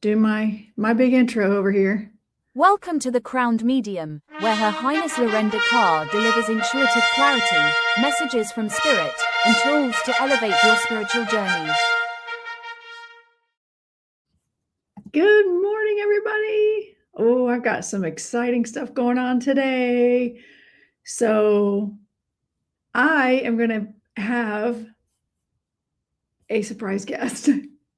do my big intro over here. Welcome to the Crowned Medium, where Her Highness Lorenda Carr delivers intuitive clarity, messages from spirit, and tools to elevate your spiritual journey. Good morning, everybody. Oh, I've got some exciting stuff going on today. So I am going to have a surprise guest.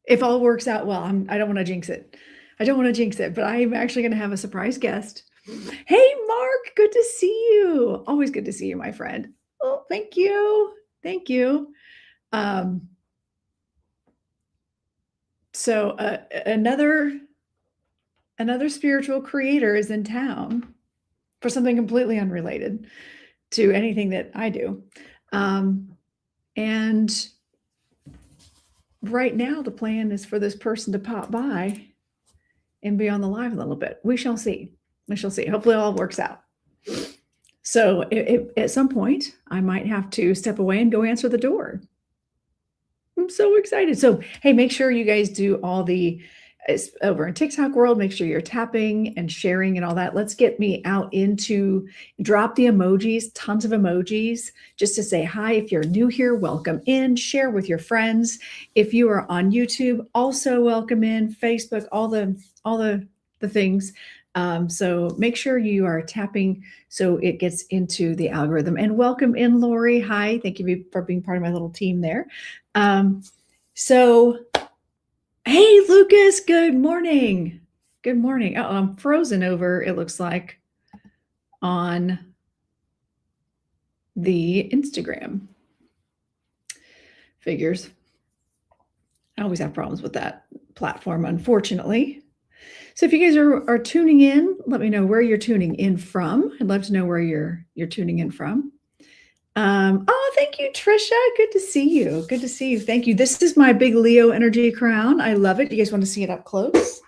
If all works out well, I don't want to jinx it. But I'm actually going to have a surprise guest. Hey, Mark, good to see you. Always good to see you, my friend. Oh, thank you. So another spiritual creator is in town for something completely unrelated to anything that I do. And right now the plan is for this person to pop by and be on the live a little bit. We shall see. Hopefully it all works out. So at some point I might have to step away and go answer the door. I'm so excited. So, hey, make sure you guys do all the over in TikTok world. Make sure you're tapping and sharing and all that. Let's get me out into drop the emojis, tons of emojis, just to say hi. If you're new here, welcome in, share with your friends. If you are on YouTube, also welcome in, Facebook, all the things. So make sure you are tapping so it gets into the algorithm. And welcome in, Lori. Hi, thank you for being part of my little team there. So, hey, Lucas, good morning. Oh, I'm frozen over, it looks like, on the Instagram. Figures. I always have problems with that platform, unfortunately. So if you guys are tuning in, let me know where you're tuning in from. I'd love to know where you're tuning in from. Oh, thank you, Trisha. Good to see you. Thank you. This is my big Leo energy crown. I love it. You guys want to see it up close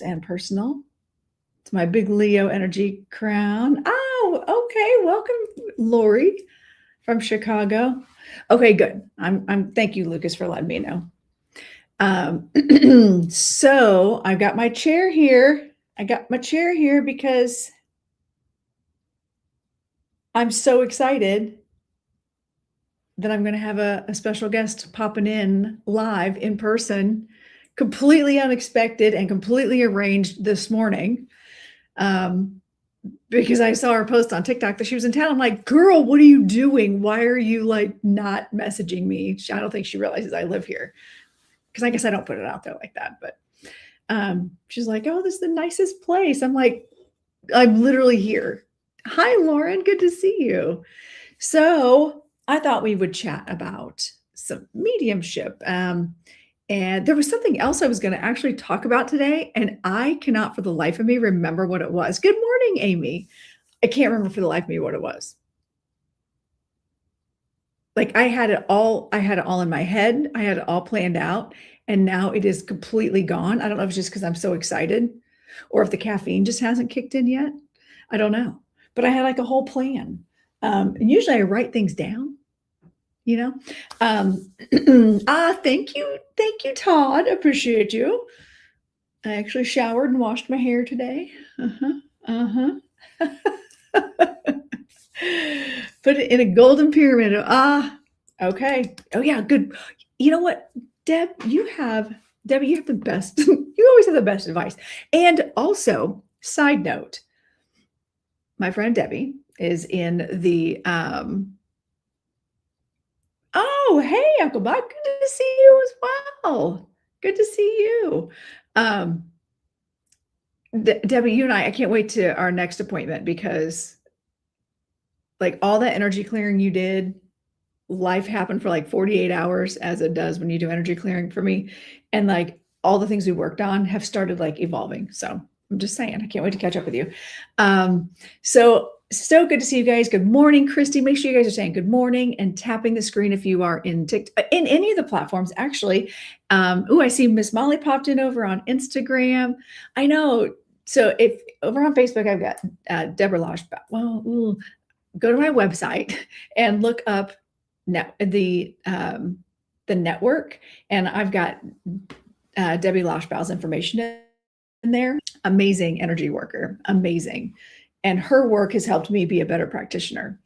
and personal? It's my big Leo energy crown. Oh, okay. Welcome, Lori from Chicago. Okay, good. Thank you, Lucas, for letting me know. So I've got my chair here. Because I'm so excited that I'm going to have a special guest popping in live in person, completely unexpected and completely arranged this morning. Because I saw her post on TikTok that she was in town. I'm like, girl, what are you doing? Why are you not messaging me? I don't think she realizes I live here. Because I guess I don't put it out there like that, but she's like, oh, this is the nicest place. I'm like, I'm literally here. Hi, Lauren, good to see you. So I thought we would chat about some mediumship. And there was something else I was going to actually talk about today, and I cannot for the life of me remember what it was. Good morning, Amy. I can't remember for the life of me what it was. Like I had it all in my head. I had it all planned out, and now it is completely gone. I don't know if it's just because I'm so excited or if the caffeine just hasn't kicked in yet. I don't know, but I had like a whole plan. And usually I write things down, thank you, Todd. Appreciate you. I actually showered and washed my hair today. Put it in a golden pyramid. Okay. Oh yeah, good. You know what, Debbie, you have the best. You always have the best advice. And also, side note, my friend Debbie is in the. Oh, hey, Uncle Buck. Good to see you as well. Good to see you. Debbie, you and I can't wait to our next appointment because like all that energy clearing you did, life happened for like 48 hours as it does when you do energy clearing for me. And like all the things we worked on have started like evolving. So I'm just saying, I can't wait to catch up with you. So good to see you guys. Good morning, Christy. Make sure you guys are saying good morning and tapping the screen if you are in TikTok, in any of the platforms, actually. I see Miss Molly popped in over on Instagram. I know. So if over on Facebook, I've got Deborah Losh. Well, go to my website and look up the network, and I've got Debbie Loshbau's information in there. Amazing energy worker, amazing. And her work has helped me be a better practitioner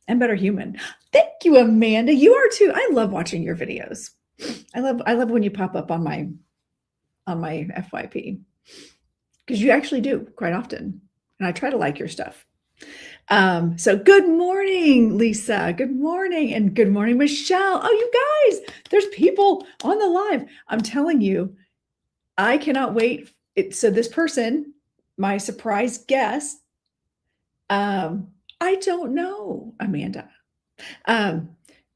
and better human. Thank you, Amanda. You are too. I love watching your videos. I love when you pop up on my FYP, because you actually do quite often. And I try to like your stuff. So good morning, Lisa. Good morning. And good morning, Michelle. Oh, you guys, there's people on the live. I'm telling you, I cannot wait. So this person, my surprise guest, I don't know, Amanda.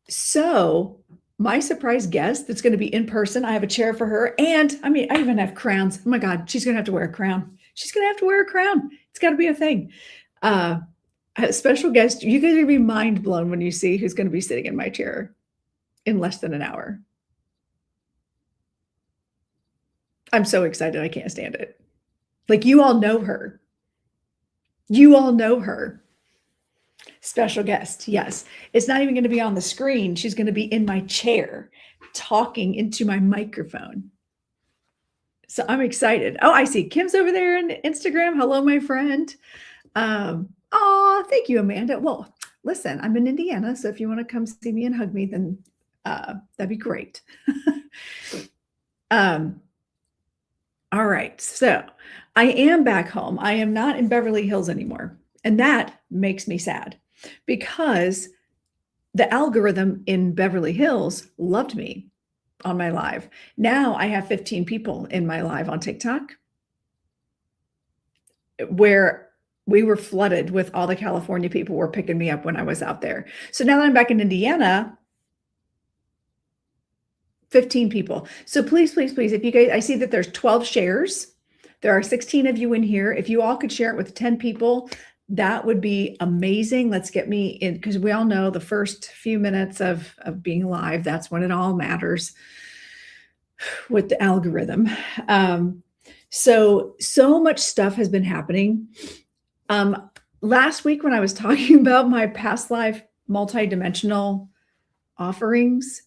So my surprise guest that's going to be in person, I have a chair for her. And I mean, I even have crowns. Oh my God, she's going to have to wear a crown. She's going to have to wear a crown. It's got to be a thing. A special guest. You guys are going to be mind blown when you see who's going to be sitting in my chair in less than an hour. I'm so excited. I can't stand it. Like, you all know her. You all know her. Special guest. Yes. It's not even going to be on the screen. She's going to be in my chair talking into my microphone. So I'm excited. Oh, I see Kim's over there on Instagram. Hello, my friend. Oh, thank you, Amanda. Well, listen, I'm in Indiana. So if you want to come see me and hug me, then that'd be great. All right. So I am back home. I am not in Beverly Hills anymore. And that makes me sad, because the algorithm in Beverly Hills loved me on my live. Now I have 15 people in my live on TikTok, where we were flooded with all the California people were picking me up when I was out there. So now that I'm back in Indiana, 15 people. So please, please, please, if you guys, I see that there's 12 shares. There are 16 of you in here. If you all could share it with 10 people, that would be amazing. Let's get me in, because we all know the first few minutes of being live, that's when it all matters with the algorithm. So much stuff has been happening. Last week when I was talking about my past life multidimensional offerings,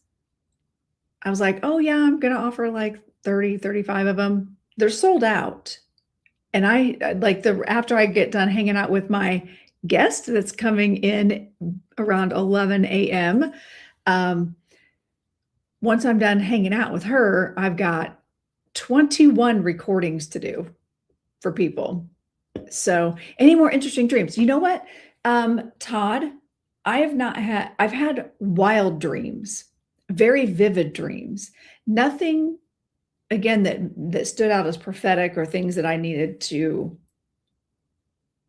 I was like, oh yeah, I'm going to offer like 30, 35 of them. They're sold out. And I like after I get done hanging out with my guest that's coming in around 11 a.m. Once I'm done hanging out with her, I've got 21 recordings to do for people. So any more interesting dreams? You know what, Todd, I've had wild dreams, very vivid dreams, nothing again that stood out as prophetic or things that I needed to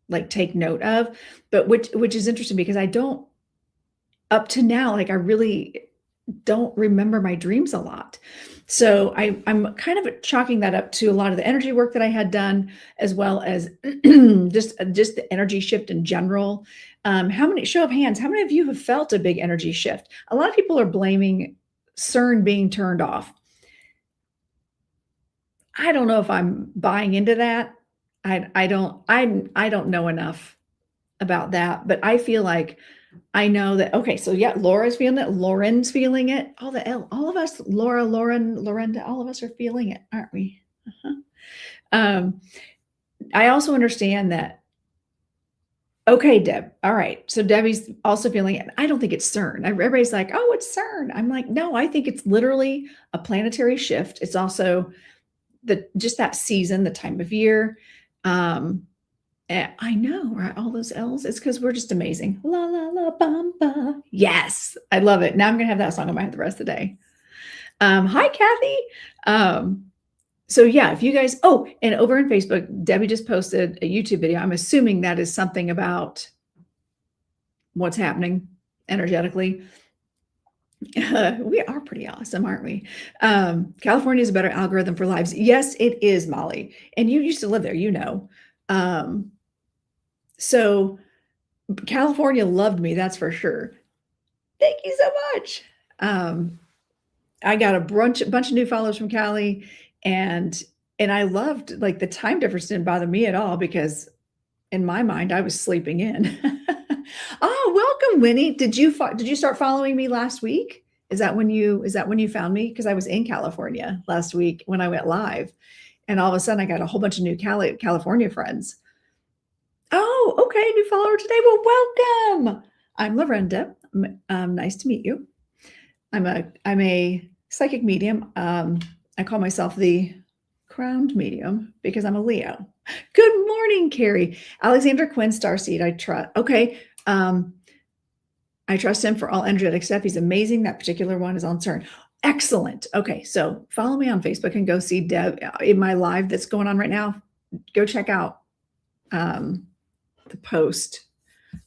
like take note of, but which is interesting, because I don't, up to now, like I really don't remember my dreams a lot. So I'm kind of chalking that up to a lot of the energy work that I had done, as well as just the energy shift in general. Show of hands, how many of you have felt a big energy shift? A lot of people are blaming CERN being turned off. I don't know if I'm buying into that. I don't know enough about that, but I feel like I know that. Okay, so yeah, Laura's feeling it. Lauren's feeling it. All of us, Laura, Lauren, Lorenda, all of us are feeling it, aren't we? Uh-huh. I also understand that. Okay, Deb. All right. So Debbie's also feeling it. I don't think it's CERN. Everybody's like, oh, it's CERN. I'm like, no, I think it's literally a planetary shift. It's also just that season, the time of year. I know, right? All those L's. It's because we're just amazing. La la la bamba. Yes, I love it. Now I'm gonna have that song in my head the rest of the day. Hi, Kathy. So yeah, if you guys, and over on Facebook, Debbie just posted a YouTube video. I'm assuming that is something about what's happening energetically. We are pretty awesome, aren't we? California is a better algorithm for lives. Yes, it is, Molly. And you used to live there, you know. So California loved me, that's for sure. Thank you so much. I got a bunch of new followers from Cali, and I loved, like, the time difference didn't bother me at all, because in my mind I was sleeping in. Oh, welcome, Winnie. Did you start following me last week? Is that when you found me? Because I was in California last week when I went live, and all of a sudden I got a whole bunch of new California friends. Oh, okay, new follower today. Well, welcome. I'm Lorenda. Nice to meet you. I'm a psychic medium. I call myself the crowned medium because I'm a Leo. Good morning, Carrie. Alexander Quinn, Starseed. I trust. Okay. I trust him for all energetic stuff. He's amazing. That particular one is on CERN. Excellent. Okay. So follow me on Facebook and go see Deb in my live that's going on right now. Go check out the post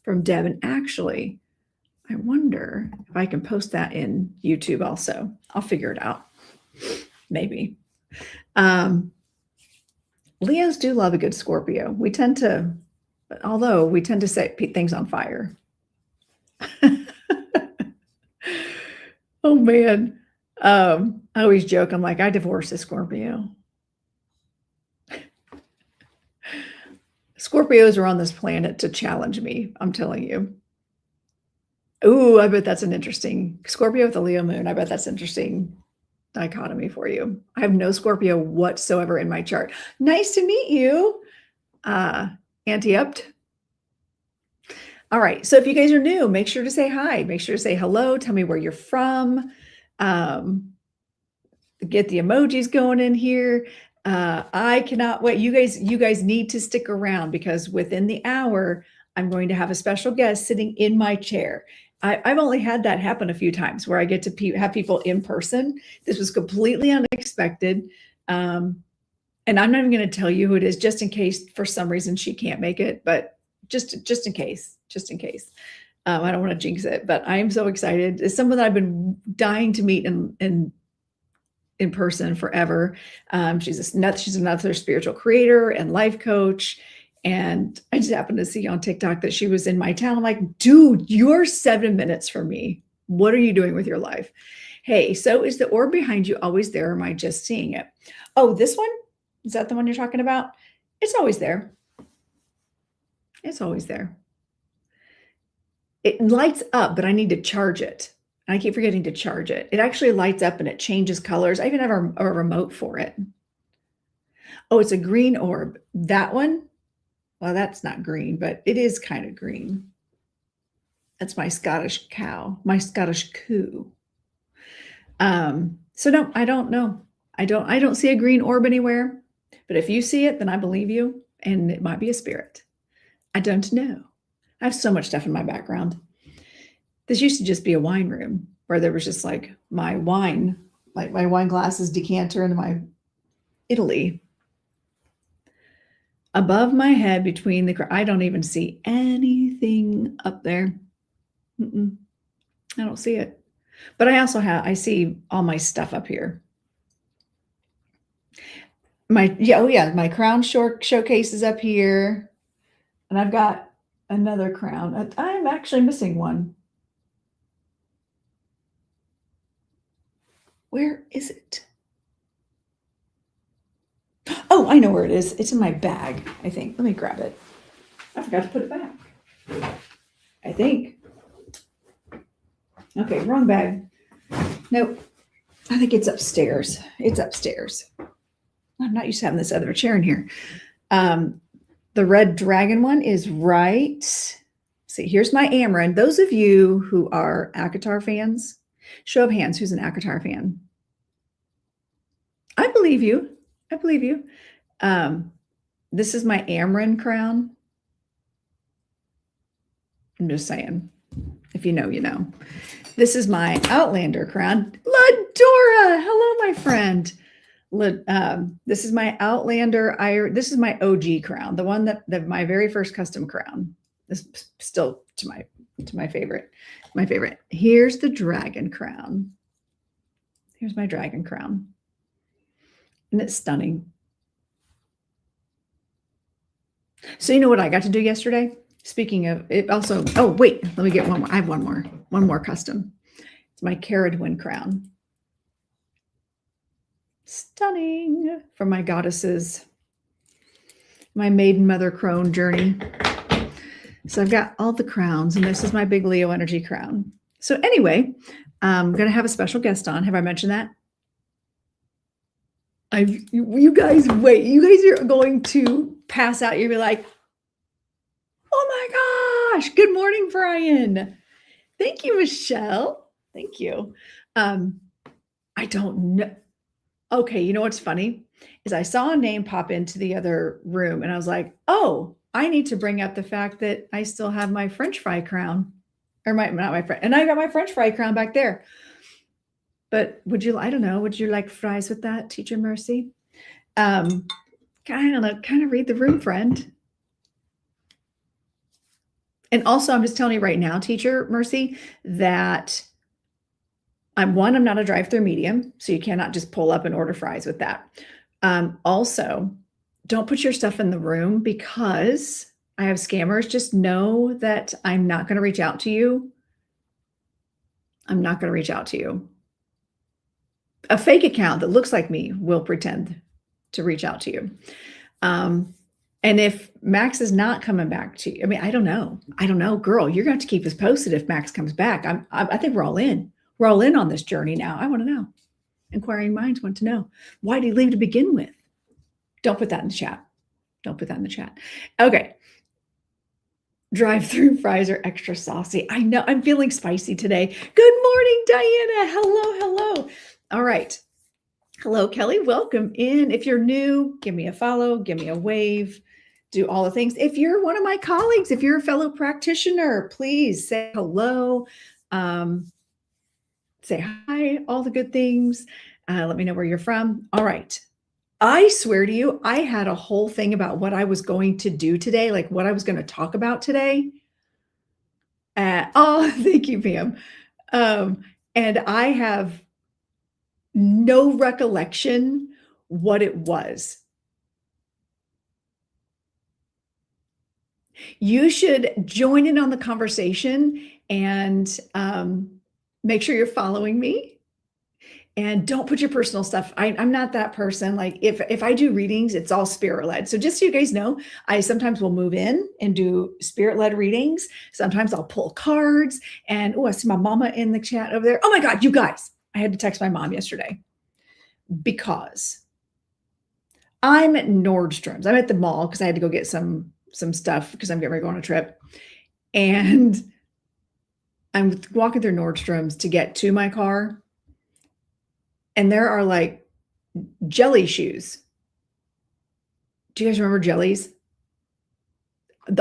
from Deb. And actually, I wonder if I can post that in YouTube also. I'll figure it out. Maybe. Leos do love a good Scorpio. Although we tend to set things on fire. Oh man. I always joke. I'm like, I divorced a Scorpio. Scorpios are on this planet to challenge me. I'm telling you. Ooh, I bet that's an interesting Scorpio with a Leo moon. I bet that's interesting dichotomy for you. I have no Scorpio whatsoever in my chart. Nice to meet you, Auntie-Upt. All right. So if you guys are new, make sure to say hi. Make sure to say hello. Tell me where you're from. Get the emojis going in here. I cannot wait. You guys need to stick around because within the hour, I'm going to have a special guest sitting in my chair. I've only had that happen a few times where I get to have people in person. This was completely unexpected. And I'm not even going to tell you who it is just in case for some reason she can't make it, but just in case. I don't want to jinx it, but I am so excited. It's someone that I've been dying to meet in person forever. She's another spiritual creator and life coach. And I just happened to see on TikTok that she was in my town. I'm like, dude, you're 7 minutes from me. What are you doing with your life? Hey, so is the orb behind you always there? Or am I just seeing it? Oh, this one? Is that the one you're talking about? It's always there. It's always there. It lights up, but I need to charge it. And I keep forgetting to charge it. It actually lights up and it changes colors. I even have a remote for it. Oh, it's a green orb. That one? Well, that's not green, but it is kind of green. That's my Scottish cow, my Scottish coo. So no, I don't know. I don't see a green orb anywhere, but if you see it, then I believe you, and it might be a spirit. I don't know. I have so much stuff in my background. This used to just be a wine room where there was just like my wine, like my wine glasses, decanter, and my Italy. Above my head, between I don't even see anything up there. I don't see it. But I see all my stuff up here. My crown showcase is up here. And I've got another crown. I'm actually missing one. Where is it? Oh, I know where it is. It's in my bag, I think. Let me grab it. I forgot to put it back. I think. Okay, wrong bag. Nope. I think it's upstairs. It's upstairs. I'm not used to having this other chair in here. The red dragon one is right. See, here's my Amaran. Those of you who are ACOTAR fans, show of hands, who's an ACOTAR fan? I believe you. I believe you. This is my Amaran crown. I'm just saying. If you know, you know. This is my Outlander crown. Ladora! Hello, my friend. This is my Outlander. This is my OG crown, the one that my very first custom crown. This is still to my favorite. My favorite. Here's the dragon crown. Here's my dragon crown. And it's stunning. So you know what I got to do yesterday? Speaking of it also, oh wait, let me get one more. I have one more custom. It's my Meredyth crown. Stunning. From my goddesses, my maiden mother crone journey. So I've got all the crowns, and this is my big Leo energy crown. So anyway, I'm going to have a special guest on. Have I mentioned that? You guys wait. You guys are going to pass out. You'll be like, oh my gosh. Good morning, Brian. Thank you, Michelle. Thank you. I don't know. Okay, you know what's funny is I saw a name pop into the other room and I was like, oh, I need to bring up the fact that I still have my French fry crown, or not my friend, and I got my French fry crown back there. But I don't know, would you like fries with that, Teacher Mercy? Kind of read the room, friend. And also, I'm just telling you right now, Teacher Mercy, that I'm not a drive-through medium, so you cannot just pull up and order fries with that. Also, don't put your stuff in the room because I have scammers. Just know that I'm not going to reach out to you. I'm not going to reach out to you. A fake account that looks like me will pretend to reach out to you. And if Max is not coming back to you, I mean, I don't know, girl, you're going to have to keep us posted if Max comes back. I think we're all in. We're all in on this journey now. I want to know. Inquiring minds want to know. Why did he leave to begin with? Don't put that in the chat. Don't put that in the chat. Okay. Drive-through fries are extra saucy. I know. I'm feeling spicy today. Good morning, Diana. Hello. All right. Hello, Kelly. Welcome in. If you're new, give me a follow, give me a wave, do all the things. If you're one of my colleagues, if you're a fellow practitioner, please say hello. Say hi, all the good things. Let me know where you're from. All right. I swear to you, I had a whole thing about what I was going to do today, like what I was going to talk about today. Thank you, Pam. And I have no recollection what it was. You should join in on the conversation and make sure you're following me. And don't put your personal stuff. I'm not that person. Like if I do readings, it's all spirit-led. So just so you guys know, I sometimes will move in and do spirit-led readings. Sometimes I'll pull cards. And I see my mama in the chat over there. Oh my God, you guys. I had to text my mom yesterday because I'm at Nordstrom's. I'm at the mall because I had to go get some stuff because I'm getting ready to go on a trip. And I'm walking through Nordstrom's to get to my car. And there are like jelly shoes. Do you guys remember jellies?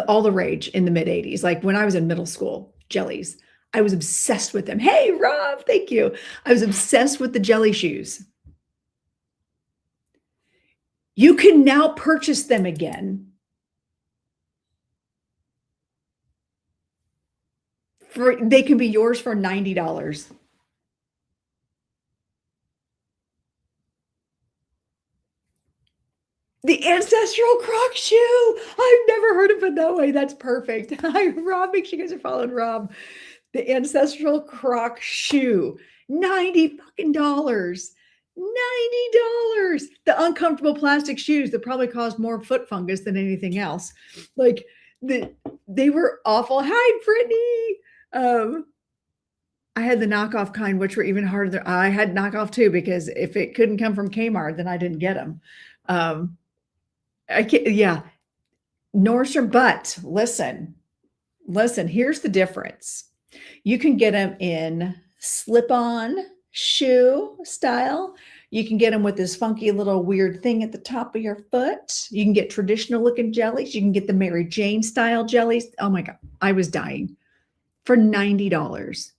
All the rage in the mid 80s. Like when I was in middle school, jellies. I was obsessed with them. Hey, Rob, thank you. I was obsessed with the jelly shoes. You can now purchase them again. They can be yours for $90. The ancestral croc shoe. I've never heard of it that way. That's perfect. Hi, Rob. Make sure you guys are following Rob. The ancestral croc shoe. $90 fucking dollars. $90. The uncomfortable plastic shoes that probably caused more foot fungus than anything else. Like they were awful. Hi, Brittany. I had the knockoff kind, which were even harder. I had knockoff too, because if it couldn't come from Kmart, then I didn't get them. Nordstrom, but listen, here's the difference. You can get them in slip-on shoe style. You can get them with this funky little weird thing at the top of your foot. You can get traditional looking jellies. You can get the Mary Jane style jellies. Oh my God, I was dying for $90.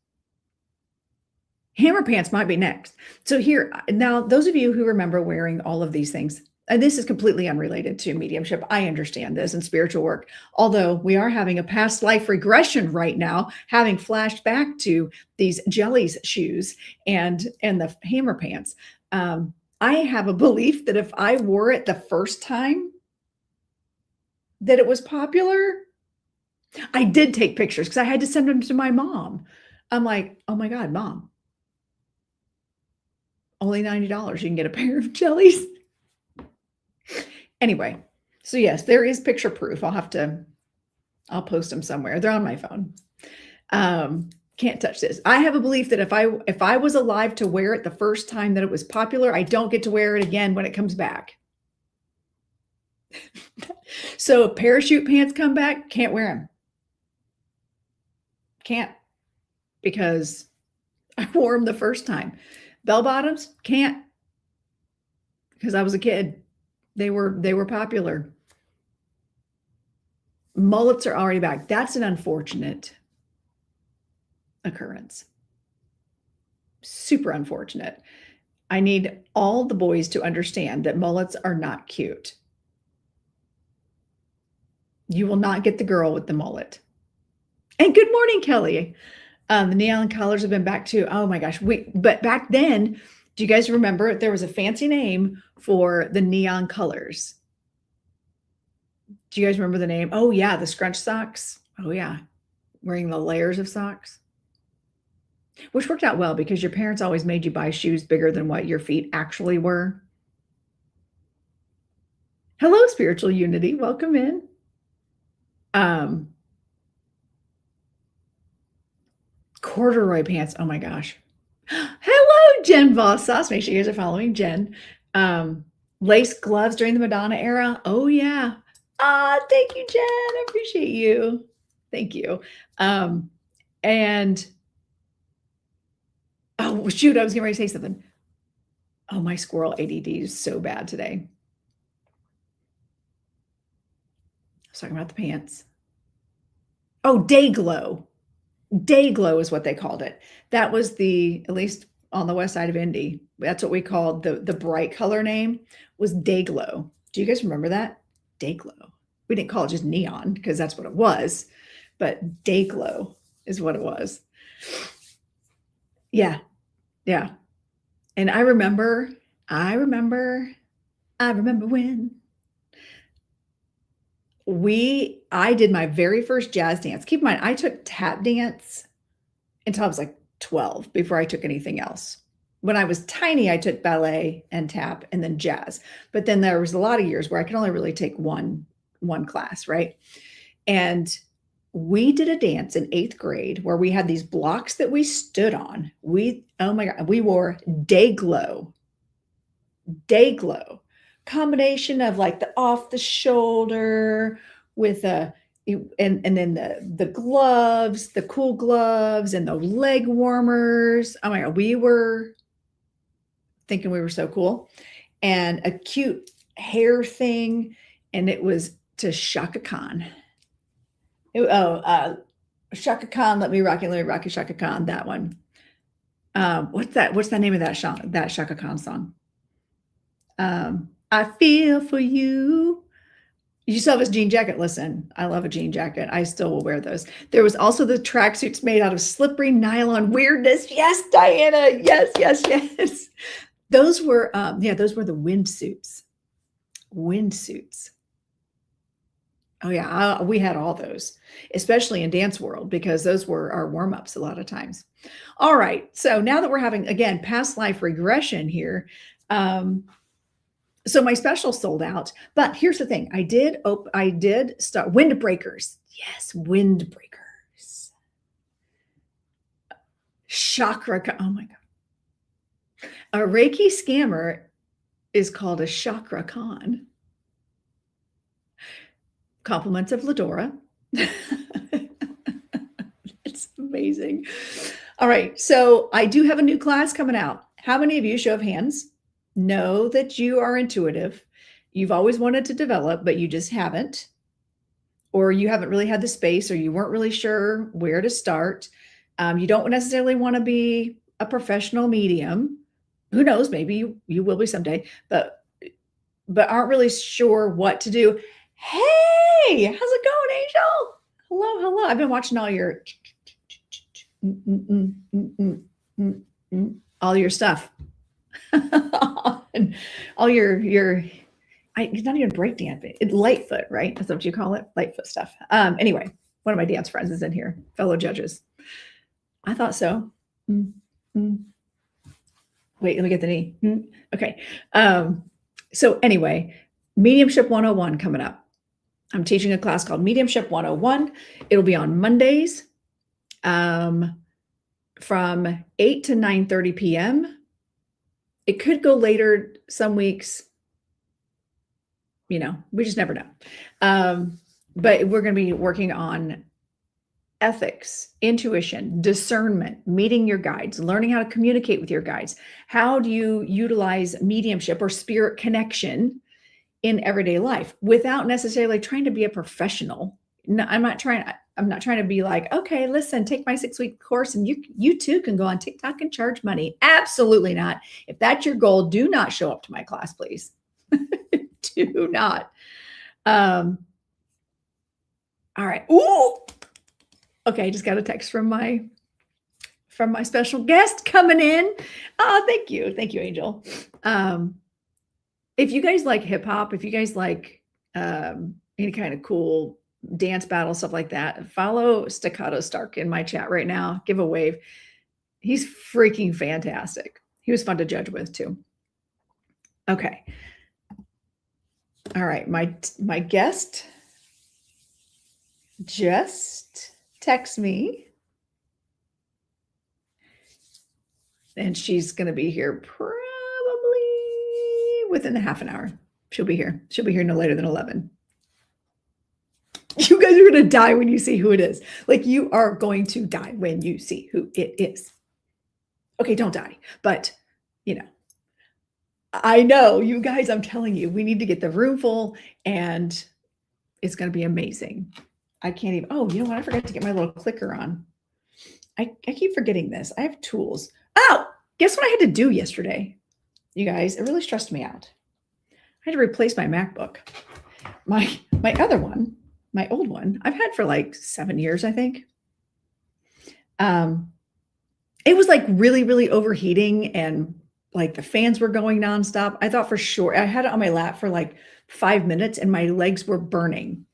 Hammer pants might be next. So here, now those of you who remember wearing all of these things, and this is completely unrelated to mediumship. I understand this and spiritual work, although we are having a past life regression right now, having flashed back to these jellies shoes and the hammer pants. I have a belief that if I wore it the first time that it was popular, I did take pictures because I had to send them to my mom. I'm like, oh my God, Mom, only $90. You can get a pair of jellies. Anyway, so yes, there is picture proof. I'll post them somewhere. They're on my phone. Can't touch this. I have a belief that if I was alive to wear it the first time that it was popular, I don't get to wear it again when it comes back. So if parachute pants come back, can't wear them. Can't, because I wore them the first time. Bell bottoms, can't, because I was a kid. They were popular. Mullets are already back. That's an unfortunate occurrence. Super unfortunate. I need all the boys to understand that mullets are not cute. You will not get the girl with the mullet. And good morning, Kelly. The neon colors have been back too. Oh my gosh. But back then, do you guys remember there was a fancy name for the neon colors? Do you guys remember the name? Oh yeah, the scrunch socks. Oh yeah, wearing the layers of socks. Which worked out well because your parents always made you buy shoes bigger than what your feet actually were. Hello, Spiritual Unity. Welcome in. Corduroy pants. Oh my gosh. Hello, Jen Voss Sauce. Make sure you guys are following Jen. Lace gloves during the Madonna era. Oh yeah. Thank you, Jen. I appreciate you. Thank you. And oh shoot, I was getting ready to say something. Oh, my squirrel ADD is so bad today. I was talking about the pants. Oh, day glow. Day glow is what they called it. That was at least on the west side of Indy, that's what we called the bright color name was day glow. Do you guys remember that? Day glow. We didn't call it just neon because that's what it was, but day glow is what it was. Yeah. Yeah. And I remember when I did my very first jazz dance. Keep in mind, I took tap dance until I was like 12 before I took anything else. When I was tiny, I took ballet and tap and then jazz. But then there was a lot of years where I could only really take one class, right? And we did a dance in 8th grade where we had these blocks that we stood on. Oh my God, we wore day glow. Combination of like the off the shoulder with and then the gloves, the cool gloves and the leg warmers. Oh my God, we were thinking we were so cool. And a cute hair thing. And it was to Shaka Khan. Shaka Khan, let me rock you, Shaka Khan, that one. What's the name of that Shaka Khan song? I feel for you. You still have his jean jacket. Listen, I love a jean jacket. I still will wear those. There was also the tracksuits made out of slippery nylon weirdness. Yes, Diana. Yes. Those were the windsuits. Oh yeah, we had all those, especially in dance world, because those were our warm-ups a lot of times. All right, so now that we're having, again, past life regression here, so my special sold out, but here's the thing. I did start windbreakers. Yes, windbreakers. Chakra. Oh my God. A Reiki scammer is called a chakra con. Compliments of Ladora. It's amazing. All right, so I do have a new class coming out. How many of you, show of hands, know that you are intuitive? You've always wanted to develop, but you just haven't, or you haven't really had the space, or you weren't really sure where to start. You don't necessarily want to be a professional medium. Who knows? Maybe you will be someday, but aren't really sure what to do. Hey, how's it going, Angel? Hello. I've been watching all your stuff. all your it's not even break dance, it's Lightfoot, right? That's what you call it, Lightfoot stuff. Anyway, one of my dance friends is in here, fellow judges. I thought so. Wait, let me get the knee. Okay. So anyway, Mediumship 101 coming up. I'm teaching a class called Mediumship 101. It'll be on Mondays. from 8 to 9:30 p.m. It could go later some weeks. We just never know. But we're going to be working on ethics, intuition, discernment, meeting your guides, learning how to communicate with your guides. How do you utilize mediumship or spirit connection in everyday life without necessarily trying to be a professional? No, I'm not trying to be like, okay, listen, take my 6-week course and you too can go on TikTok and charge money. Absolutely not. If that's your goal, do not show up to my class, please. Do not. All right. Ooh. Okay, I just got a text from my special guest coming in. Oh, thank you, Angel. If you guys like hip hop, if you guys like any kind of cool dance battle stuff like that, follow Staccato Stark in my chat right now. Give a wave. He's freaking fantastic. He was fun to judge with too. Okay. All right, my guest just text me, and she's going to be here probably within a half an hour. She'll be here no later than 11. You guys are going to die when you see who it is. Like, you are going to die when you see who it is. Okay, don't die, but I know, you guys, I'm telling you, we need to get the room full, and it's going to be amazing. I can't even, oh, you know what? I forgot to get my little clicker on. I keep forgetting this. I have tools. Oh, guess what I had to do yesterday? You guys, it really stressed me out. I had to replace my MacBook. My other one, my old one, I've had for like 7 years, I think. It was like really, really overheating, and like the fans were going nonstop. I thought for sure, I had it on my lap for like 5 minutes and my legs were burning.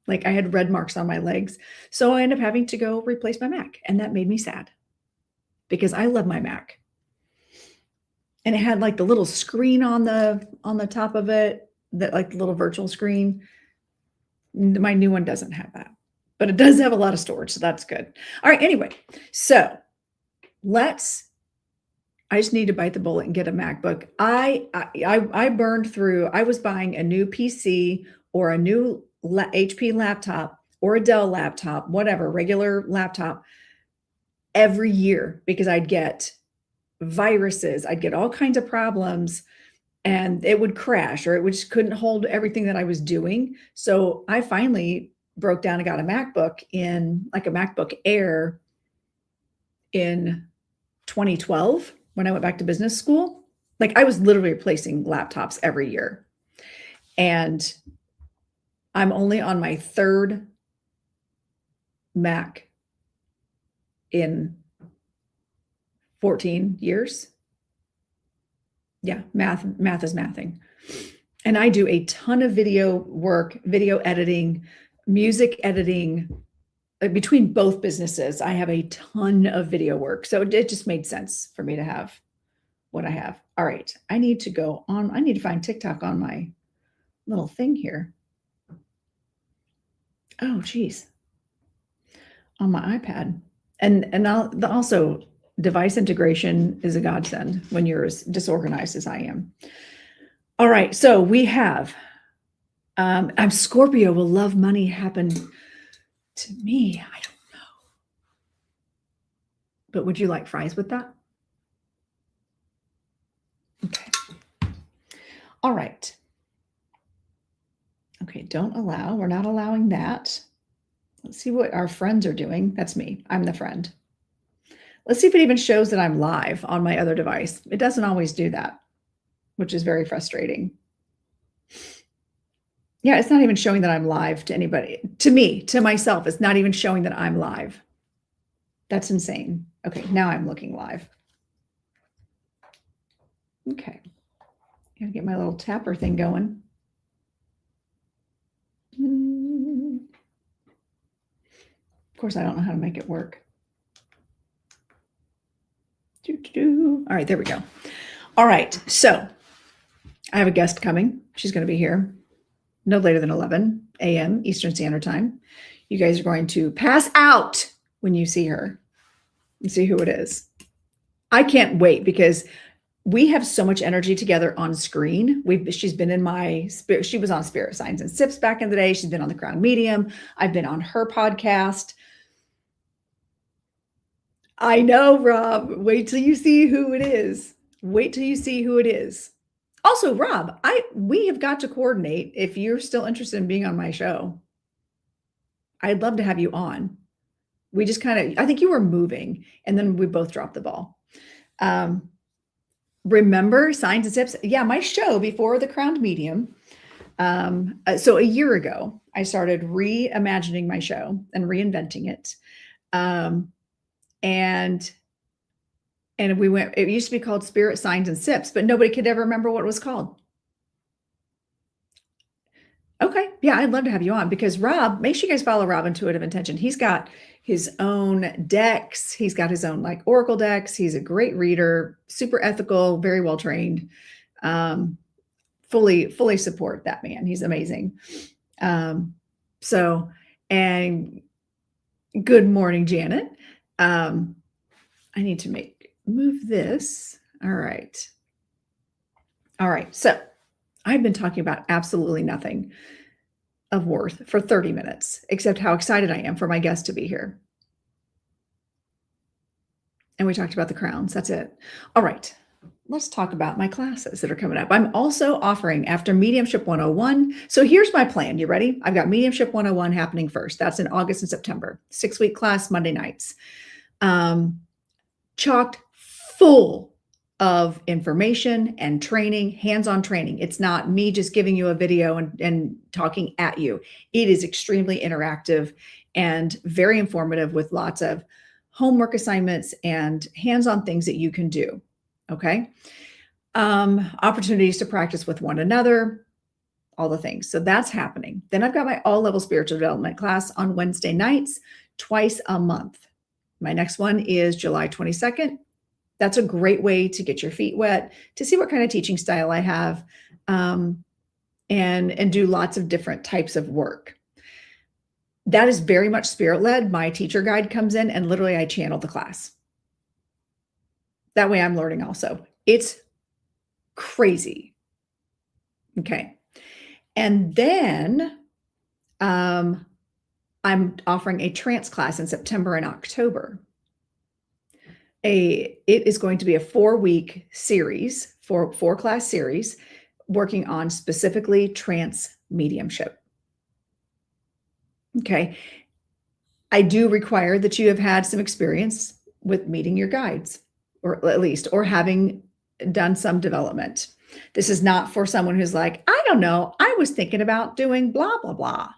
Like, I had red marks on my legs. So I ended up having to go replace my Mac. And that made me sad because I love my Mac. And it had like the little screen on the top of it, that like the little virtual screen. My new one doesn't have that, but it does have a lot of storage. So that's good. All right. Anyway, so I just need to bite the bullet and get a MacBook. I burned through, I was buying a new PC or a new HP laptop or a Dell laptop, whatever, regular laptop, every year, because I'd get viruses, I'd get all kinds of problems, and it would crash, or it just couldn't hold everything that I was doing. So I finally broke down and got a MacBook, in like a MacBook Air, in 2012 when I went back to business school. Like, I was literally replacing laptops every year. And I'm only on my third Mac in 14 years. Yeah, math is mathing. And I do a ton of video work, video editing, music editing. Between both businesses, I have a ton of video work. So it just made sense for me to have what I have. All right, I need to find TikTok on my little thing here. Oh, geez. On my iPad. And also, device integration is a godsend when you're as disorganized as I am. All right, so we have, I'm Scorpio, will love money happen to me? I don't know. But would you like fries with that? Okay. All right. Okay, don't allow. We're not allowing that. Let's see what our friends are doing. That's me. I'm the friend. Let's see if it even shows that I'm live on my other device. It doesn't always do that, which is very frustrating. Yeah, it's not even showing that I'm live to anybody. To me, to myself, it's not even showing that I'm live. That's insane. Okay, now I'm looking live. Okay. Gotta get my little tapper thing going. Of course, I don't know how to make it work. All right, there we go. All right, so I have a guest coming. She's going to be here no later than 11 a.m. Eastern Standard Time. You guys are going to pass out when you see her. and see who it is. I can't wait because we have so much energy together on screen. She's been in my spirit. She was on Spirit Signs and Sips back in the day. She's been on the Crown Medium. I've been on her podcast. I know, Rob. Wait till you see who it is. Wait till you see who it is. Also, Rob, we have got to coordinate if you're still interested in being on my show. I'd love to have you on. We just I think you were moving and then we both dropped the ball. Remember Signs and Sips? Yeah, my show before the Crowned Medium. So a year ago, I started reimagining my show and reinventing it. And it used to be called Spirit Signs and Sips, but nobody could ever remember what it was called. Okay. Yeah, I'd love to have you on because Rob, make sure you guys follow Rob Intuitive Intention. He's got his own decks. He's got his own like oracle decks. He's a great reader, super ethical, very well trained. Fully support that man. He's amazing. And good morning, Janet. I need to move this. All right. So I've been talking about absolutely nothing of worth for 30 minutes, except how excited I am for my guest to be here. And we talked about the crowns. That's it. All right. Let's talk about my classes that are coming up. I'm also offering after Mediumship 101. So here's my plan. You ready? I've got Mediumship 101 happening first. That's in August and September. 6-week class, Monday nights. Chocked full of information and training, hands-on training. It's not me just giving you a video and talking at you. It is extremely interactive and very informative with lots of homework assignments and hands-on things that you can do. Okay. Opportunities to practice with one another, all the things. So that's happening. Then I've got my all-level spiritual development class on Wednesday nights, twice a month. My next one is July 22nd. That's a great way to get your feet wet, to see what kind of teaching style I have, and do lots of different types of work. That is very much spirit-led. My teacher guide comes in and literally I channel the class. That way I'm learning also. It's crazy. Okay. And then I'm offering a trance class in September and October. It is going to be a 4-week series, four class series, working on specifically trance mediumship. Okay. I do require that you have had some experience with meeting your guides, or at least, or having done some development. This is not for someone who's like, I don't know, I was thinking about doing blah, blah, blah.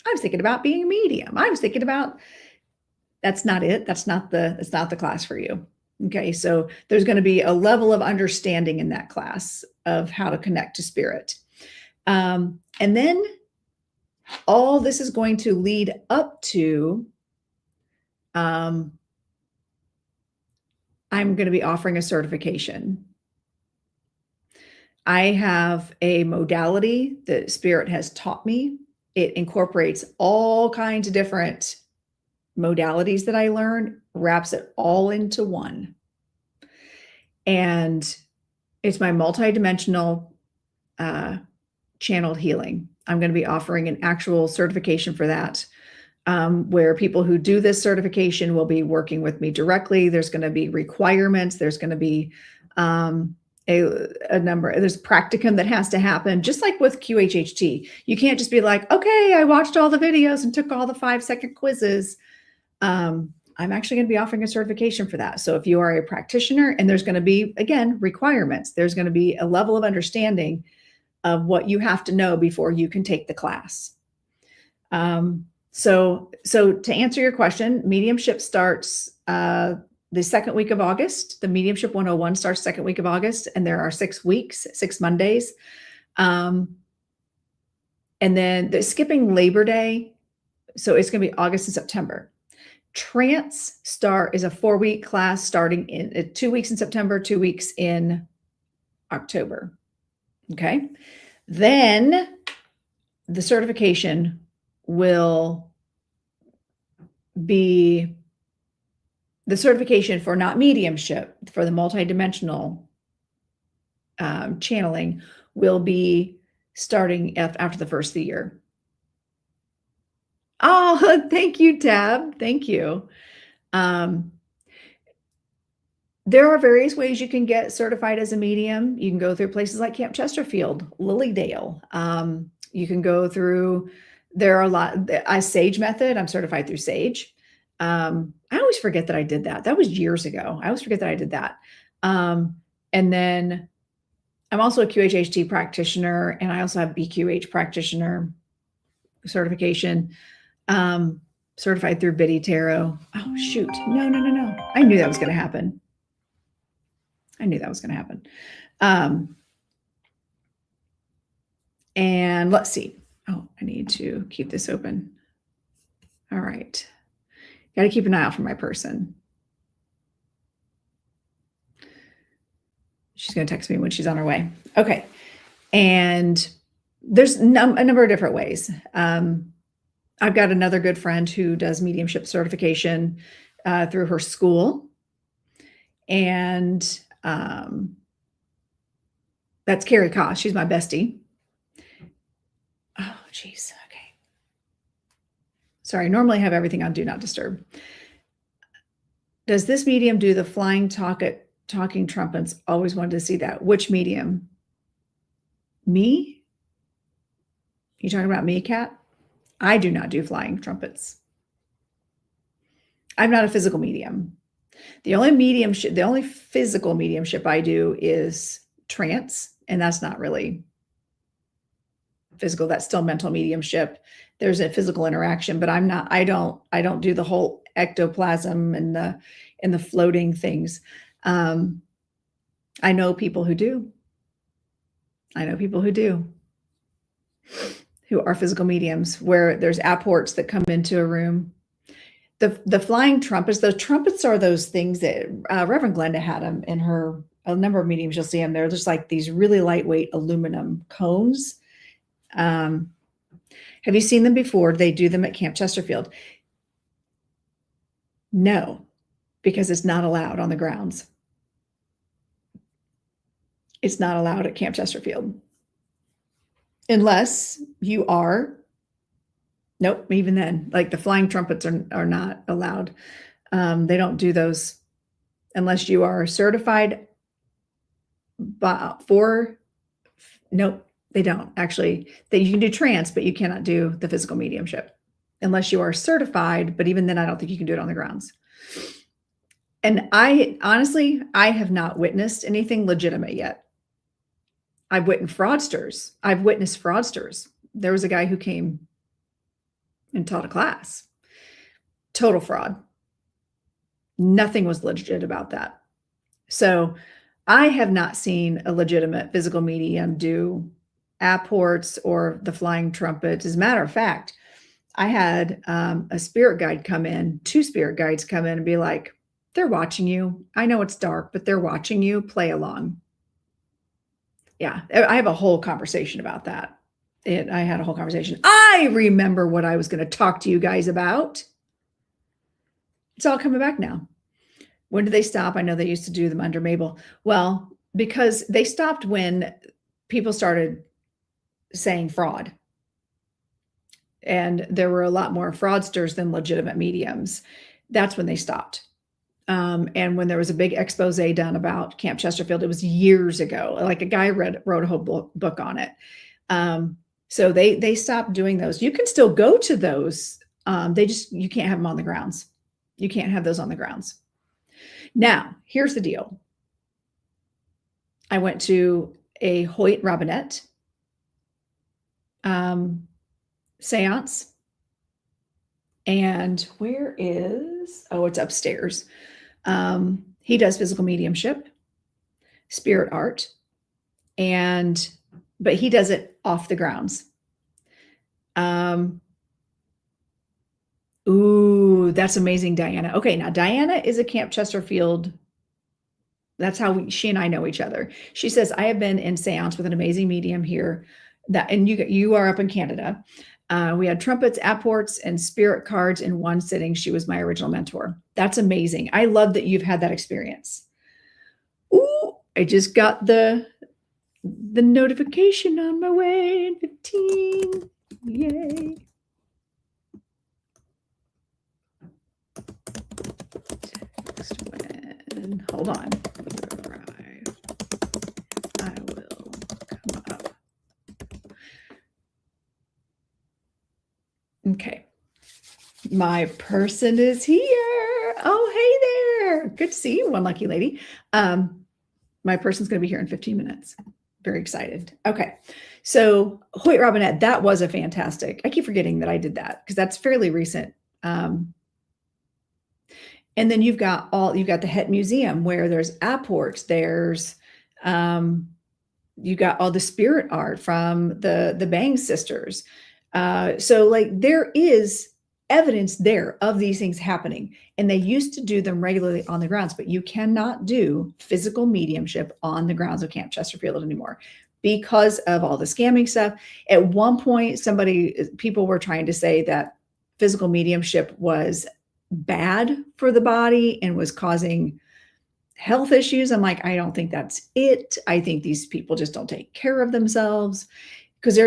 I was thinking about being a medium. I was thinking about, that's not it. That's not the class for you. Okay. So there's going to be a level of understanding in that class of how to connect to spirit. And then all this is going to lead up to, I'm going to be offering a certification. I have a modality that Spirit has taught me. It incorporates all kinds of different modalities that I learned, wraps it all into one. And it's my multidimensional channeled healing. I'm going to be offering an actual certification for that, where people who do this certification will be working with me directly. There's going to be requirements. There's going to be a number. There's practicum that has to happen, just like with QHHT. You can't just be like, okay, I watched all the videos and took all the 5-second quizzes. I'm actually going to be offering a certification for that. So if you are a practitioner, and there's going to be, again, requirements, there's going to be a level of understanding of what you have to know before you can take the class. So to answer your question, mediumship starts the second week of August. The Mediumship 101 starts second week of August, and there are 6 weeks, 6 Mondays. And then the skipping Labor Day. So it's going to be August and September. Trance is a 4-week class starting in 2 weeks in September, 2 weeks in October. Okay. Then the certification will be the certification for not mediumship, for the multidimensional channeling will be starting after the first of the year. Oh, thank you, Tab. Thank you. There are various ways you can get certified as a medium. You can go through places like Camp Chesterfield, Lilydale. You can go through, there are a lot, Sage Method. I'm certified through Sage. I always forget that I did that. That was years ago. I always forget that I did that. And then I'm also a QHHT practitioner, and I also have BQH practitioner certification, certified through Biddy Tarot. Oh, shoot. No. I knew that was going to happen. And let's see. Oh, I need to keep this open. All right. Got to keep an eye out for my person. She's going to text me when she's on her way. Okay. And there's a number of different ways. I've got another good friend who does mediumship certification through her school. And that's Carrie Koss. She's my bestie. Oh, geez. Okay. Sorry. Normally I have everything on Do Not Disturb. Does this medium do the flying talking trumpets? Always wanted to see that. Which medium? Me? You talking about me, Kat? I do not do flying trumpets. I'm not a physical medium. The only physical mediumship I do is trance, and that's not really physical. That's still mental mediumship. There's a physical interaction, but I don't do the whole ectoplasm and the floating things. I know people who do. Who are physical mediums, where there's apports that come into a room. The flying trumpets, those trumpets are those things that Reverend Glenda had them in a number of mediums. You'll see them. They're just like these really lightweight aluminum cones. Have you seen them before? They do them at Camp Chesterfield. No, because it's not allowed on the grounds. It's not allowed at Camp Chesterfield. Unless you are, nope, even then, like the flying trumpets are not allowed. They don't do those unless you are certified nope, they don't. Actually, you can do trance, but you cannot do the physical mediumship unless you are certified. But even then, I don't think you can do it on the grounds. And I have not witnessed anything legitimate yet. I've witnessed fraudsters. There was a guy who came and taught a class. Total fraud. Nothing was legit about that. So I have not seen a legitimate physical medium do apports or the flying trumpets. As a matter of fact, I had a spirit guide come in, 2 spirit guides come in and be like, they're watching you. I know it's dark, but they're watching you. Play along. Yeah, I have a whole conversation about that. I had a whole conversation. I remember what I was going to talk to you guys about. It's all coming back now. When did they stop? I know they used to do them under Mabel. Well, because they stopped when people started saying fraud. And there were a lot more fraudsters than legitimate mediums. That's when they stopped. And when there was a big expose done about Camp Chesterfield, it was years ago. Like a guy wrote a whole book on it. So they stopped doing those. You can still go to those. You can't have them on the grounds. You can't have those on the grounds. Now, here's the deal. I went to a Hoyt Robinette seance. And where is, it's upstairs. He does physical mediumship, spirit art, but he does it off the grounds. Ooh, that's amazing, Diana. Okay, now Diana is a Camp Chesterfield. That's how she and I know each other. She says, I have been in seance with an amazing medium here and you are up in Canada. We had trumpets, apports, and spirit cards in one sitting. She was my original mentor. That's amazing. I love that you've had that experience. Ooh, I just got the notification on my way in 15. Yay. Hold on. I will come up. Okay. My person is here. Oh, hey there. Good to see you, one lucky lady. My person's going to be here in 15 minutes. Very excited. Okay. So Hoyt Robinette, that was a fantastic. I keep forgetting that I did that because that's fairly recent. And then you've got the Het Museum where there's apports, there's you got all the spirit art from the Bang sisters. So like there is evidence there of these things happening, and they used to do them regularly on the grounds, but you cannot do physical mediumship on the grounds of Camp Chesterfield anymore because of all the scamming stuff. At one point, people were trying to say that physical mediumship was bad for the body and was causing health issues. I'm like, I don't think that's it. I think these people just don't take care of themselves, because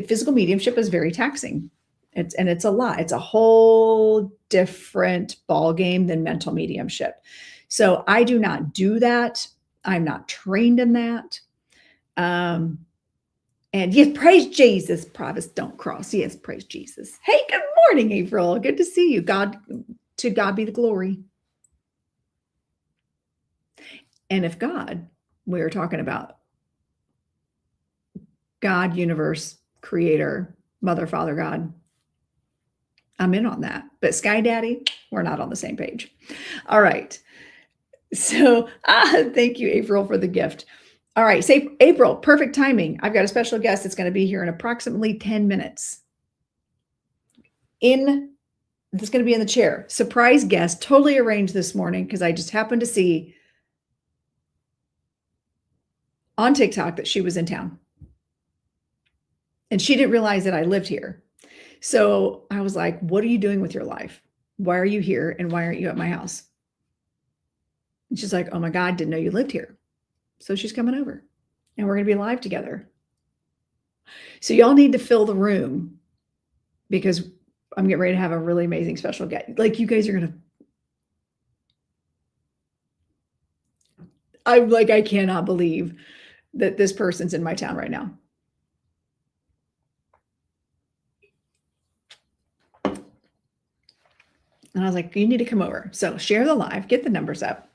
physical mediumship is very taxing. It's a lot. It's a whole different ball game than mental mediumship. So I do not do that. I'm not trained in that. And yes, praise Jesus. Prophets don't cross. Yes, praise Jesus. Hey, good morning, April. Good to see you. To God be the glory. And if God, we're talking about God, universe, creator, mother, father, God, I'm in on that. But Sky Daddy, we're not on the same page. All right. So thank you, April, for the gift. All right. Say, April, perfect timing. I've got a special guest that's going to be here in approximately 10 minutes. That's going to be in the chair. Surprise guest, totally arranged this morning because I just happened to see on TikTok that she was in town. And she didn't realize that I lived here. So I was like, what are you doing with your life? Why are you here? And why aren't you at my house? And she's like, oh my God, didn't know you lived here. So she's coming over and we're going to be live together. So y'all need to fill the room because I'm getting ready to have a really amazing special guest. Like you guys are going to, I cannot believe that this person's in my town right now. And I was like, you need to come over. So share the live, get the numbers up.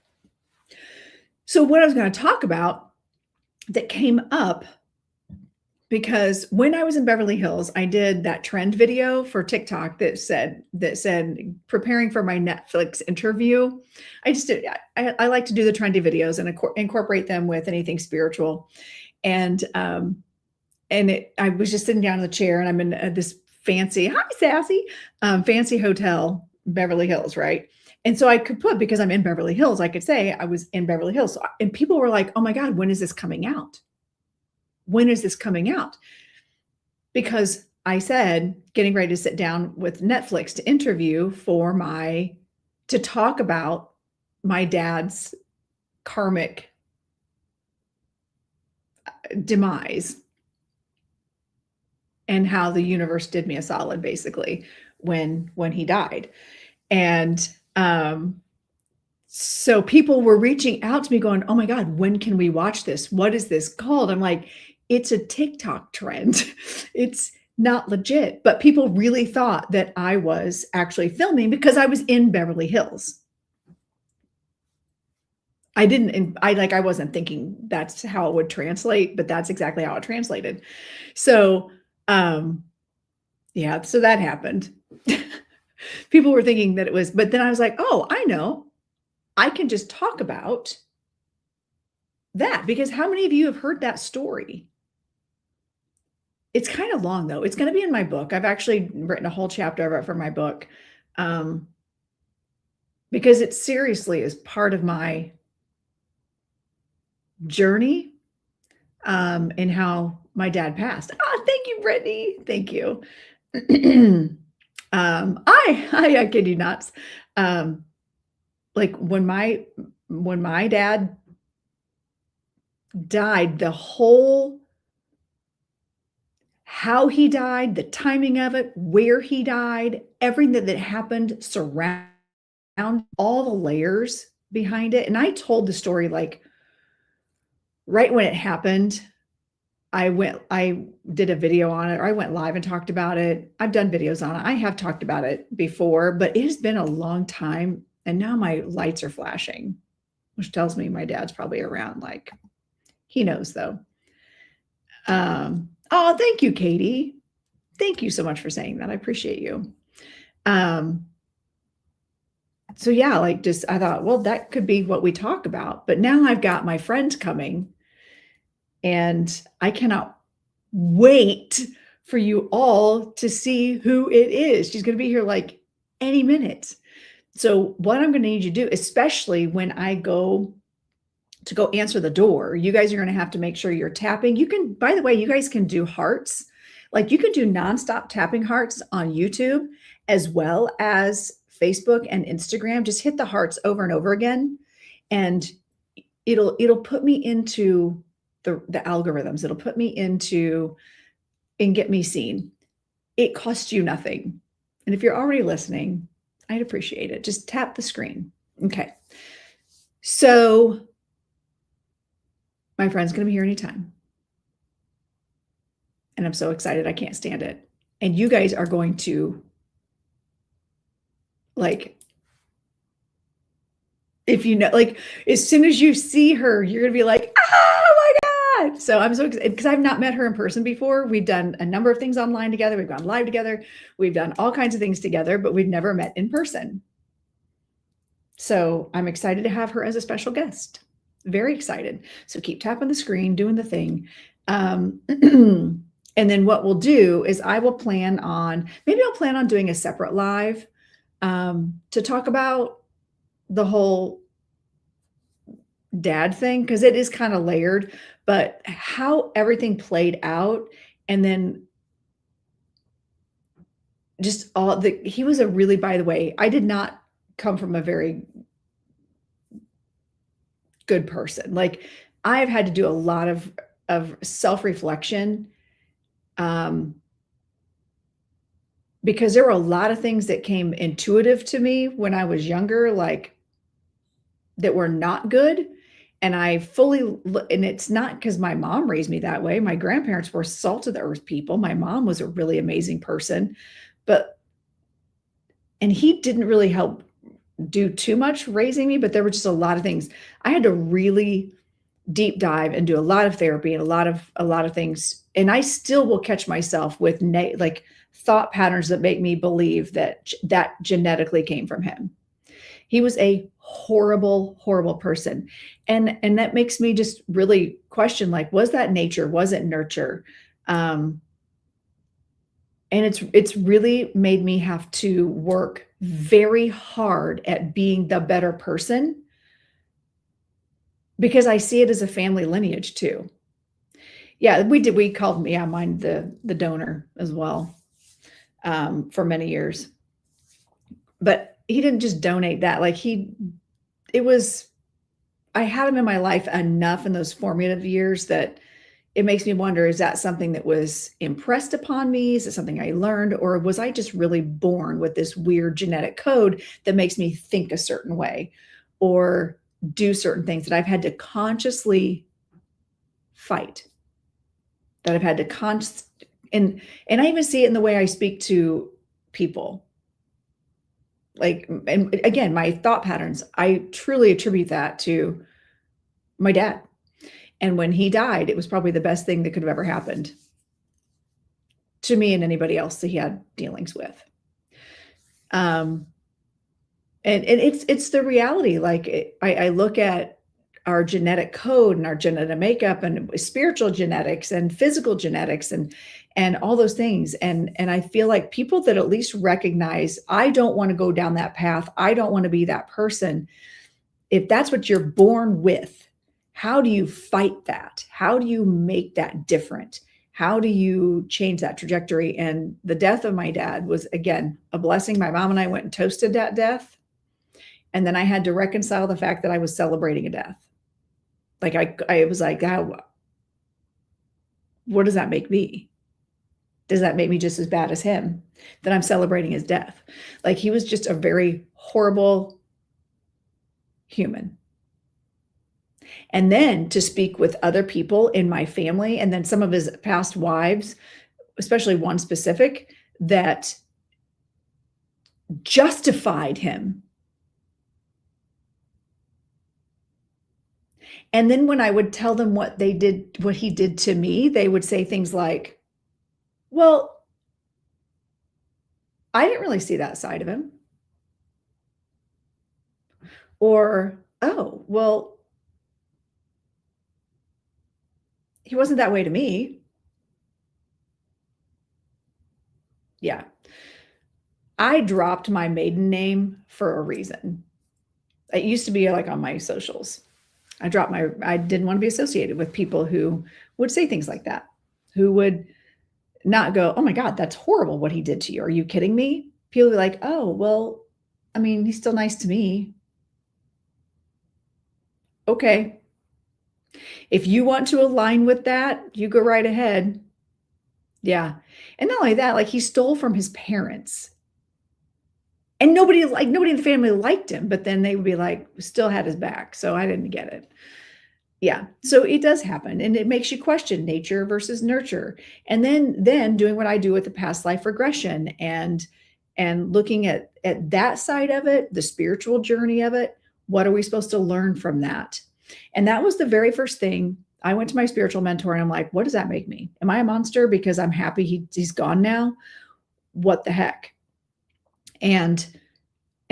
So what I was going to talk about that came up, because when I was in Beverly Hills, I did that trend video for TikTok that said preparing for my Netflix interview. I like to do the trendy videos and incorporate them with anything spiritual. And I was just sitting down in the chair and I'm in this fancy, hi Sassy, fancy hotel, Beverly Hills, right? And so I could put, because I'm in Beverly Hills, I could say I was in Beverly Hills. And people were like, oh my God, when is this coming out? When is this coming out? Because I said, getting ready to sit down with Netflix to interview to talk about my dad's karmic demise and how the universe did me a solid, basically, when he died. And so people were reaching out to me going, oh my God, when can we watch this? What is this called? I'm like, it's a TikTok trend. It's not legit, but people really thought that I was actually filming because I was in Beverly Hills. I wasn't thinking that's how it would translate, but that's exactly how it translated. So, yeah, so that happened. People were thinking that it was, but then I was like, oh, I know. I can just talk about that, because how many of you have heard that story? It's kind of long though. It's going to be in my book. I've actually written a whole chapter of it for my book, because it seriously is part of my journey, and how my dad passed. Thank you, Brittany. Thank you. I kid you not. Like when my dad died, how he died, the timing of it, where he died, everything that happened surround all the layers behind it. And I told the story like right when it happened. I did a video on it, or I went live and talked about it. I've done videos on it. I have talked about it before, but it has been a long time. And now my lights are flashing, which tells me my dad's probably around. Like, he knows though. Oh, thank you, Katie. Thank you so much for saying that. I appreciate you. So yeah, like I thought, well, that could be what we talk about. But now I've got my friend coming, and I cannot wait for you all to see who it is. She's going to be here like any minute. So what I'm going to need you to do, especially when I go answer the door, you guys are going to have to make sure you're tapping. You can, by the way, you guys can do hearts. Like you can do nonstop tapping hearts on YouTube as well as Facebook and Instagram. Just hit the hearts over and over again, and it'll put me into the algorithms. It'll put me into and get me seen. It costs you nothing. And if you're already listening, I'd appreciate it. Just tap the screen. Okay. So my friend's going to be here anytime. And I'm so excited. I can't stand it. And you guys are going to, like, if you know, like, as soon as you see her, you're going to be like, oh my God. So I'm so excited because I've not met her in person before. We've done a number of things online together. We've gone live together. We've done all kinds of things together, but we've never met in person. So I'm excited to have her as a special guest. Very excited. So keep tapping the screen, doing the thing. And then what we'll do is I'll plan on doing a separate live to talk about the whole dad thing, because it is kind of layered, but how everything played out. And then just he was a really, by the way, I did not come from a very good person. Like I've had to do a lot of self-reflection because there were a lot of things that came intuitive to me when I was younger, like that were not good. And and it's not because my mom raised me that way. My grandparents were salt of the earth people. My mom was a really amazing person, and he didn't really help do too much raising me, but there were just a lot of things. I had to really deep dive and do a lot of therapy and a lot of things. And I still will catch myself with like thought patterns that make me believe that genetically came from him. He was a horrible, horrible person. And that makes me just really question, like, was that nature? Was it nurture? And it's really made me have to work very hard at being the better person, because I see it as a family lineage too. Yeah, we called mine the donor as well for many years. But he didn't just donate that. Like I had him in my life enough in those formative years that it makes me wonder, is that something that was impressed upon me? Is it something I learned? Or was I just really born with this weird genetic code that makes me think a certain way or do certain things that I've had to consciously fight, that I've had to and I even see it in the way I speak to people. Like, and again, my thought patterns, I truly attribute that to my dad. And when he died, it was probably the best thing that could have ever happened to me and anybody else that he had dealings with. And it's the reality. Like I look at our genetic code and our genetic makeup and spiritual genetics and physical genetics and all those things. And I feel like people that at least recognize, I don't want to go down that path. I don't want to be that person. If that's what you're born with, how do you fight that? How do you make that different? How do you change that trajectory? And the death of my dad was, again, a blessing. My mom and I went and toasted that death. And then I had to reconcile the fact that I was celebrating a death. Like I was like, what does that make me? Does that make me just as bad as him that I'm celebrating his death? Like, he was just a very horrible human. And then to speak with other people in my family, and then some of his past wives, especially one specific, that justified him. And then when I would tell them what he did to me, they would say things like, well, I didn't really see that side of him. Or, oh, well, he wasn't that way to me. Yeah. I dropped my maiden name for a reason. It used to be like on my socials. I didn't want to be associated with people who would say things like that, who would not go, oh my God, that's horrible what he did to you. Are you kidding me? People be like, oh, well, I mean, he's still nice to me. Okay. If you want to align with that, you go right ahead. Yeah. And not only that, like, he stole from his parents. And nobody in the family liked him, but then they would be like, still had his back. So I didn't get it. Yeah. So it does happen. And it makes you question nature versus nurture. And then doing what I do with the past life regression and looking at that side of it, the spiritual journey of it. What are we supposed to learn from that? And that was the very first thing. I went to my spiritual mentor and I'm like, what does that make me? Am I a monster because I'm happy he's gone now? What the heck? And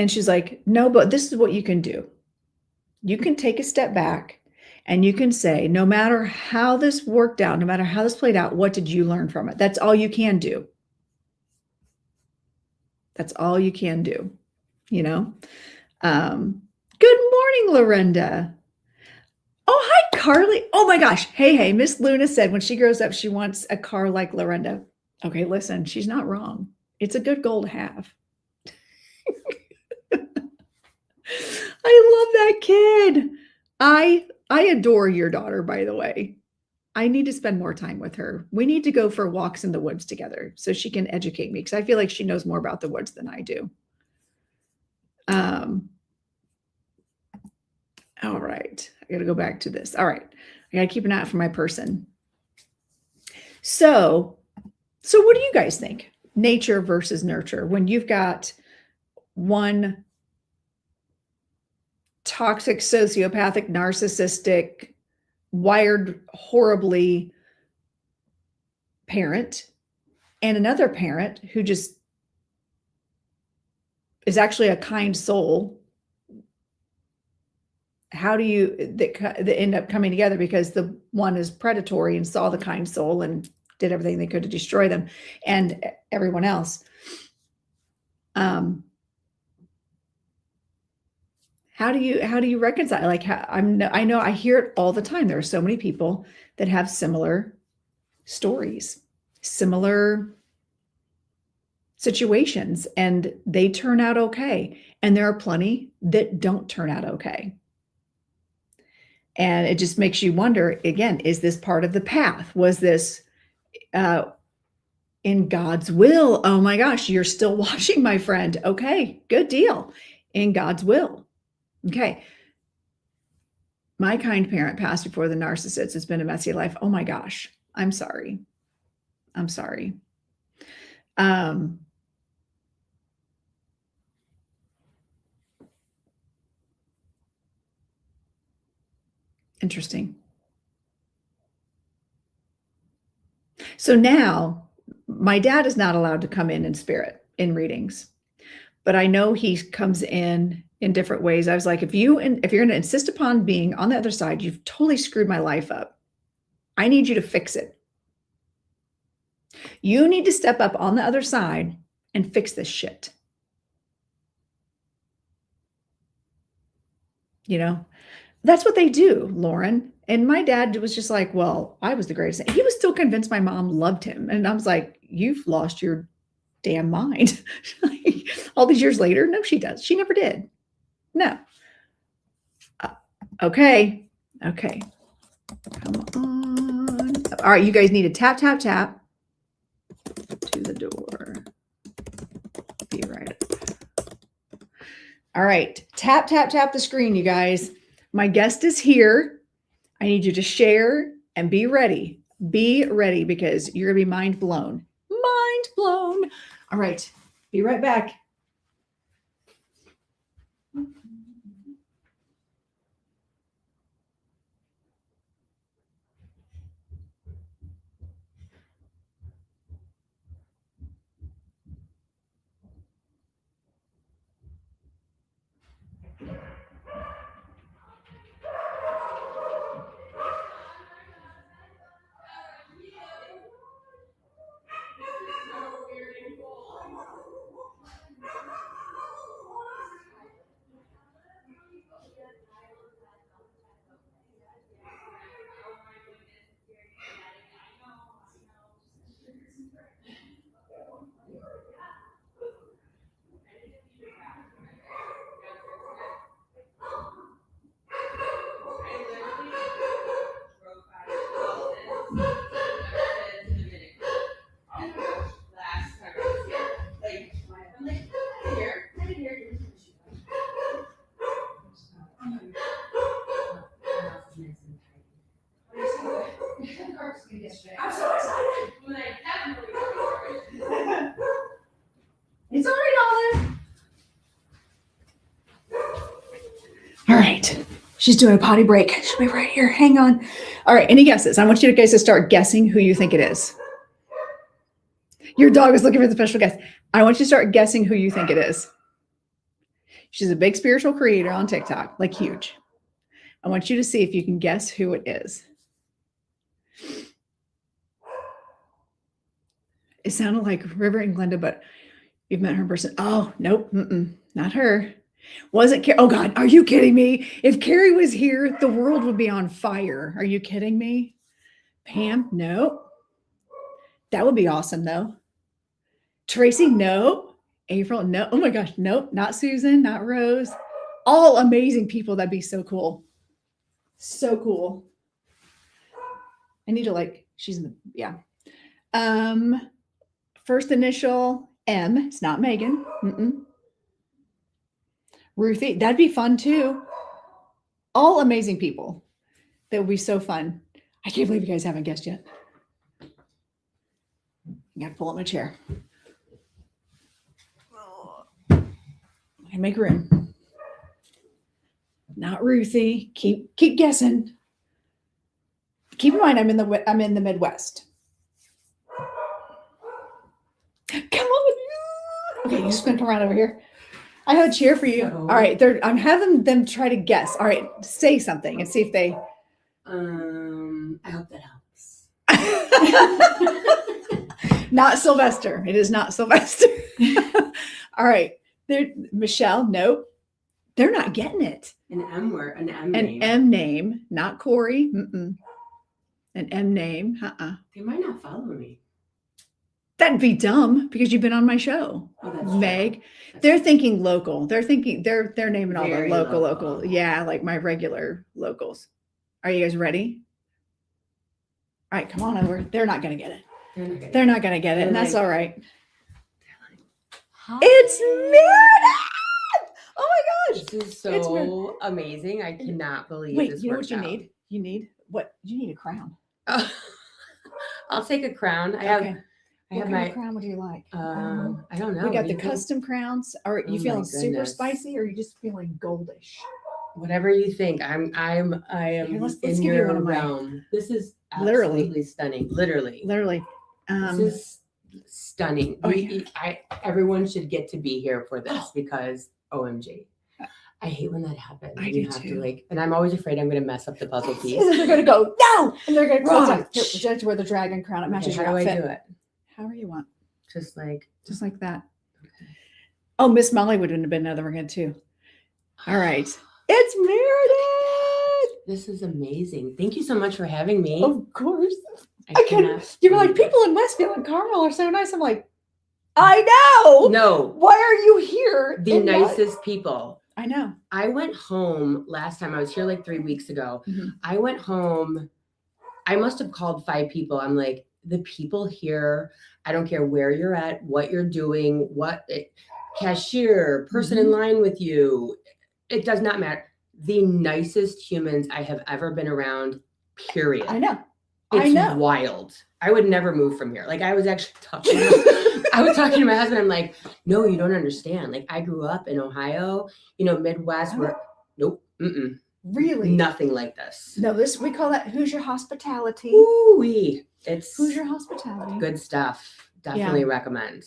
she's like, no, but this is what you can do. You can take a step back and you can say, no matter how this worked out, no matter how this played out, what did you learn from it? That's all you can do. That's all you can do, you know? Good morning, Lorenda. Oh, hi, Carly. Oh my gosh. Hey, Miss Luna said when she grows up, she wants a car like Lorenda. Okay, listen, she's not wrong. It's a good goal to have. I love that kid. I adore your daughter, by the way. I need to spend more time with her. We need to go for walks in the woods together so she can educate me, because I feel like she knows more about the woods than I do. All right. I got to go back to this. All right. I got to keep an eye out for my person. So what do you guys think? Nature versus nurture. When you've got one toxic, sociopathic, narcissistic, wired horribly parent, and another parent who just is actually a kind soul, how do you they end up coming together? Because the one is predatory and saw the kind soul and did everything they could to destroy them and everyone else. How do you reconcile? Like, I know I hear it all the time. There are so many people that have similar stories, similar situations, and they turn out okay. And there are plenty that don't turn out okay. And it just makes you wonder, again, is this part of the path? Was this in God's will? Oh my gosh, you're still watching, my friend. Okay, good deal. In God's will. Okay. My kind parent passed before the narcissist. It's been a messy life. Oh my gosh. I'm sorry. Interesting. So now my dad is not allowed to come in spirit in readings, but I know he comes in different ways. I was like, if you're going to insist upon being on the other side, you've totally screwed my life up. I need you to fix it. You need to step up on the other side and fix this shit. You know, that's what they do, Lauren. And my dad was just like, well, I was the greatest. He was still convinced my mom loved him. And I was like, you've lost your damn mind. All these years later, no, she does. She never did. No. Okay. Okay. Come on. All right, you guys need to tap, tap, tap to the door. Be right up. All right. Tap, tap, tap the screen, you guys. My guest is here. I need you to share and be ready. Be ready because you're going to be mind blown. Mind blown. All right. Be right back. I'm so excited. It's all right, Olive. All right. She's doing a potty break. She'll be right here. Hang on. All right. Any guesses? I want you guys to start guessing who you think it is. Your dog is looking for the special guest. I want you to start guessing who you think it is. She's a big spiritual creator on TikTok, like huge. I want you to see if you can guess who it is. It sounded like River and Glenda, but you've met her in person. Oh, nope. Not her. Wasn't Carrie? Oh God, are you kidding me? If Carrie was here, the world would be on fire. Are you kidding me? Pam? No. That would be awesome though. Tracy? No. April? No. Oh my gosh. Nope. Not Susan, not Rose. All amazing people. That'd be so cool. So cool. I need to she's in the, yeah. First initial M. It's not Megan. Ruthie. That'd be fun too. All amazing people. That would be so fun. I can't believe you guys haven't guessed yet. I gotta pull up my chair. I make room. Not Ruthie. Keep guessing. Keep in mind, I'm in the Midwest. Come on. Okay, you just gonna come around over here. I have a chair for you. All right, I'm having them try to guess. All right, say something and see if they. I hope that helps. Not Sylvester. It is not Sylvester. All right, Michelle. Nope, they're not getting it. An M word, an M An name. M name, not Corey. An M name. They might not follow me. That'd be dumb because you've been on my show, Meg. They're thinking local. They're thinking they're naming all the local. Yeah, like my regular locals. Are you guys ready? All right, come on over. They're not gonna get it. They're not gonna get it, and that's all right. It's Meredyth! Oh my gosh! This is so amazing. I cannot believe Wait, this you know worked what you out. need? You need what? You need a crown. I'll take a crown. I Okay. have What kind my of crown would you like? I don't know. We got the You can- custom crowns. Are you Oh my feeling super goodness. spicy or are you just feeling goldish? whatever you think. I am Here, let's in give you your one of my- realm. This is Literally. absolutely stunning. Literally. This This is stunning. Oh, yeah. Everyone should get to be here for this because OMG. I hate when that happens. I You do have too. to and I'm always afraid I'm going to mess up the puzzle piece. And then they're gonna go no, and they're gonna close Right. it. Here, would you like to wear the dragon crown? It matches Okay, your how do I outfit. do it? However you want, Just like just like that. Oh, Miss Molly would have been another one too. All right, it's Meredyth. This is amazing. Thank you so much for having me. Of course. I can't. You were like, believe it. people in Westfield and Carmel are so nice. I'm like, I know. No, Why are you here? the in that- nicest people. I know. I went home last time. I was here like 3 weeks ago. Mhm. I went home. I must have called 5 people. I'm like, the people here, I don't care where you're at, what you're doing, cashier, person in line with you. It does not matter. The nicest humans I have ever been around, period. I know. It's I know. wild. I would never move from here. Like I was actually talking to my husband. I'm like, no, you don't understand. Like I grew up in Ohio, Midwest where nope. Really? Nothing like this. No, we call that Hoosier hospitality. Ooh-wee. It's Hoosier hospitality. good stuff. Definitely recommend.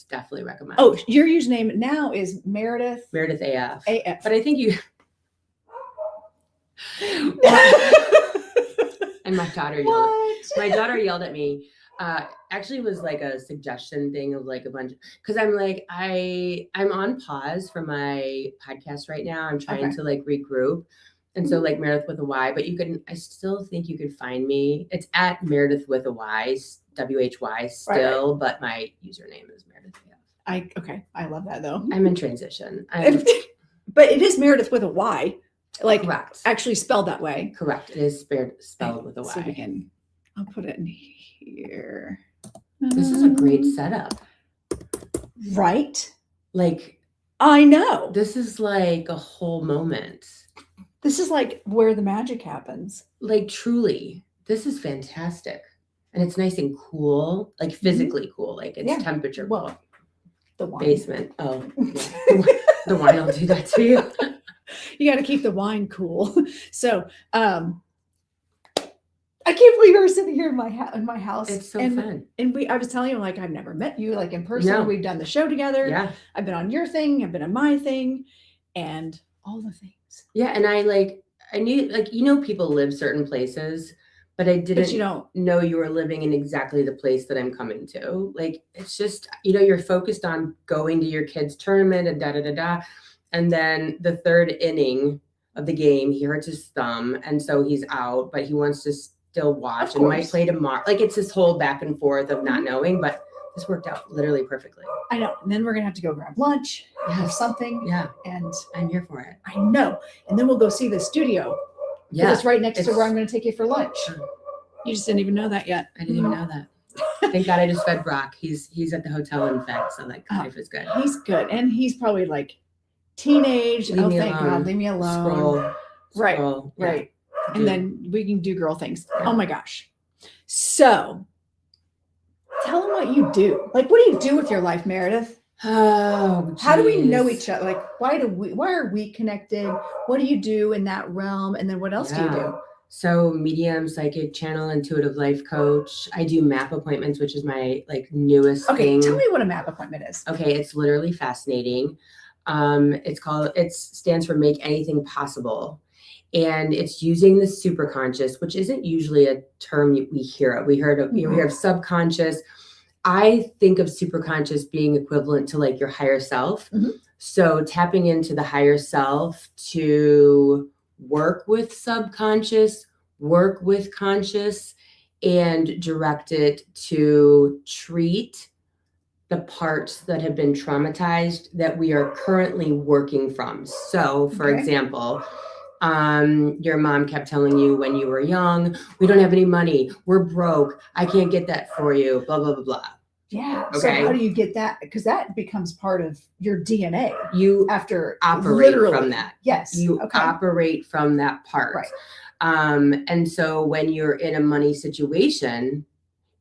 Oh, your username now is Meredyth. Meredyth AF. AF. But I think you and my daughter yelled. What? My daughter yelled at me. Actually, it was like a suggestion thing of like a bunch because I'm like I'm on pause for my podcast right now. I'm trying to like regroup, and so like Meredyth with a Y. But I still think you could find me. It's at Meredyth with a Y, WHY still, Right. but my username is Meredyth. I love that though. I'm in transition. But it is Meredyth with a Y, like Correct. actually spelled that way. Correct. It is spelled with a Y. So I'll put it in here. This is a great setup. Right? Like, I know. this is like a whole moment. This is like where the magic happens. Like, truly, this is fantastic. And it's nice and cool, like physically cool, like it's Yeah. temperature Well, cool. the wine. Basement. Oh, yeah. The wine will do that to you. You got to keep the wine cool. So, I can't believe we're sitting here in my house. It's so and, fun. And I was telling you, like, I've never met you like in person. No. We've done the show together. Yeah. I've been on your thing. I've been on my thing, and all the things. Yeah. And I knew, like, people live certain places, but I But didn't you don't. know you were living in exactly the place that I'm coming to. Like, it's just, you're focused on going to your kid's tournament and da-da-da-da. And then the third inning of the game, he hurts his thumb. And so he's out, but he wants to still watch Of and might course. play tomorrow. Like, it's this whole back and forth of not knowing, but this worked out literally perfectly. I know. And then we're gonna have to go grab lunch or Yes. something. Yeah. And I'm here for it. I know. And then we'll go see the studio. Yeah. It's right next to It's- where I'm going to take you for lunch. Sure. You just didn't even know that yet. I didn't even know that. Thank God I just fed Brock. He's at the hotel in fact, so like life is good. He's good. And he's probably like teenage. Leave Oh, me thank alone. God. Leave me alone. Scroll. Right. Scroll. Yeah. Right. Do. And then we can do girl things. Yeah. Oh my gosh. So tell them what you do. Like, what do you do with your life, Meredyth? Oh, How do we know geez. each other? Like, why are we connected? What do you do in that realm? And then what else do you do? So medium, psychic, channel, intuitive life coach. I do map appointments, which is my newest Okay, thing. tell me what a map appointment is. Okay, it's literally fascinating. It stands for Make Anything Possible. And it's using the superconscious, which isn't usually a term we hear of. We hear of subconscious. I think of superconscious being equivalent to like your higher self. Mhm. So tapping into the higher self to work with subconscious, work with conscious, and direct it to treat the parts that have been traumatized that we are currently working from. So, for Okay. example, your mom kept telling you when you were young, we don't have any money, we're broke, I can't get that for you, blah, blah, blah, blah. Yeah. Okay. So how do you get that? Because that becomes part of your DNA You after operate literally. from that. Yes. You okay. operate from that part. Right. And so when you're in a money situation,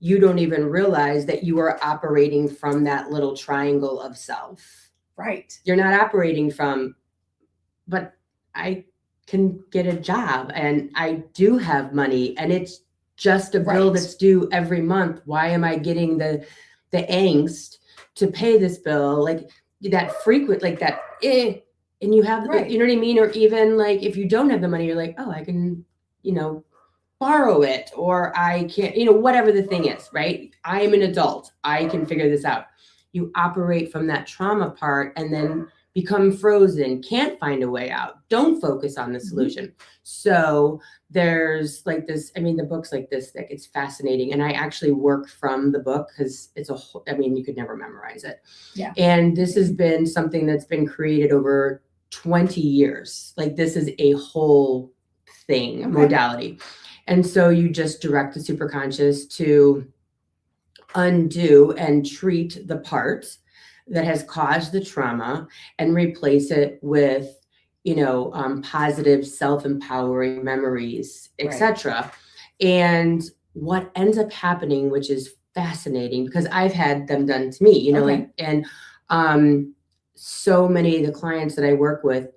you don't even realize that you are operating from that little triangle of self. Right. You're not operating from, but I can get a job and I do have money and it's just a bill Right. that's due every month. Why am I getting the angst to pay this bill? Like that frequent, like that, and you have, Right. you know what I mean? Or even like, if you don't have the money, you're like, oh, I can, borrow it, or I can't, whatever the thing is, right? I'm an adult. I can figure this out. You operate from that trauma part and then become frozen, can't find a way out, don't focus on the solution. So there's like this, I mean, the book's like this thick, it's fascinating. And I actually work from the book because it's I mean, you could never memorize it. Yeah. And this has been something that's been created over 20 years. Like this is a whole thing, modality. And so you just direct the superconscious to undo and treat the part that has caused the trauma and replace it with, positive, self-empowering memories, etc. And what ends up happening, which is fascinating because I've had them done to me, so many of the clients that I work with,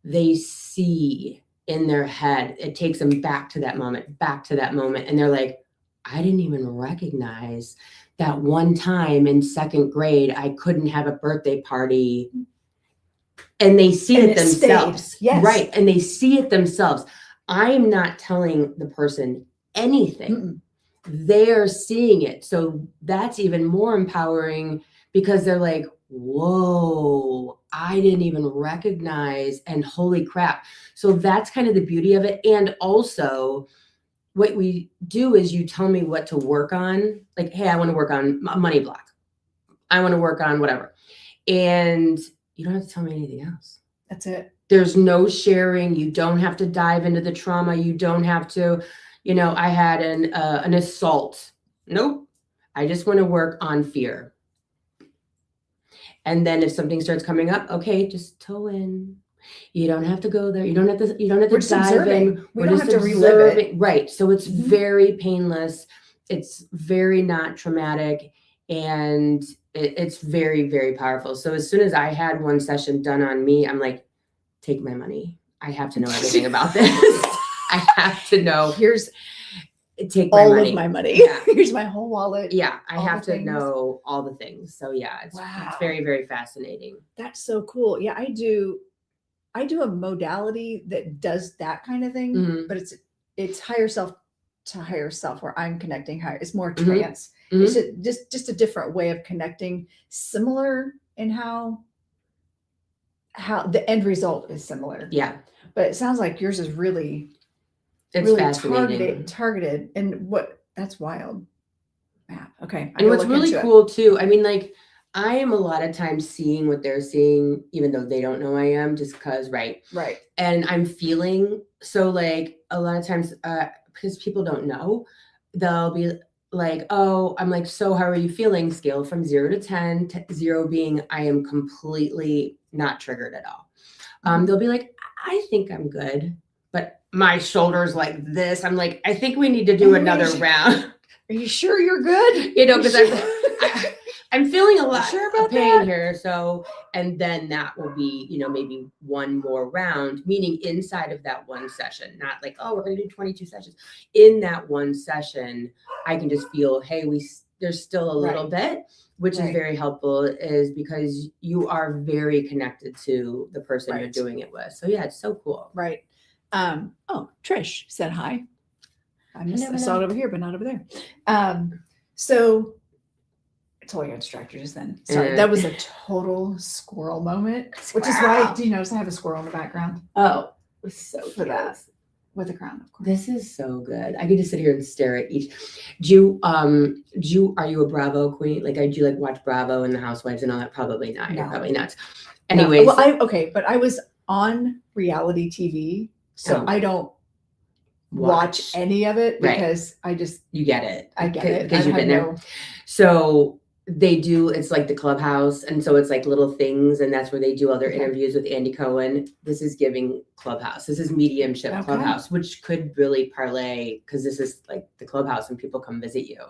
they see in their head, it takes them back to that moment. And they're like, I didn't even recognize that one time in second grade, I couldn't have a birthday party. And they see it themselves. Yes. Right. And they see it themselves. I'm not telling the person anything. They are seeing it. So that's even more empowering because they're like, whoa, I didn't even recognize, and holy crap. So that's kind of the beauty of it. And also what we do is you tell me what to work on. Like, hey, I want to work on a money block. I want to work on whatever. And you don't have to tell me anything else. That's it. There's no sharing. You don't have to dive into the trauma. You don't have to, I had an assault. Nope. I just want to work on fear. And then if something starts coming up, okay, just toe in. You don't have to go there. You don't have to dive in. We don't have to relive it. Right. So it's very painless. It's very not traumatic. And it's very, very powerful. So as soon as I had one session done on me, I'm like, take my money. I have to know everything about this. I have to know. Take my money. All of my money. Yeah. Here's my whole wallet. Yeah. I have to know all the things. So yeah, it's very, very fascinating. That's so cool. Yeah, I do a modality that does that kind of thing, but it's higher self to higher self where I'm connecting higher. It's more trance. It's just a different way of connecting, similar in how the end result is similar. Yeah. But it sounds like yours is really fascinating. targeted. And that's wild. Yeah. Okay. And what's really cool too, I mean, like I am a lot of times seeing what they're seeing, even though they don't know I am, just because, right. And I'm feeling, so like a lot of times, because people don't know, they'll be like, oh, I'm like, so how are you feeling? Scale from 0 to 10, 0 being I am completely not triggered at all. They'll be like, I think I'm good, but my shoulder's like this. I'm like, I think we need to do another round. Are you sure you're good? Because I'm feeling a lot of pain here. So, and then that will be, maybe one more round, meaning inside of that one session, not like, oh, we're going to do 22 sessions. In that one session, I can just feel, hey, there's still a little bit, which is very helpful, is because you are very connected to the person you're doing it with. So yeah, it's so cool. Right. Trish said hi. I saw it over here, but not over there. So I totally got distracted just then. Sorry, that was a total squirrel moment, which is why, do you notice I have a squirrel in the background? Oh, it was so for that. With a crown, of course. This is so good. I could just sit here and stare at each. Are you a Bravo queen? Like, do you watch Bravo and the Housewives and all that? Probably not. No. You're probably not. Anyways. No. Well, but I was on reality TV, so I don't watch any of it because you get it. I get it because you've been there. So they do, it's like the Clubhouse, and so it's like little things, and that's where they do all their interviews with Andy Cohen. This is giving Clubhouse. This is Mediumship Clubhouse, which could really parlay, because this is like the Clubhouse when people come visit you.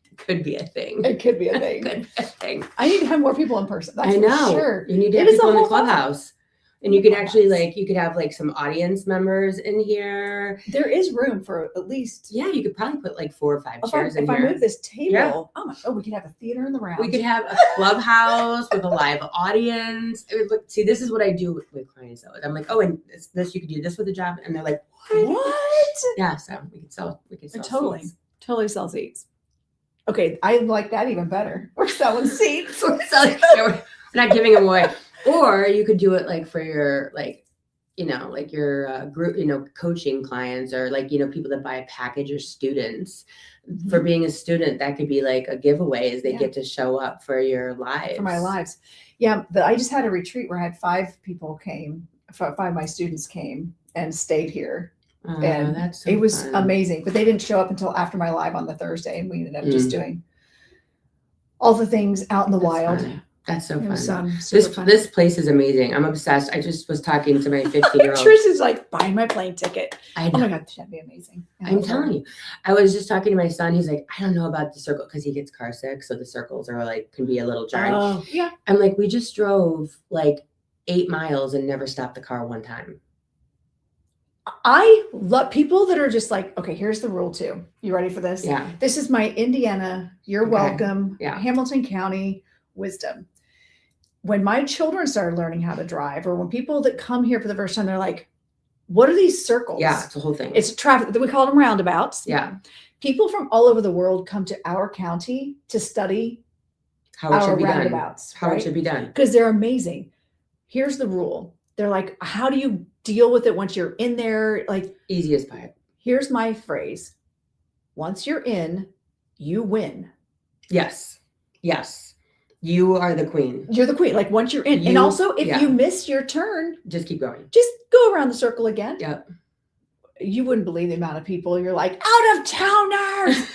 It could be a thing. It could be a thing. Could be a thing. I need to have more people in person. That's I know. For sure. You need to have people in the Clubhouse. And you could actually you could have some audience members in here. There is room for at least. Yeah, you could probably put 4 or 5 chairs in here. If I move this table, we could have a theater in the round. We could have a clubhouse with a live audience. See, this is what I do with clients though. I'm like, oh, and this you could do this with a job, and they're like, what? Yeah, so we could sell totally sell seats. Okay, I like that even better. We're selling seats. We're not giving them away. Or you could do it like for your like, like your group, coaching clients, or like, people that buy a package, or students. For being a student, that could be like a giveaway, is they get to show up for your lives. For my lives. Yeah. I just had a retreat where I had 5 people came, 5 of my students came and stayed here. And that's so it was fun. amazing, but they didn't show up until after my live on the Thursday, and we ended up just doing all the things out in the wild. Fun. That's so It was, fun. super fun. This place is amazing. I'm obsessed. I just was talking to my 15-year-old. Trish is like buying my plane ticket. Oh my God, that'd be amazing. I'm telling you. I was just talking to my son. He's like, I don't know about the circle, because he gets car sick. So the circles are like, can be a little jarring. Oh, yeah. I'm like, we just drove like 8 miles and never stopped the car one time. I love people that are just like, okay, here's the rule too. You ready for this? Yeah. This is my Indiana, you're welcome, Yeah. Hamilton County wisdom. When my children started learning how to drive, or when people that come here for the first time, they're like, what are these circles? Yeah, it's a whole thing. It's traffic. We call them roundabouts. Yeah. People from all over the world come to our county to study how it should be roundabouts. How it should be done. Because they're amazing. Here's the rule. They're like, how do you deal with it once you're in there? Like, easy as pie. Here's my phrase. Once you're in, you win. Yes. Yes. You are the queen. You're the queen. Like once you're in. And also, if you miss your turn, just keep going. Just go around the circle again. Yep. You wouldn't believe the amount of people you're like, out of towners,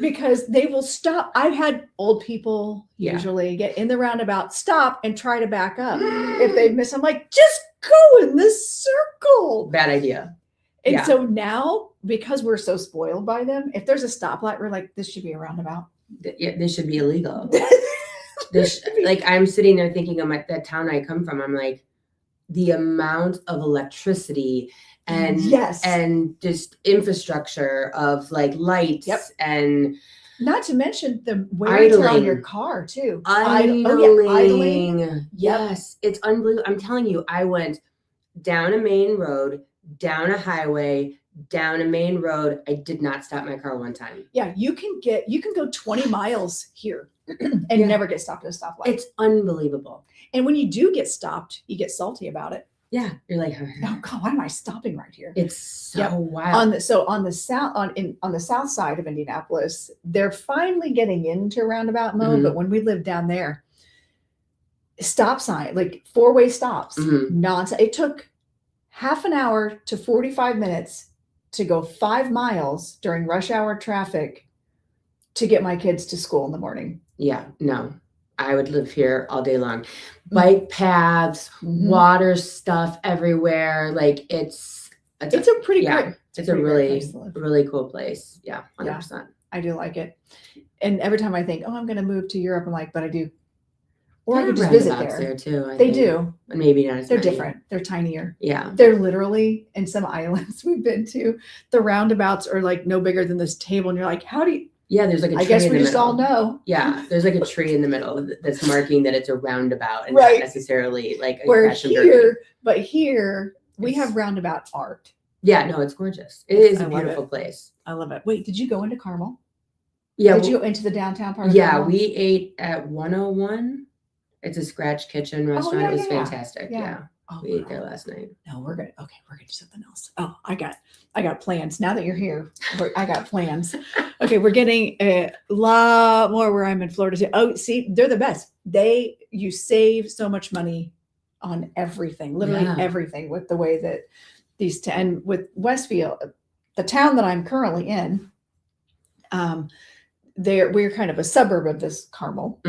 because they will stop. I've had old people usually get in the roundabout, stop, and try to back up. If they miss, I'm like, just go in this circle. Bad idea. And so now, because we're so spoiled by them, if there's a stoplight, we're like, this should be a roundabout. Yeah, this should be illegal. Like, I'm sitting there thinking of that town I come from. I'm like, the amount of electricity and and just infrastructure of like lights and not to mention the wear and tear on your car too. Idling. Yes, it's unbelievable. I'm telling you, I went down a main road, down a highway, down a main road. I did not stop my car one time. Yeah, you can go 20 miles here and never get stopped at a stoplight. It's unbelievable. And when you do get stopped, you get salty about it. Yeah, you're like, oh God, why am I stopping right here? It's so wild. On the south side of Indianapolis, they're finally getting into roundabout mode. But when we lived down there, stop sign, like 4-way stops, nonstop. It took half an hour to 45 minutes to go 5 miles during rush hour traffic to get my kids to school in the morning. Yeah, no, I would live here all day long. Bike paths, water stuff everywhere. Like it's a pretty great. It's a really cool place. Yeah, 100%. Yeah, I do like it. And every time I think, oh, I'm going to move to Europe, I'm like, but I do. Or I could just visit there too. They do. Maybe not as They're many. different. They're tinier. Yeah. They're literally in some islands we've been to. The roundabouts are like no bigger than this table. And you're like, how do you? Yeah, there's like a tree I guess in we the just middle. all know. Yeah, there's like a tree in the middle that's marking that it's a roundabout and not necessarily like a crash and burn. But here we have roundabout art. Yeah, no, it's gorgeous. It is a beautiful place. I love it. Wait, did you go into Carmel? Yeah. Did you go into the downtown part of Carmel? We ate at 101. It's a scratch kitchen restaurant. It was fantastic. Yeah. We ate there last night. No, we're gonna do something else. Oh, I got plans. Now that you're here, I got plans. Okay, we're getting a lot more where I'm in Florida too. Oh, see, they're the best. You save so much money on everything, literally everything, with the way that and with Westfield, the town that I'm currently in, we're kind of a suburb of this Carmel.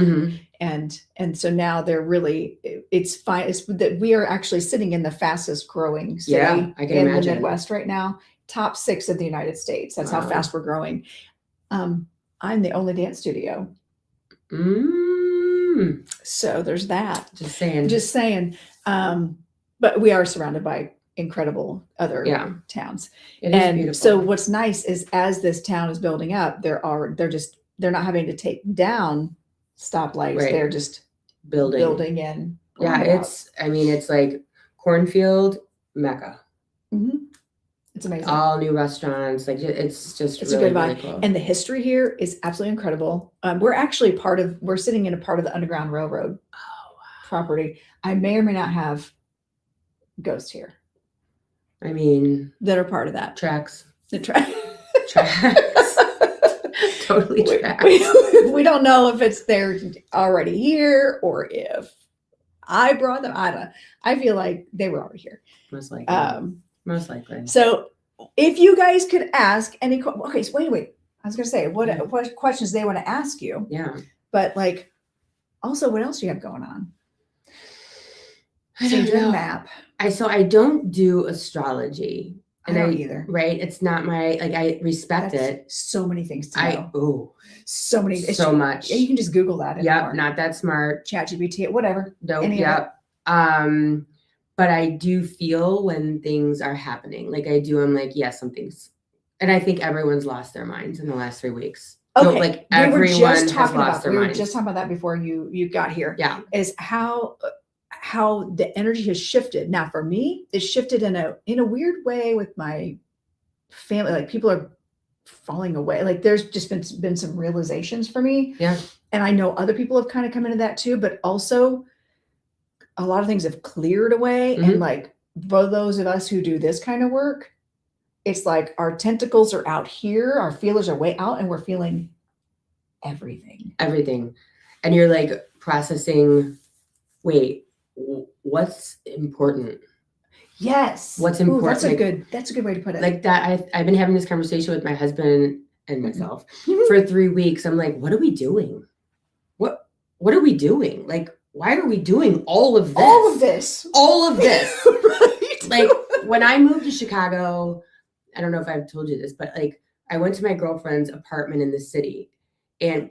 And so now it's fine. It's that we are actually sitting in the fastest growing city in the Midwest right now, top 6 of the United States. That's how fast we're growing. I'm the only dance studio. So there's that. Just saying. But we are surrounded by incredible other towns. It is beautiful. So what's nice is as this town is building up, they're not having to take down stoplights. They're just building in. Yeah, it's like cornfield Mecca. It's amazing. All new restaurants. Like it's a good vibe. Really cool. And the history here is absolutely incredible. We're actually we're sitting in a part of the Underground Railroad property, I may or may not have ghosts here I mean, that are part of that. tracks. The track. Tracks. Totally tracks. We don't know if it's they're already here or if I brought them. I don't know. I feel like they were already here. Most likely. Most likely. So if you guys could ask any, okay, so wait. I was going to say what questions they want to ask you. Yeah. But like, also, what else do you have going on? I don't your know. map. So I don't do astrology. I don't either. Right. It's not my, like, I respect it. So many things to know. So many. So much. You can just Google that. Yep. Not that smart. ChatGPT, whatever. Nope. Yep. But I do feel when things are happening, like I do, I'm like, yes, something's, and I think everyone's lost their minds in the last 3 weeks. Okay. So, like everyone has lost their minds. We were minds. just talking about that before you got here. Yeah. Is how the energy has shifted. Now for me, it's shifted in a weird way with my family. Like people are falling away. Like there's just been some realizations for me. Yeah. And I know other people have kind of come into that too, but also a lot of things have cleared away. Mm-hmm. And like for those of us who do this kind of work, it's like our tentacles are out here, our feelers are way out, and we're feeling everything. And you're like processing, wait, what's important? Yes. What's important? That's a good way to put it. Like that. I've been having this conversation with my husband and myself for 3 weeks. I'm like, what are we doing? What are we doing? Like, why are we doing all of this? Right. Like when I moved to Chicago, I don't know if I've told you this, but like I went to my girlfriend's apartment in the city, and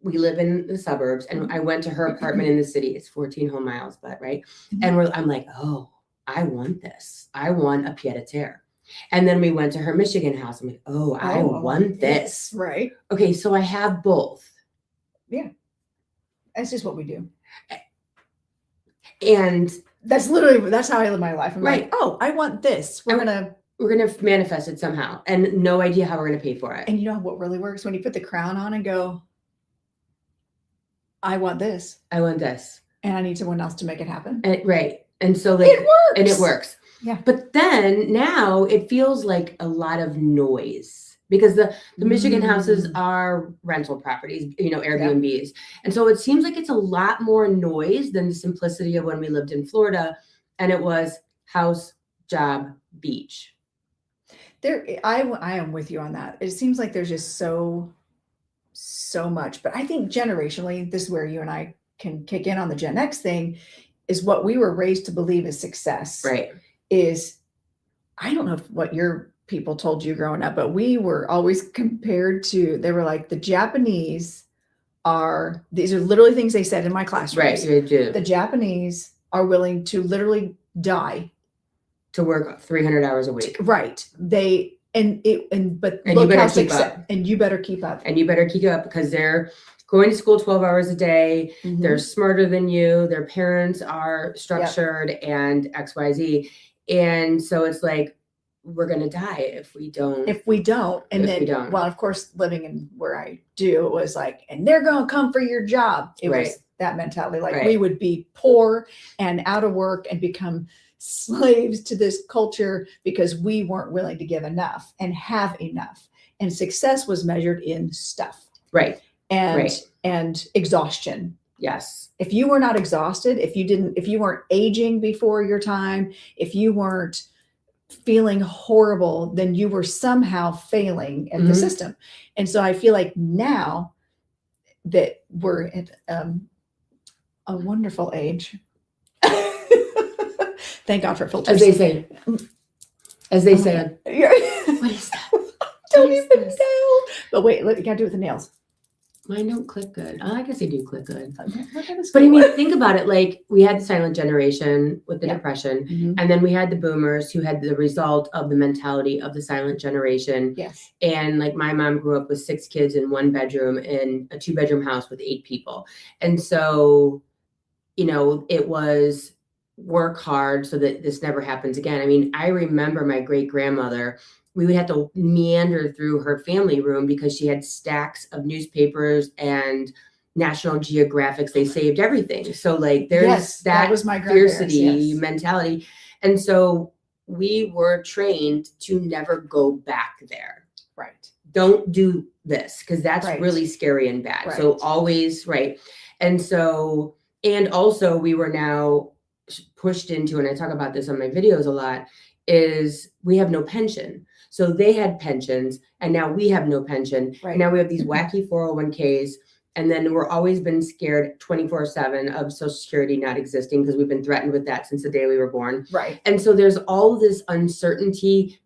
we live in the suburbs, and I went to her apartment in the city. It's 14 whole miles, but right. And I'm like, oh, I want this. I want a pied-à-terre. And then we went to her Michigan house. I'm like, oh, I want this. Right. Okay. So I have both. Yeah. That's just what we do. And that's how I live my life. I'm right. Like, oh, I want this. We're going to manifest it somehow, and no idea how we're going to pay for it. And you know what really works? When you put the crown on and go, I want this. I want this. And I need someone else to make it happen. Right. And so like, it works. Yeah. But then now it feels like a lot of noise, because the Michigan houses are rental properties, Airbnbs. Yep. And so it seems like it's a lot more noise than the simplicity of when we lived in Florida, and it was house, job, beach. I am with you on that. It seems like there's just so much, but I think generationally, this is where you and I can kick in on the Gen X thing, is what we were raised to believe is success. Right. I don't know what your people told you growing up, but we were always compared to, they were like, the Japanese these are literally things they said in my classroom. Right. You do. The Japanese are willing to literally die to work 300 hours a week. Right. But you better keep up. And you better keep up. And you better keep up, because they're going to school 12 hours a day. Mm-hmm. They're smarter than you. Their parents are structured and XYZ. And so it's like, we're going to die if we don't. Well, of course, living in where I do, it was like, and they're going to come for your job. It was that mentality. Like we would be poor and out of work and become slaves to this culture because we weren't willing to give enough and have enough. And success was measured in stuff. Right. And exhaustion. Yes. If you were not exhausted, if you weren't aging before your time, if you weren't feeling horrible, then you were somehow failing at the system. And so I feel like now that we're at a wonderful age. Thank God for filters. As they say. What is that? Don't even know. But wait, you gotta do it with the nails. Mine don't click good. I guess they do click good. But I mean, think about it. Like, we had the silent generation with the depression, and then we had the boomers who had the result of the mentality of the silent generation. Yes. And like, my mom grew up with 6 kids in 1 bedroom in a 2-bedroom house with 8 people. And so, it was work hard so that this never happens again. I mean, I remember my great grandmother, we would have to meander through her family room because she had stacks of newspapers and National Geographics, they saved everything. So like there's Yes, that was my grandparents, fiercity yes. mentality. And so we were trained to never go back there. Right. Don't do this because that's Right. really scary and bad. Right. So always, right. And so, and also we were now pushed into, and I talk about this on my videos a lot, is we have no pension. So they had pensions and now we have no pension. Right. And now we have these wacky 401ks. And then we're always been scared 24/7 of Social Security not existing because we've been threatened with that since the day we were born. Right. And so there's all this uncertainty,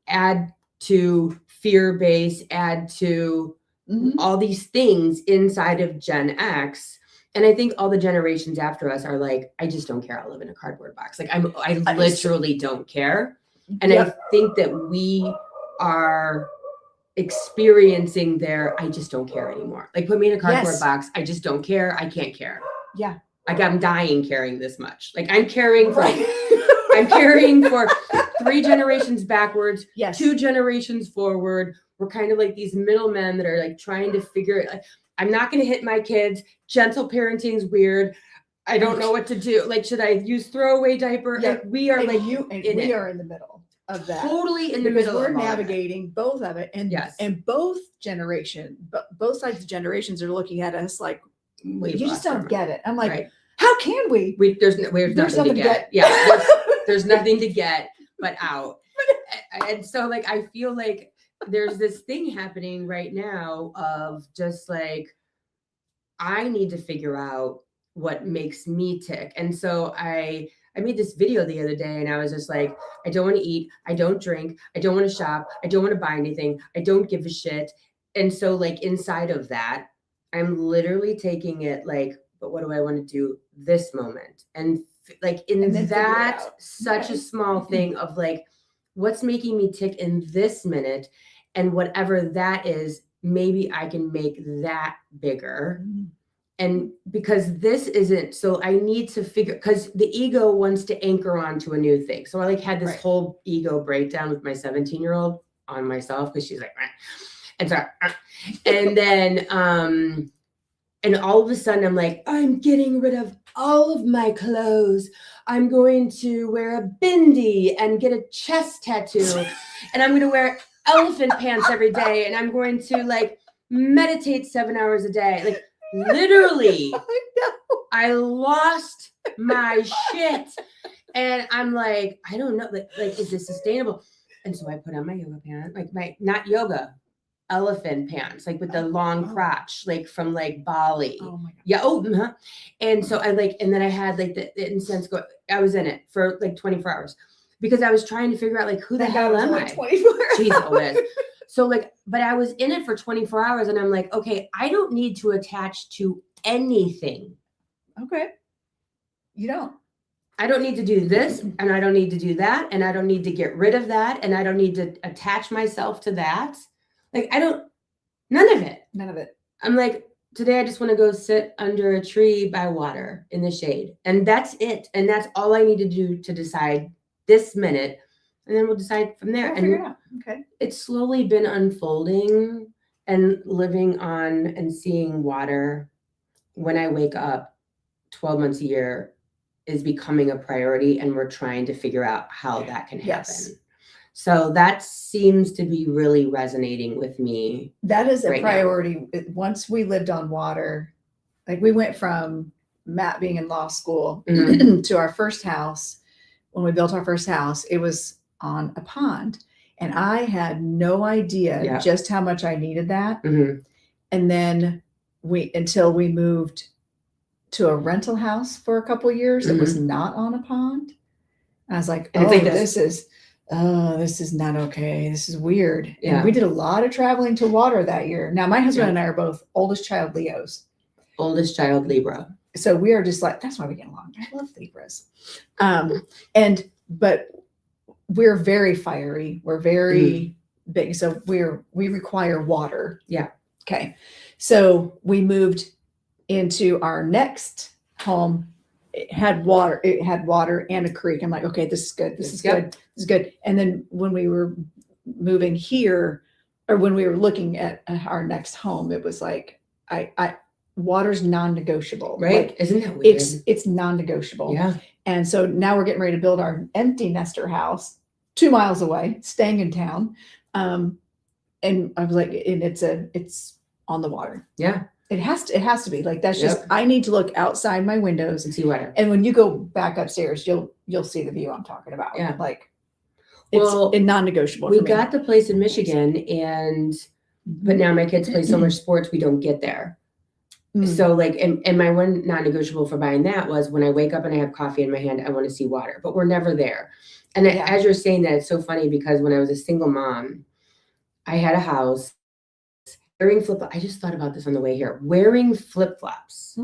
add to fear base, add to all these things inside of Gen X. And I think all the generations after us are like, I just don't care. I'll live in a cardboard box. Like I literally don't care. And I think that we are experiencing I just don't care anymore. Like put me in a cardboard box. I just don't care. I can't care. Yeah. Like I'm dying carrying this much. Like I'm carrying for, I'm carrying for 3 generations backwards, 2 generations forward. We're kind of like these middlemen that are like trying to figure it. Like, I'm not going to hit my kids. Gentle parenting's weird. I don't know what to do. Like, should I use throwaway diaper? Yeah. Like, we are like, we are in the middle of that. Totally in the because middle. We're of navigating both of it. And and both both sides of generations are looking at us like, you just don't get it. I'm like, how can we? There's nothing to get. Yeah. There's nothing to get but out. And so like, I feel like there's this thing happening right now of just like, I need to figure out what makes me tick. And so I made this video the other day and I was just like, I don't want to eat. I don't drink. I don't want to shop. I don't want to buy anything. I don't give a shit. And so like inside of that, I'm literally taking it like, but what do I want to do this moment? And like in that such a small thing of like, what's making me tick in this minute, and whatever that is, maybe I can make that bigger. And because this isn't, so I need to figure, because the ego wants to anchor on to a new thing. So I like had this whole ego breakdown with my 17-year-old on myself because she's like, and so, and then, and all of a sudden I'm like, I'm getting rid of all of my clothes. I'm going to wear a bindi and get a chest tattoo. And I'm going to wear elephant pants every day. And I'm going to like meditate 7 hours a day. Like literally, I lost my shit. And I'm like, I don't know, like, is this sustainable? And so I put on my yoga pants, like not yoga, elephant pants, like with the long crotch, like from like Bali. Oh my God. Yeah. Oh, and so I like, and then I had like the incense go. I was in it for like 24 hours because I was trying to figure out like who the hell am I? 24 hours. Jeez, Liz. So like, but I was in it for 24 hours and I'm like, okay, I don't need to attach to anything. Okay. You don't. I don't need to do this and I don't need to do that. And I don't need to get rid of that. And I don't need to attach myself to that. Like, none of it. None of it. I'm like, today I just want to go sit under a tree by water in the shade. And that's it. And that's all I need to do to decide this minute. And then we'll decide from there. We'll and figure it out. Okay. It's slowly been unfolding and living on and seeing water when I wake up 12 months a year is becoming a priority. And we're trying to figure out how that can happen. Yes. So that seems to be really resonating with me. That is a priority. Once we lived on water, like we went from Matt being in law school to our first house. When we built our first house, it was on a pond. And I had no idea just how much I needed that. And then until we moved to a rental house for a couple of years, it was not on a pond. I was like, oh, this is not okay. This is weird. And we did a lot of traveling to water that year. Now, my husband and I are both oldest child Leos. Oldest child Libra. So we are just like, that's why we get along. I love Libras. But we're very fiery. We're very big. So we require water. Yeah. Okay. So we moved into our next home. It had water and a creek. I'm like, okay, this is good. This is good. This is good. And then when we were moving here, or when we were looking at our next home, it was like, water's non-negotiable. Right? Like, Isn't that weird? it's non-negotiable. Yeah. And so now we're getting ready to build our empty nester house 2 miles away, staying in town. And I was like, and it's on the water. Yeah. It has to be like, that's just, Yep. I need to look outside my windows. And see water. And when you go back upstairs, you'll see the view I'm talking about. Yeah. Like, it's non-negotiable. We for me. got the place in Michigan, but now my kids play so much sports, we don't get there. So like, and my one non-negotiable for buying that was when I wake up and I have coffee in my hand, I want to see water, but we're never there. And as you're saying that, it's so funny because when I was a single mom, I had a house wearing I just thought about this on the way here, wearing flip-flops.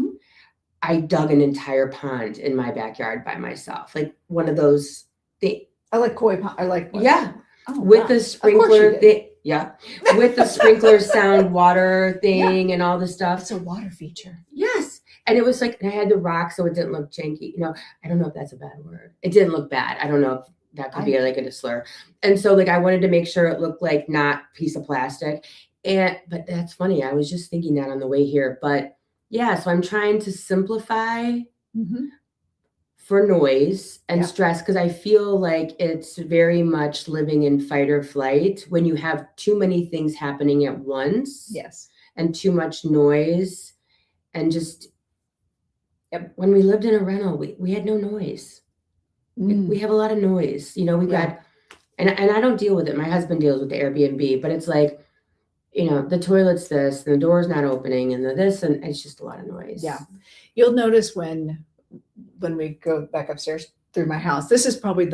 I dug an entire pond in my backyard by myself. Like one of those things. I like koi pond. I like, yeah. Oh, with the sprinkler thing. Yeah. With the sprinkler sound water thing and all the stuff. It's a water feature. Yes. And it was like, and I had the rock so it didn't look janky. You know, I don't know if that's a bad word. It didn't look bad. I don't know if that could be like a slur. And so like, I wanted to make sure it looked like not a piece of plastic. But that's funny. I was just thinking that on the way here. But yeah, so I'm trying to simplify for noise and stress, because I feel like it's very much living in fight or flight when you have too many things happening at once. Yes. And too much noise. And just when we lived in a rental, we had no noise. We have a lot of noise. You know, we got, and I don't deal with it. My husband deals with the Airbnb, but it's like, you know, the toilet's this, and the door's not opening, and the this, and it's just a lot of noise. Yeah. You'll notice when we go back upstairs through my house, this is probably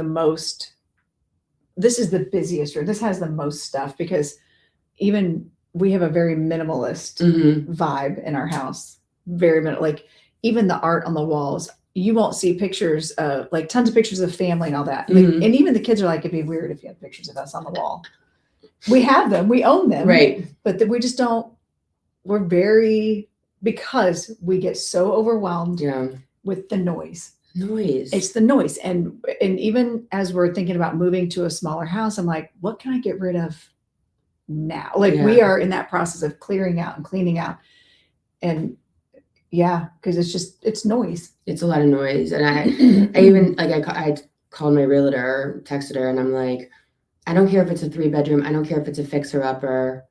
this is the busiest room. This has the most stuff because even we have a very minimalist vibe in our house. Very minimal. Like even the art on the walls, you won't see pictures of like tons of pictures of family and all that. Like, and even the kids are like, it'd be weird if you had pictures of us on the wall. We have them, we own them. Right. But we just don't, because we get so overwhelmed with the noise. It's the noise. And even as we're thinking about moving to a smaller house, I'm like, what can I get rid of now? Like we are in that process of clearing out and cleaning out. And because it's noise. It's a lot of noise. And I even like, I called my realtor, texted her, and I'm like, I don't care if it's a 3-bedroom. I don't care if it's a fixer-upper.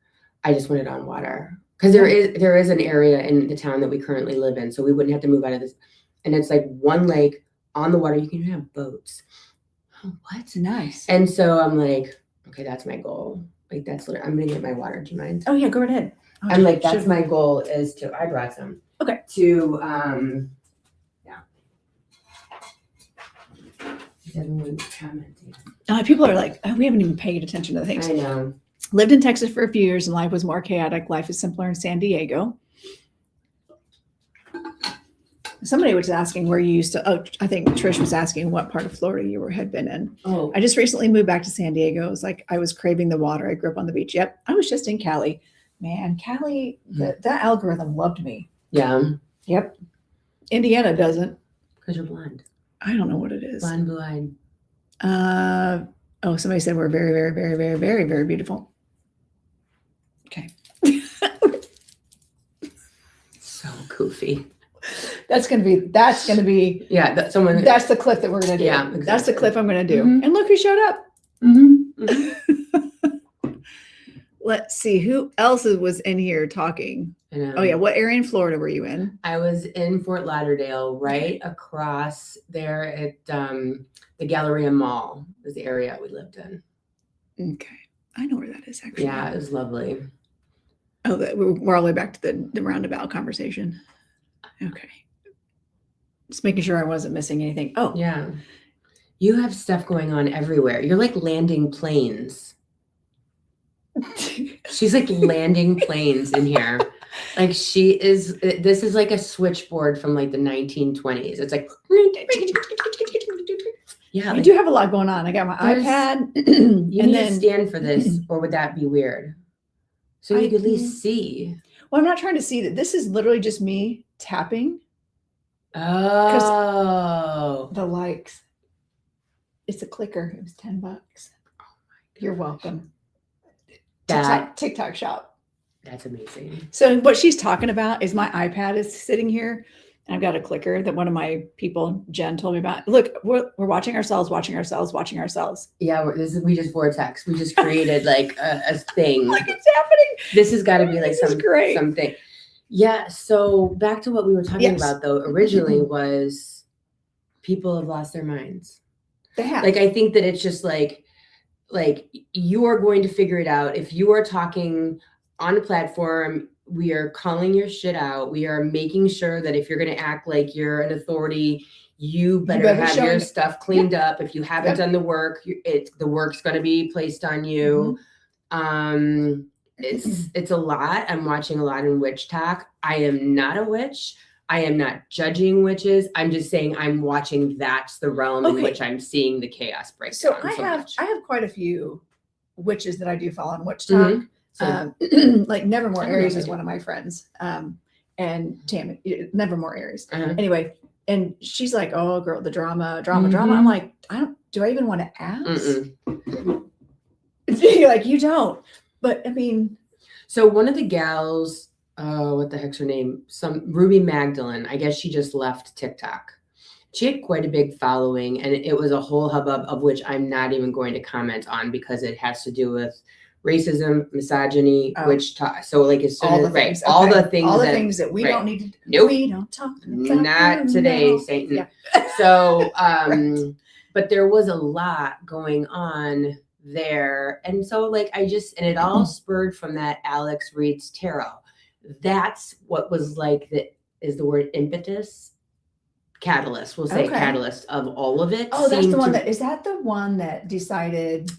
I just want it on water. Because there is an area in the town that we currently live in, so we wouldn't have to move out of this. And it's like one lake on the water. You can even have boats. Oh, what? Nice. And so I'm like, okay, that's my goal. Like that's literally, I'm gonna get my water. Do you mind? Oh yeah, go right ahead. I'm like, that's my goal is to. I brought some. Okay. To Everyone's commenting. People are like, we haven't even paid attention to the things. I know. Lived in Texas for a few years and life was more chaotic. Life is simpler in San Diego. Somebody was asking where you used to, I think Trish was asking what part of Florida you had been in. Oh, I just recently moved back to San Diego. It was like, I was craving the water. I grew up on the beach. Yep. I was just in Cali. Man, Cali, that algorithm loved me. yeah. Yep. Indiana doesn't. Because you're blind. I don't know what it is. Blind, blind. Somebody said we're very, very, very, very, very, very beautiful. Okay. So goofy. That's gonna be Yeah, that's someone. That's the clip that we're gonna do. Yeah, exactly. That's the clip I'm gonna do. And look who showed up. Let's see who else was in here talking. I know. Oh yeah, what area in Florida were you in? I was in Fort Lauderdale, right across there at the Galleria Mall was the area we lived in. Okay, I know where that is actually. Yeah, it was lovely. Oh, we're all the way back to the roundabout conversation. Okay, just making sure I wasn't missing anything. Oh yeah, you have stuff going on everywhere. You're like landing planes. She's like landing planes in here. Like this is like a switchboard from like the 1920s. It's like, yeah. I do have a lot going on. I got my iPad. You need to stand for this, or would that be weird? So you could at least see. Well, I'm not trying to see that. This is literally just me tapping. Oh. The likes. It's a clicker. It was $10. You're welcome. TikTok shop. That's amazing. So what she's talking about is my iPad is sitting here. And I've got a clicker that one of my people, Jen, told me about. Look, we're watching ourselves. Yeah, we just vortex. We just created like a thing. Like it's happening. This has got to be like This is great. something. Yeah. So back to what we were talking Yes. about though, originally was people have lost their minds. They have. Like, I think that it's just like you are going to figure it out. If you are talking on a platform, we are calling your shit out. We are making sure that if you're going to act like you're an authority, you better have your stuff cleaned up. If you haven't done the work, the work's going to be placed on you. It's a lot. I'm watching a lot in witch talk. I am not a witch. I am not judging witches. I'm just saying I'm watching. That's the realm in which I'm seeing the chaos break down. So I have quite a few witches that I do follow on witch talk. Like Nevermore Aries is one of my friends. And Tammy, Nevermore Aries. Anyway, and she's like, "Oh, girl, the drama." I'm like, do I even want to ask? Like, you don't. But I mean, so one of the gals, what the heck's her name? Some Ruby Magdalene. I guess she just left TikTok. She had quite a big following, and it was a whole hubbub of which I'm not even going to comment on because it has to do with racism, misogyny, witch talk. So like as soon as all the things that we don't need to. Nope. We don't talk about. Not today, no. Satan. Yeah. So, but there was a lot going on there, and so like and it all spurred from that Alex Reed's tarot. That's what was like is the word impetus. Catalyst, we'll say catalyst of all of it. Oh, that's the one is that the one that decided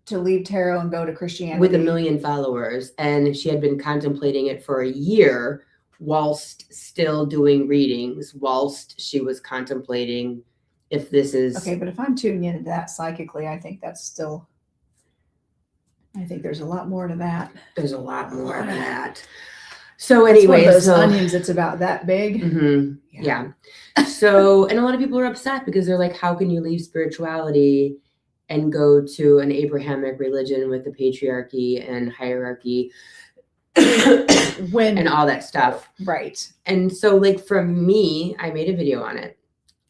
to leave tarot and go to Christianity with 1 million followers, and she had been contemplating it for a year whilst still doing readings, whilst she was contemplating if this is okay. But if I'm tuning into that psychically, I think there's a lot more to that. There's a lot more to that. So anyway, those onions, it's about that big. Yeah. So, and a lot of people are upset because they're like, how can you leave spirituality and go to an Abrahamic religion with the patriarchy and hierarchy and all that stuff. Right. And so like for me, I made a video on it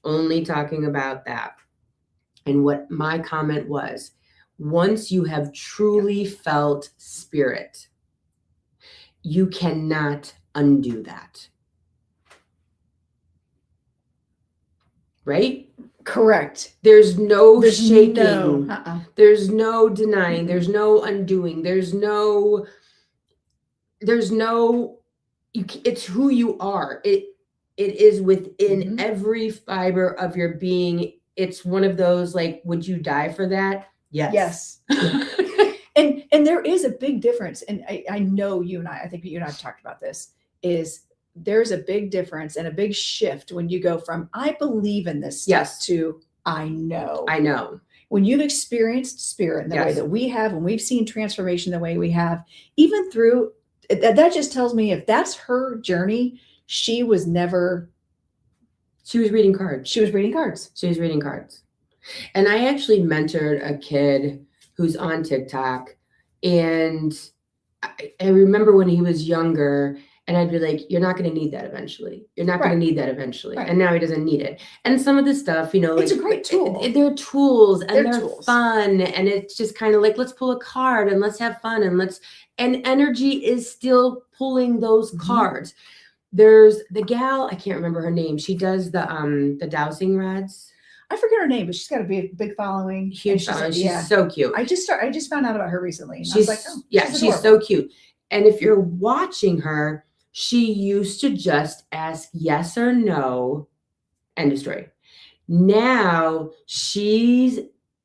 only talking about that. And what my comment was, once you have truly felt spirit, you cannot undo that. Right? Correct. There's no shaking. There's no denying. There's no undoing. It's who you are. It is within every fiber of your being. It's one of those like, would you die for that? Yes. And there is a big difference. And I know I think you and I have talked about this, is there's a big difference and a big shift when you go from, I believe in this stuff to I know. When you've experienced spirit in the way that we have, when we've seen transformation the way we have, even through, that just tells me if that's her journey, she was reading cards. And I actually mentored a kid who's on TikTok, and I remember when he was younger, and I'd be like, you're not going to need that eventually. Right. And now he doesn't need it. And some of the stuff, it's a great tool. They're tools, and they're fun. And it's just kind of like, let's pull a card and let's have fun. And energy is still pulling those cards. There's the gal, I can't remember her name. She does the dowsing rods. I forget her name, but she's got a big following. Huge following. She's so cute. I just found out about her recently. And I was like, oh, she's so cute. And if you're watching her, she used to just ask yes or no, end of story. Now she's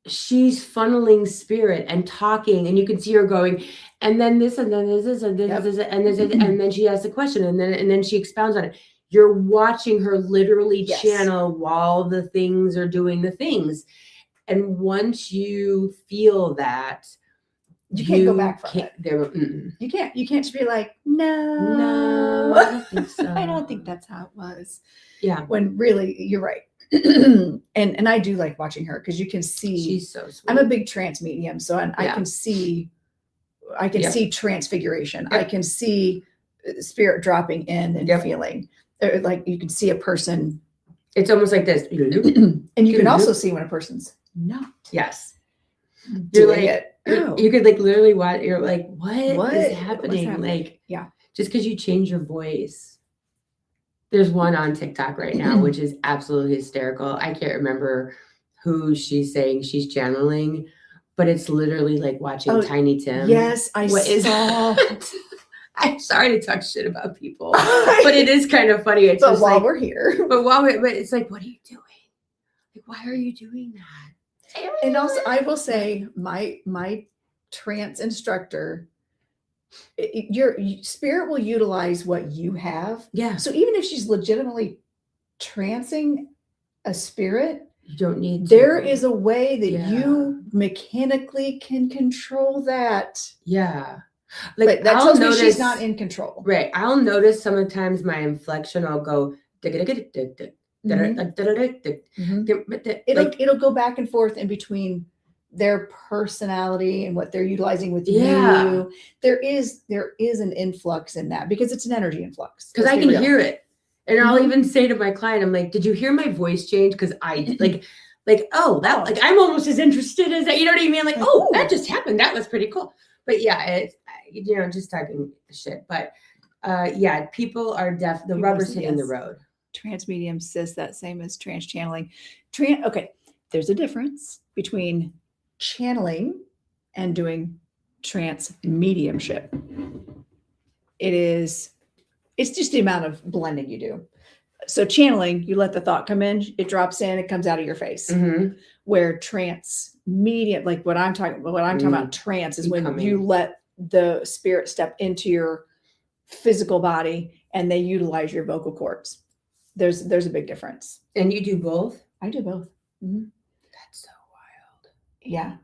funneling spirit and talking, and you can see her going, and then this, and then this, and this, and this, and then she asks a question, and then she expounds on it. You're watching her literally channel while the things are doing the things. And once you feel that, you can't go back from it. You can't just be like, no, I don't think so. I don't think that's how it was. Yeah. When really, you're right. and I do like watching her because you can see. She's so sweet. I'm a big trance medium, so I can see I can Yep. see transfiguration. Yep. I can see spirit dropping in and Yep. feeling. Like you can see a person. It's almost like this. And you can also see when a person's not Yes. doing like, it. Oh, You could like literally watch. You're like, what is What's happening? happening? Like, Yeah. just because you change your voice. There's one on TikTok right now, which is absolutely hysterical. I can't remember who she's saying she's channeling, but it's literally like watching Tiny Tim. Yes, I What is saw. that? I'm sorry to talk shit about people, but it is kind of funny. It's But just while like, we're here. but it's like, what are you doing? Like, why are you doing that? And also, I will say, my trance instructor, your spirit will utilize what you have. Yeah. So even if she's legitimately trancing a spirit, You don't need there to. is a way that Yeah. you mechanically can control that. Yeah. But that I'll tells me notice she's not in control. Right. I'll notice sometimes my inflection, I'll go It'll go back and forth in between their personality and what they're utilizing with Yeah. you. There is an influx in that because it's an energy influx. because I Let's be can real. hear it. And I'll Mhm. even say to my client, I'm like, did you hear my voice change? Because I like, oh, that, like, I'm almost as interested as that. You know what I mean? Like, Like, oh, ooh. that just happened. That was pretty cool. But yeah, it's, just talking shit. But yeah, people are the People rubber's say hitting the yes. road. Trance medium says that same as trance channeling. Okay, there's a difference between channeling and doing trance mediumship. It's just the amount of blending you do. So channeling, you let the thought come in, it drops in, it comes out of your face. Mm-hmm. Where trance medium, like what I'm talking about trance is when Becoming. you let the spirit step into your physical body and they utilize your vocal cords. There's a big difference. And you do both? I do both. Mm-hmm. That's so wild. Yeah.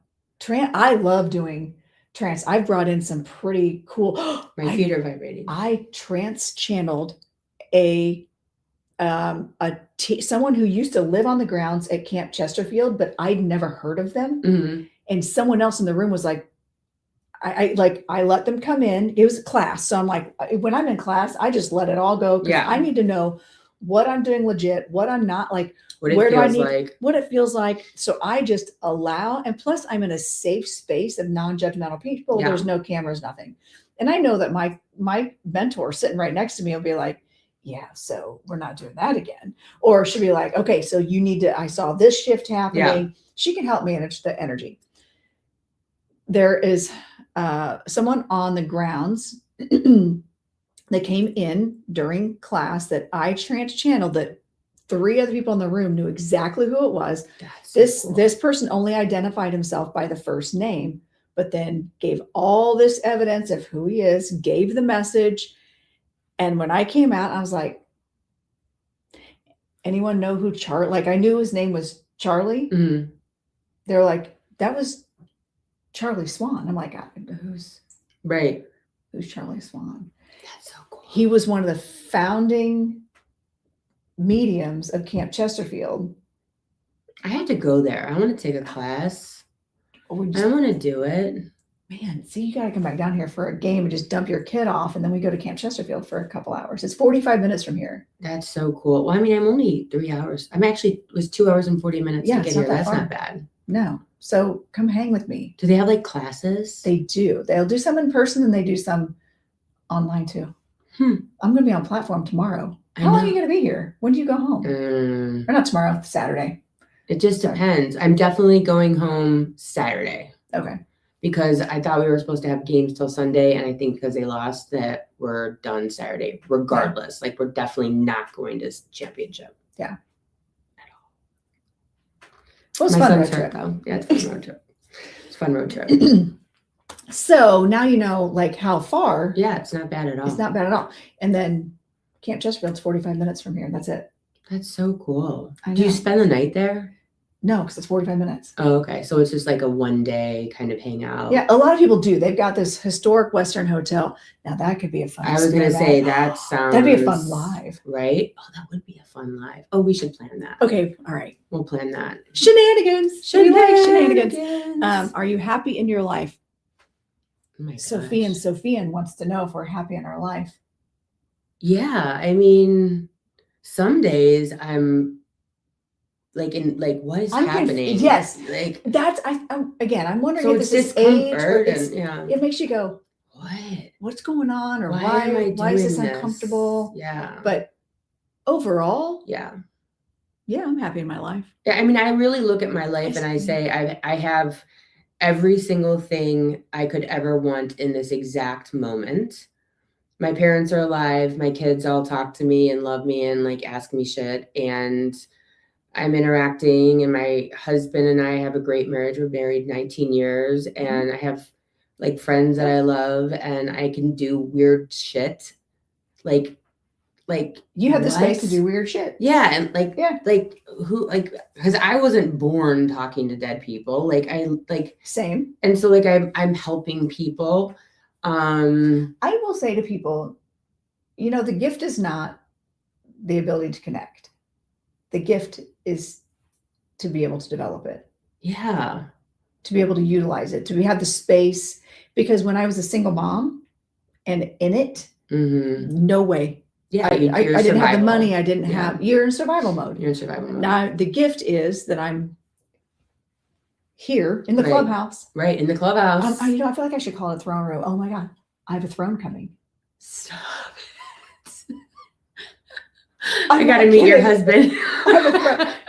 I love doing trance. I've brought in some pretty cool. My feet are vibrating. I trance channeled someone who used to live on the grounds at Camp Chesterfield, but I'd never heard of them. Mm-hmm. And someone else in the room was like, I let them come in. It was a class. So I'm like, when I'm in class, I just let it all go. Because Yeah. I need to know what I'm doing legit, what I'm not, like, what it feels like. So I just allow, and plus I'm in a safe space of non-judgmental people. Yeah. There's no cameras, nothing. And I know that my mentor sitting right next to me will be like, yeah, so we're not doing that again. Or she'll be like, okay, so you need to, I saw this shift happening. Yeah. She can help manage the energy. There is someone on the grounds that came in during class that I trance channeled, that 3 other people in the room knew exactly who it was. That's so cool. This person only identified himself by the first name, but then gave all this evidence of who he is, gave the message. And when I came out, I was like, anyone know who Charlie? Like, I knew his name was Charlie. Mm-hmm. They're like, that was Charlie Swan. I'm like, who's Charlie Swan? That's so cool. He was one of the founding mediums of Camp Chesterfield. I had to go there. I want to take a class. I want to do it. Man, see, you got to come back down here for a game and just dump your kid off. And then we go to Camp Chesterfield for a couple hours. It's 45 minutes from here. That's so cool. Well, I mean, I'm only 3 hours. It was 2 hours and 40 minutes to get here. That's not bad. No. So come hang with me. Do they have like classes? They do. They'll do some in person and they do some online too. I'm going to be on platform tomorrow. How long are you going to be here? When do you go home? Or not tomorrow, Saturday. It just depends. I'm definitely going home Saturday. Okay. Because I thought we were supposed to have games till Sunday. And I think because they lost that we're done Saturday, regardless. Like, we're definitely not going to championship. Yeah. At all. Well, it's fun road trip. Though. Yeah, it's a fun road trip. It's a fun road trip. So now you know, like, how far. Yeah, it's not bad at all. It's not bad at all. And then Camp Chesterfield's 45 minutes from here. That's it. That's so cool. I know. Do you spend the night there? No, because it's 45 minutes. Oh, okay. So it's just like a one day kind of hangout. Yeah, a lot of people do. They've got this historic Western hotel. Now that could be a fun. I was going to say that sounds. That'd be a fun live. Right? Oh, that would be a fun live. Oh, we should plan that. Okay. All right. We'll plan that. Shenanigans. We like shenanigans. Are you happy in your life? Oh my Sophian wants to know if we're happy in our life. Yeah, I mean, some days I'm like what is happening? Yes, like that's I'm wondering so if it's this is age or discomfort and it makes you go, what's going on, or why is this uncomfortable? Yeah, but overall, yeah, I'm happy in my life. Yeah, I mean, I really look at my life and I say I have every single thing I could ever want in this exact moment. My parents are alive. My kids all talk to me and love me and like ask me shit. And I'm interacting, and my husband and I have a great marriage. We're married 19 years, and I have like friends that I love, and I can do weird shit. Like you have the space to do weird shit. Yeah. And because I wasn't born talking to dead people. Same. And so like I'm helping people. I will say to people, the gift is not the ability to connect. The gift is to be able to develop it. Yeah. To be able to utilize it, have the space. Because when I was a single mom and in it, no way. Yeah, I didn't have the money. I didn't have. You're in survival mode. You're in survival mode. Now the gift is that I'm here in the clubhouse. Right, in the clubhouse. I feel like I should call it throne room. Oh my God, I have a throne coming. Stop it. I got to meet your husband.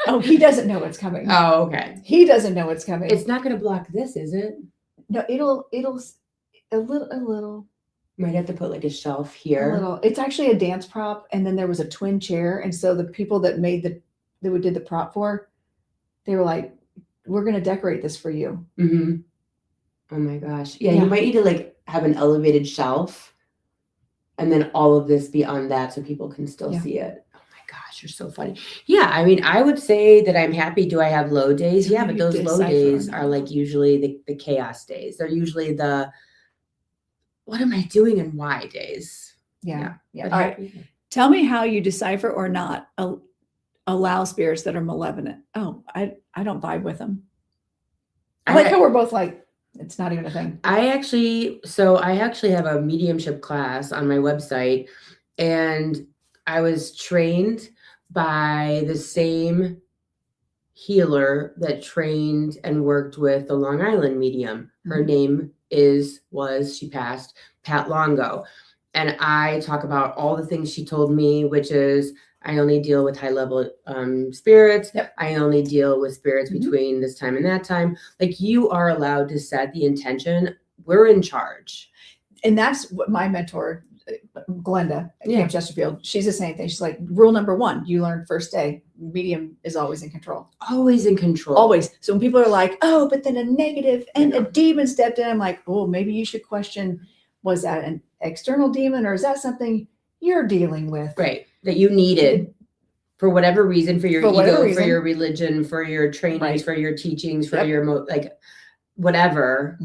Oh, he doesn't know what's coming. Oh, okay. He doesn't know what's coming. It's not going to block this, is it? No, it'll a little. Might have to put like a shelf here. A little. It's actually a dance prop, and then there was a twin chair, and so the people that did the prop for, they were like, "We're going to decorate this for you." Mm-hmm. Oh my gosh! Yeah, you might need to like have an elevated shelf, and then all of this be on that so people can still see it. Oh my gosh, you're so funny. Yeah, I mean, I would say that I'm happy. Do I have low days? Yeah, but those low days are like usually the chaos days. They're usually the what am I doing and why days. Yeah. All right. Tell me how you decipher or not allow spirits that are malevolent. Oh, I don't vibe with them. I like how we're both like, it's not even a thing. I actually have a mediumship class on my website, and I was trained by the same healer that trained and worked with the Long Island medium. Her name she passed, Pat Longo. And I talk about all the things she told me, which is I only deal with high level spirits. Yep. I only deal with spirits between this time and that time. Like, you are allowed to set the intention. We're in charge. And that's what my mentor, Glenda at Camp Chesterfield, she's the same thing. She's like, rule number 1, you learn first day, medium is always in control. Always in control. Always. So when people are like, oh, but then a negative and a demon stepped in, I'm like, oh, maybe you should question, was that an external demon or is that something you're dealing with? Right. That you needed for whatever reason, for your ego, for your religion, for your trainings, for your teachings, for your whatever.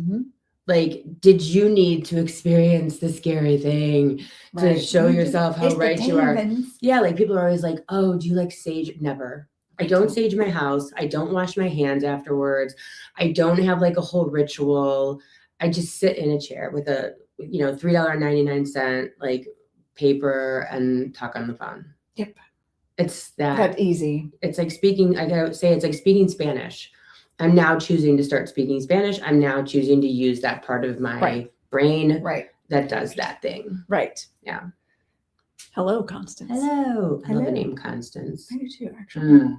Like, did you need to experience the scary thing to show yourself how right you are? Yeah, like people are always like, oh, do you like sage? Never. I don't sage my house. I don't wash my hands afterwards. I don't have like a whole ritual. I just sit in a chair with a, $3.99 like paper and talk on the phone. Yep. It's that easy. It's like speaking, I gotta say, it's like speaking Spanish. I'm now choosing to start speaking Spanish. I'm now choosing to use that part of my brain that does that thing. Right. Yeah. Hello, Constance. Hello. I love the name Constance. I do too, actually.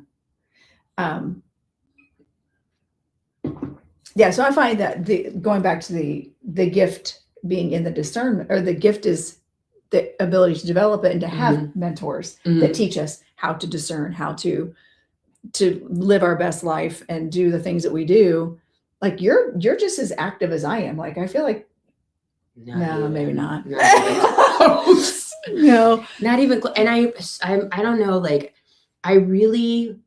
Yeah, so I find that going back to the gift being in the discernment, or the gift is the ability to develop it and to have mentors that teach us how to discern, how to live our best life and do the things that we do. Like you're just as active as I am. Like I feel like no, maybe not. No, not even. And I don't know. Like I really.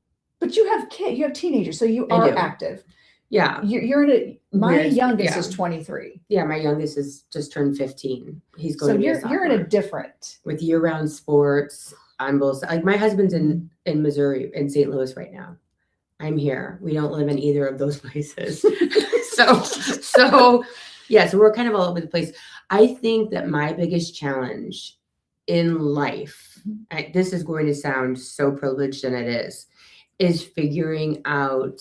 But you have teenagers, so you are active. Yeah, you're in a. My youngest is 23. Yeah, my youngest is just turned 15. He's going. So you're in a different with year-round sports. On both, like my husband's in Missouri, in St. Louis right now. I'm here. We don't live in either of those places. so Yeah, so we're kind of all over the place. I think that my biggest challenge in life, this is going to sound so privileged, and it is figuring out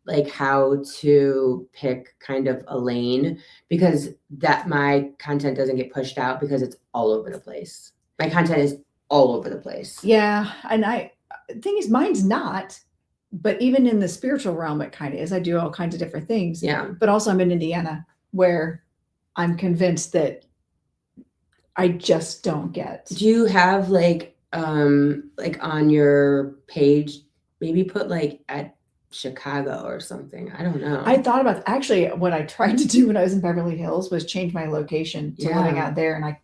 like how to pick kind of a lane, because that my content doesn't get pushed out because it's all over the place. My content is all over the place. Yeah. And the thing is, mine's not, but even in the spiritual realm, it kind of is. I do all kinds of different things. Yeah. But also I'm in Indiana, where I'm convinced that I just don't get. Do you have like on your page, maybe put like at Chicago or something? I don't know. I thought about, actually, what I tried to do when I was in Beverly Hills was change my location to living out there, and I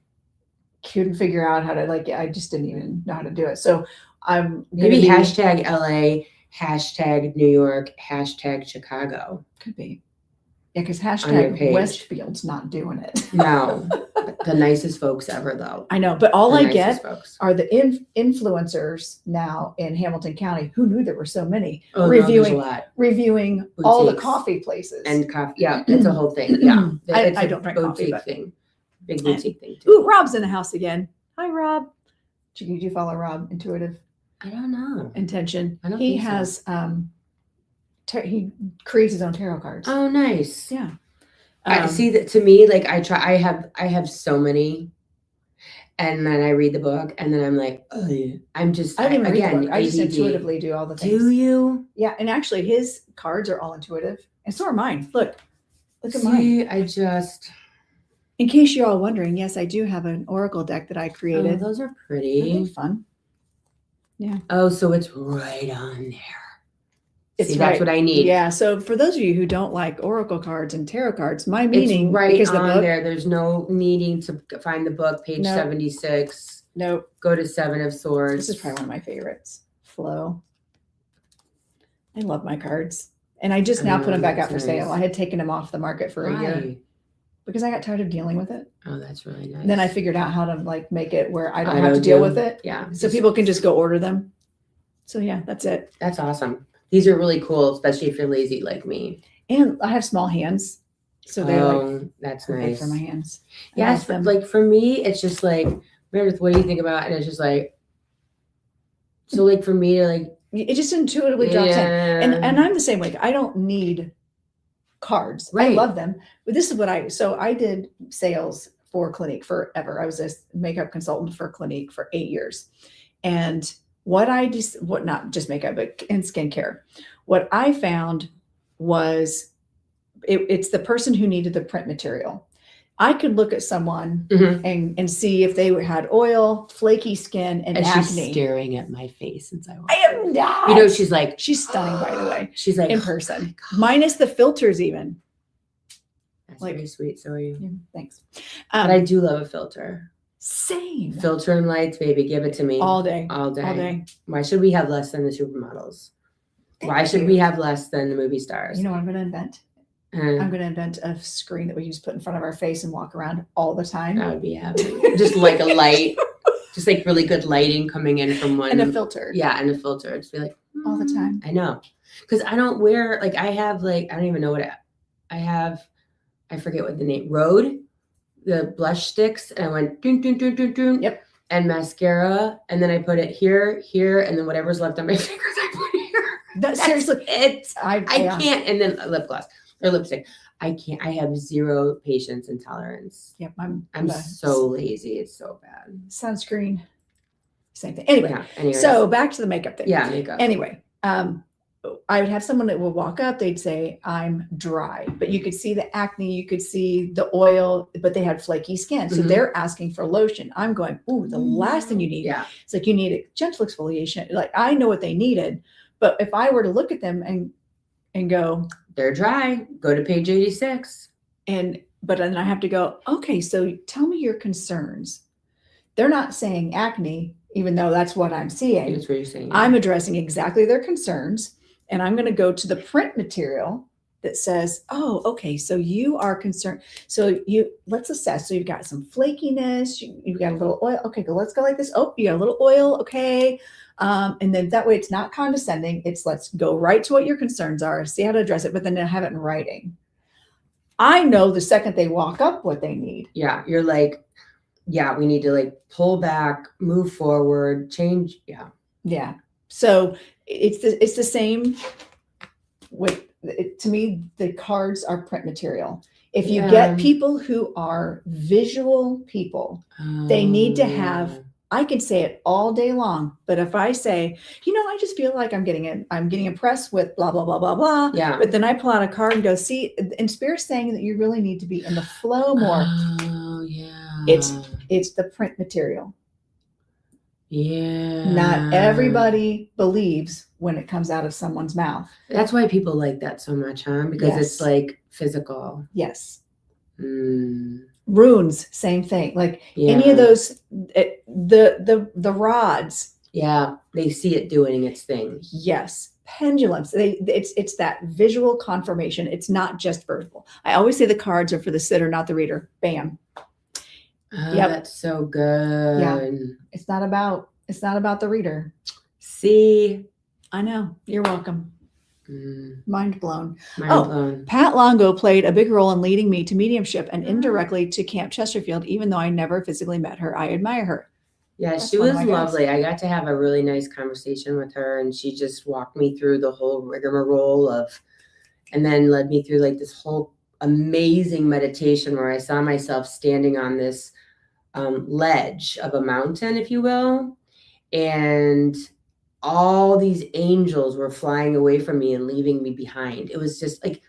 couldn't figure out how to, I just didn't even know how to do it. So I'm maybe hashtag LA, hashtag New York, hashtag Chicago. Could be. Yeah, because hashtag Westfield's not doing it. No, the nicest folks ever, though. I know, but all I get are the influencers now in Hamilton County. Who knew there were so many reviewing boutiques, all the coffee places and coffee. Yeah, it's a whole thing. Yeah, I don't drink coffee, but thing, big boutique thing too. Ooh, Rob's in the house again. Hi, Rob. Did you follow Rob? Intuitive. I don't know. Intention. I don't He think has he creates his own tarot cards. Oh, nice. Yeah. I see that. To me, like I have so many, and then I read the book, and then I'm like, oh, I'm just. I don't even read the book. I ADD. just intuitively do all the things. Do you? Yeah, and actually, his cards are all intuitive, and so are mine. Look at See, mine. I just. In case you're all wondering, yes, I do have an oracle deck that I created. Oh, those are pretty. Aren't they fun? Yeah. Oh, so it's right on there. It's See, that's what I need. Yeah. So for those of you who don't like oracle cards and tarot cards, my meaning it's right because on the book, there. There's no needing to find the book, page 76. Nope. Go to 7 of Swords. This is probably one of my favorites. Flow. I love my cards. And I just now put them back out for sale. I had taken them off the market for a year because I got tired of dealing with it. Oh, that's really nice. And then I figured out how to make it where I don't have to deal with it. Yeah. So people can just go order them. So yeah, that's it. That's awesome. These are really cool, especially if you're lazy like me. And I have small hands. So they're that's nice for my hands. Yes, but like for me, it's just like, Meredyth, what do you think about? And it's just like, so like for me to like, it just intuitively drops in. And I'm the same way. I don't need cards. Right. I love them. But this is what I did sales for Clinique forever. I was a makeup consultant for Clinique for 8 years. And not just makeup, but in skincare. What I found was it's the person who needed the print material. I could look at someone and see if they had oil, flaky skin, and acne. She's staring at my face since I am not. You know, she's stunning, by the way. She's like in person, minus the filters, even. That's very sweet. So are you? Yeah, thanks. But I do love a filter. Same. Filter and lights, baby. Give it to me. All day. All day. Why should we have less than the supermodels? Why should we have less than the movie stars? You know what I'm going to invent? I'm going to invent a screen that we can just put in front of our face and walk around all the time. That would be happy. Just like a light, just like really good lighting coming in from one. And a filter. Yeah, and a filter. Just be like, all the time. I know. Because I don't wear, I have I don't even know what I have. I forget what the name, Rode, the blush sticks. And I went, dun, dun, dun, dun, dun. Yep. And mascara. And then I put it here, and then whatever's left on my fingers, I put here. That's seriously. I can't. And then lip gloss. Or lipstick. I can't. I have zero patience and tolerance. Yep, I'm so lazy. It's so bad. Sunscreen, same thing. Anyway, anyways. So back to the makeup thing. Yeah, makeup. Anyway, I would have someone that would walk up. They'd say, "I'm dry," but you could see the acne, you could see the oil, but they had flaky skin, so they're asking for lotion. I'm going, "Ooh, the last thing you need." Yeah, it's like you need a gentle exfoliation. Like I know what they needed, but if I were to look at them and go, they're dry. Go to page 86. But then I have to go, okay, so tell me your concerns. They're not saying acne, even though that's what I'm seeing. That's what you're saying. I'm addressing exactly their concerns. And I'm going to go to the print material that says, oh, okay, so you are concerned. So let's assess. So you've got some flakiness. You've got a little oil. Okay, let's go like this. Oh, you got a little oil. Okay. And then that way it's not condescending. It's let's go right to what your concerns are, see how to address it, but then have it in writing. I know the second they walk up what they need. Yeah. You're like, yeah, we need to like pull back, move forward, change. Yeah. Yeah. So it's the same with to me, the cards are print material. If you get people who are visual people, they need to have, I can say it all day long, but if I say, I just feel like I'm getting impressed with blah, blah, blah, blah, blah. Yeah. But then I pull out a card and go, see, and Spirit's saying that you really need to be in the flow more. Oh, yeah. It's the print material. Yeah. Not everybody believes when it comes out of someone's mouth. That's why people like that so much, huh? Because it's like physical. Yes. Mm. Runes, same thing. Like any of those, the rods. Yeah, they see it doing its thing. Yes. Pendulums. It's that visual confirmation. It's not just verbal. I always say the cards are for the sitter, not the reader. Bam. Oh, that's so good. Yeah. It's not about the reader. See? I know. You're welcome. Mind blown. Mind blown. Pat Longo played a big role in leading me to mediumship and indirectly to Camp Chesterfield. Even though I never physically met her, I admire her. Yeah, she was lovely. I got to have a really nice conversation with her, and she just walked me through the whole rigmarole and then led me through like this whole amazing meditation where I saw myself standing on this ledge of a mountain, if you will, and all these angels were flying away from me and leaving me behind. It was just like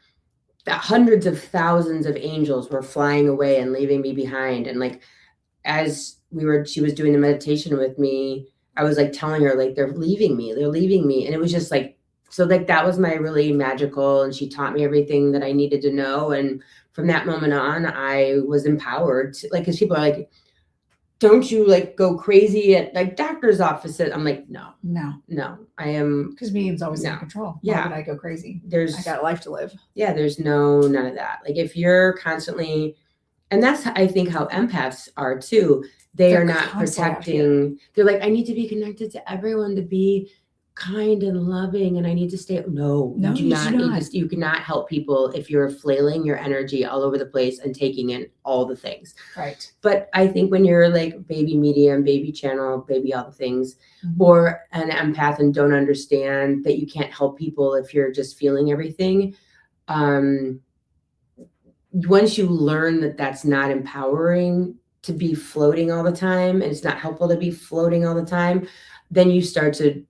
hundreds of thousands of angels were flying away and leaving me behind. And like, as she was doing the meditation with me, I was like telling her, like, they're leaving me. And it was just like, so like, that was my really magical, and she taught me everything that I needed to know. And from that moment on, I was empowered to, like, cause people are like, don't you like go crazy at like doctor's offices? I'm like, no, I am. Because medium's always in control. Why would I go crazy? I got a life to live. Yeah. There's none of that. Like if you're constantly, and that's, I think, how empaths are too. They're not protecting. They're like, I need to be connected to everyone to be kind and loving, and I need to stay. No, you do not. You cannot help people if you're flailing your energy all over the place and taking in all the things. Right. But I think when you're like baby medium, baby channel, baby all the things, or an empath and don't understand that you can't help people if you're just feeling everything. Once you learn that that's not empowering to be floating all the time, and it's not helpful to be floating all the time, then you start to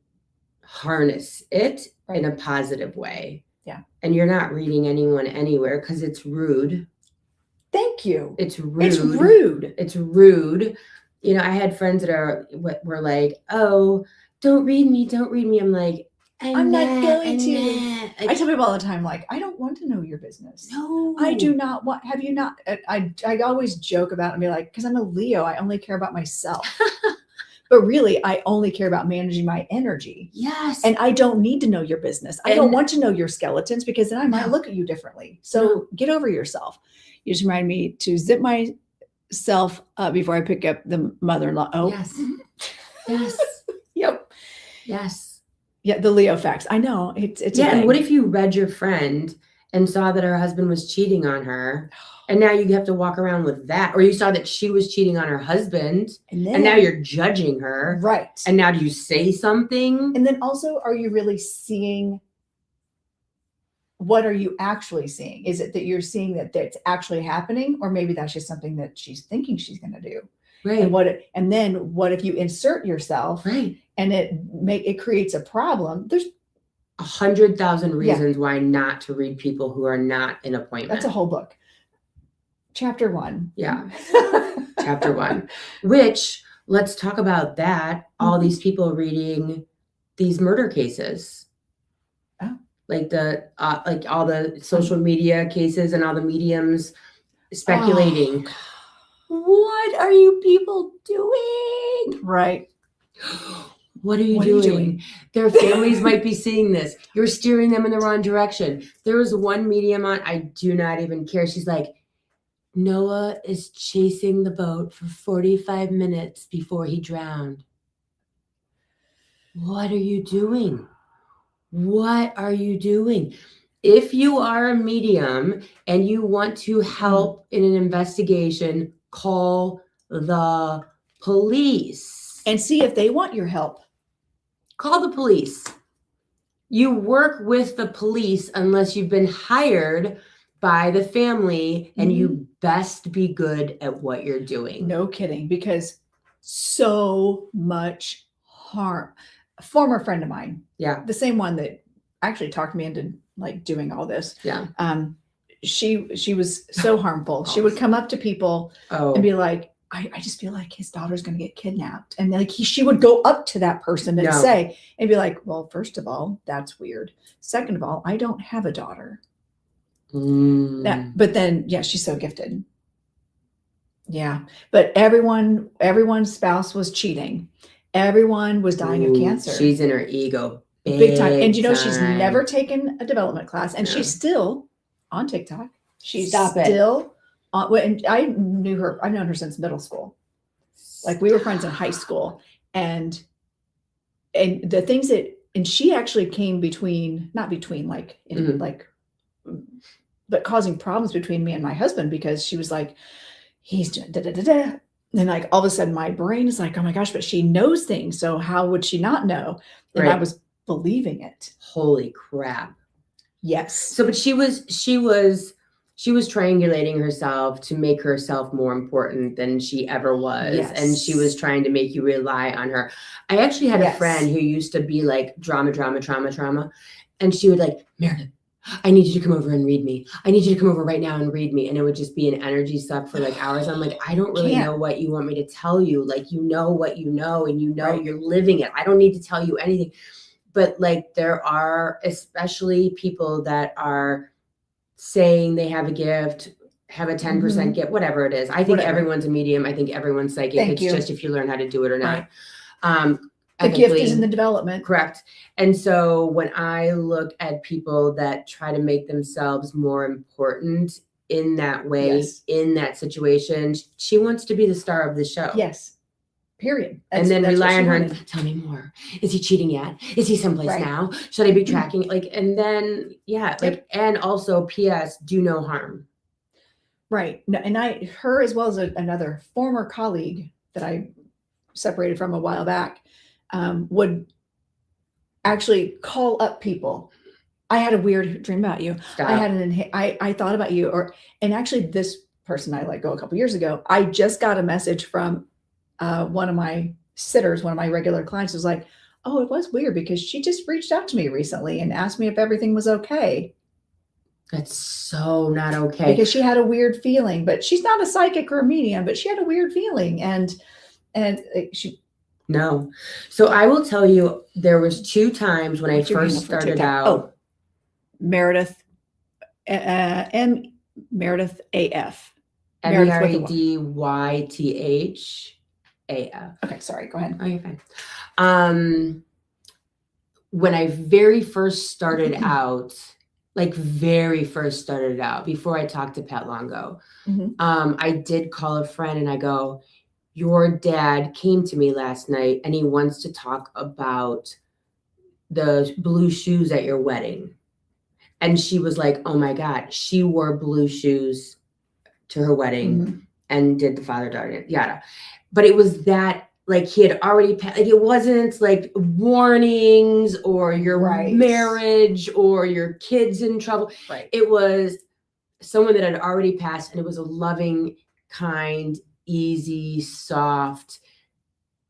harness it in a positive way. Yeah. And you're not reading anyone anywhere because it's rude. Thank you. It's rude. I had friends that were like, oh, don't read me. I'm like, I'm not going to. I tell people all the time, like, I don't want to know your business. No, I do not want. Have you not? I always joke about it and be like, because I'm a Leo, I only care about myself. But really, I only care about managing my energy. Yes. And I don't need to know your business. I don't want to know your skeletons, because then I might look at you differently. So get over yourself. You just remind me to zip myself up before I pick up the mother-in-law. Oh, yes. Yes. Yep. Yes. Yeah. The Leo facts. I know. It's and what if you read your friend and saw that her husband was cheating on her? And now you have to walk around with that. Or you saw that she was cheating on her husband, and now you're judging her. Right. And now do you say something? And then also, are you really seeing? What are you actually seeing? Is it that you're seeing that that's actually happening? Or maybe that's just something that she's thinking she's going to do. Right. And then what if you insert yourself? Right. And it creates a problem? There's 100,000 reasons why not to read people who are not in appointment. That's a whole book. Chapter 1. Yeah. Chapter 1, which, let's talk about that. All these people reading these murder cases. Oh. Like like all the social media cases and all the mediums speculating. Oh, what are you people doing? Right. What are you doing? Their families might be seeing this. You're steering them in the wrong direction. There was one medium on, I do not even care. She's like, Noah is chasing the boat for 45 minutes before he drowned. What are you doing? What are you doing? if you are a medium and you want to help in an investigation, call the police. And see if they want your help. Call the police. You work with the police unless you've been hired by the family, and you best be good at what you're doing. No kidding, because so much harm. A former friend of mine, the same one that actually talked me into like doing all this. She was so harmful. She would come up to people and be like, I just feel like his daughter's going to get kidnapped. And like she would go up to that person and say, and be like, well, first of all, that's weird. Second of all, I don't have a daughter. But then, she's so gifted. Yeah. But everyone's spouse was cheating. Everyone was dying of cancer. She's in her ego. Big time. And she's never taken a development class, and she's still on TikTok. She's still on, and I've known her since middle school. Like we were friends in high school, and the things that, and she actually came but causing problems between me and my husband, because she was like, he's da da da da. And like all of a sudden my brain is like, oh my gosh, but she knows things. So how would she not know? And I was believing it. Holy crap. Yes. So, but she was triangulating herself to make herself more important than she ever was. Yes. And she was trying to make you rely on her. I actually had a friend who used to be like drama. And she would like, Meredyth, I need you to come over and read me. I need you to come over right now and read me. And it would just be an energy suck for like hours. I'm like, I don't really know what you want me to tell you. Like, you know what you know, and you know you're living it. I don't need to tell you anything. But like there are especially people that are saying they have a gift, have a 10% gift, whatever it is. I think everyone's a medium. I think everyone's psychic. Just if you learn how to do it or not. The gift is in the development. Correct. And so when I look at people that try to make themselves more important in that way, in that situation, she wants to be the star of the show. Yes. Period. And then rely on her and tell me more. Is he cheating yet? Is he someplace now? Should I be tracking? Like, and then, and also PS, do no harm. Right. No, and her as well as another former colleague that I separated from a while back, would actually call up people. I had a weird dream about you. I had I thought about you, and actually this person I let go a couple years ago, I just got a message from one of my sitters, one of my regular clients, was like, oh, it was weird because she just reached out to me recently and asked me if everything was okay. That's so not okay. Because she had a weird feeling, but she's not a psychic or a medium, but she had a weird feeling, and she. No. So I will tell you, there was 2 times when I first started out. Oh, Meredyth, Meredyth AF. Meredyth AF. Okay, sorry, go ahead. Oh, you're fine. When I very first started out, before I talked to Pat Longo, I did call a friend and I go, your dad came to me last night and he wants to talk about the blue shoes at your wedding. And she was like, oh my God, she wore blue shoes to her wedding and did the father-daughter, yada. But it was that, like, he had already, like, it wasn't like warnings or your marriage or your kids in trouble. Right. It was someone that had already passed, and it was a loving, kind, easy, soft.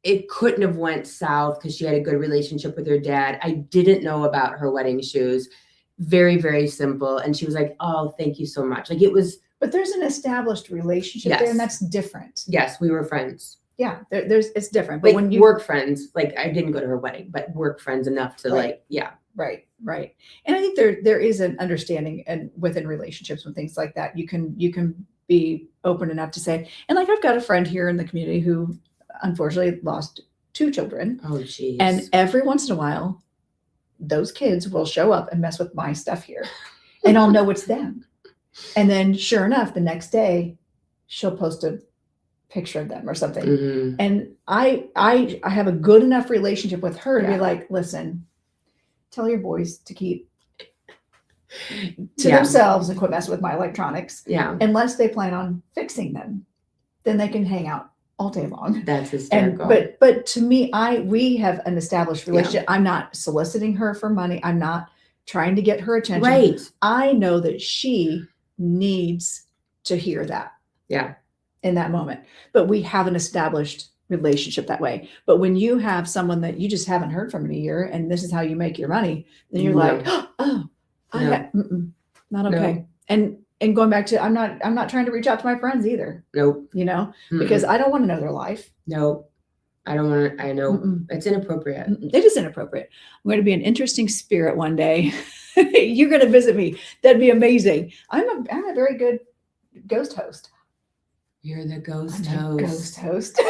It couldn't have went south because she had a good relationship with her dad. I didn't know about her wedding shoes. Very, very simple. And she was like, oh, thank you so much. Like, it was. But there's an established relationship there, and that's different. Yes, we were friends. Yeah, it's different. But like, when you work friends, like, I didn't go to her wedding, but work friends enough to Right. And I think there is an understanding, and within relationships and things like that, you can be open enough to say, and like, I've got a friend here in the community who unfortunately lost 2 children. Oh, geez. And every once in a while, those kids will show up and mess with my stuff here, and I'll know it's them. And then sure enough, the next day she'll post a picture of them or something. And I have a good enough relationship with her to be like, listen, tell your boys to keep to themselves and quit messing with my electronics. Yeah. Unless they plan on fixing them, then they can hang out all day long. That's hysterical. And but to me, we have an established relationship. I'm not soliciting her for money. I'm not trying to get her attention. Right. I know that she needs to hear that. Yeah. In that moment. But we have an established relationship that way. But when you have someone that you just haven't heard from in a year and this is how you make your money, then you're like, oh, not okay. No. And going back to, I'm not trying to reach out to my friends either. Nope. You know, because I don't want to know their life. Nope. I don't want to, I know it's inappropriate. It is inappropriate. I'm going to be an interesting spirit one day. You're going to visit me. That'd be amazing. I'm a very good ghost host. You're the ghost I'm host. Ghost host.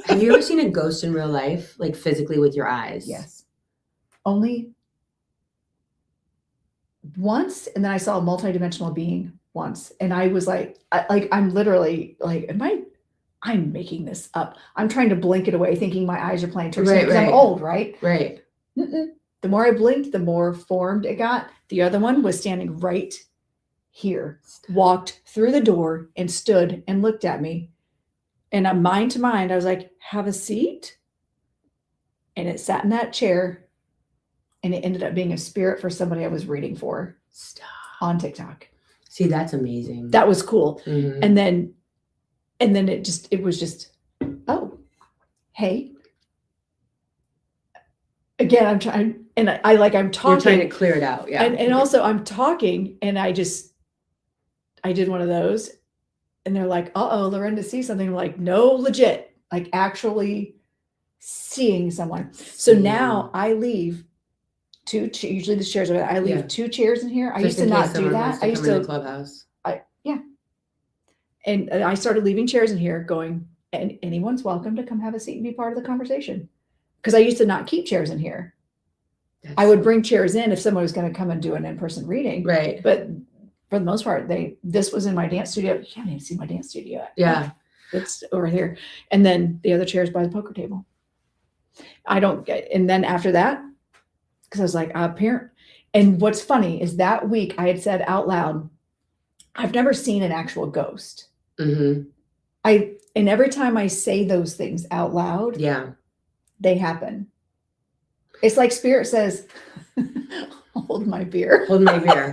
Have you ever seen a ghost in real life, like physically with your eyes? Yes. Only once, and then I saw a multidimensional being once, and I was like, I'm literally like, I'm making this up. I'm trying to blink it away, thinking my eyes are playing tricks because I'm old, right? Right. The more I blinked, the more formed it got. The other one was standing right here, walked through the door and stood and looked at me. And I'm mind to mind, I was like, have a seat. And it sat in that chair. And it ended up being a spirit for somebody I was reading for. Stop. On TikTok. See, that's amazing. That was cool. Mm-hmm. And then it was just, oh, hey. Again, I'm trying, and I'm talking. You're trying to clear it out. Yeah. And also I'm talking and I did one of those and they're like, uh-oh, Lorenda sees something. I'm like, no, legit, like actually seeing someone. So now I leave usually the chairs are, I leave 2 chairs in here. I used to not do that. I used to in the clubhouse. And I started leaving chairs in here going, and anyone's welcome to come have a seat and be part of the conversation. Because I used to not keep chairs in here. I would bring chairs in if someone was going to come and do an in-person reading. Right. But for the most part, this was in my dance studio. You can't even see my dance studio. Yeah. It's over here. And then the other chairs by the poker table. And then after that, because I was like, parent. And what's funny is that week I had said out loud, I've never seen an actual ghost. Mm-hmm. And every time I say those things out loud, they happen. It's like spirit says, hold my beer. Hold my beer.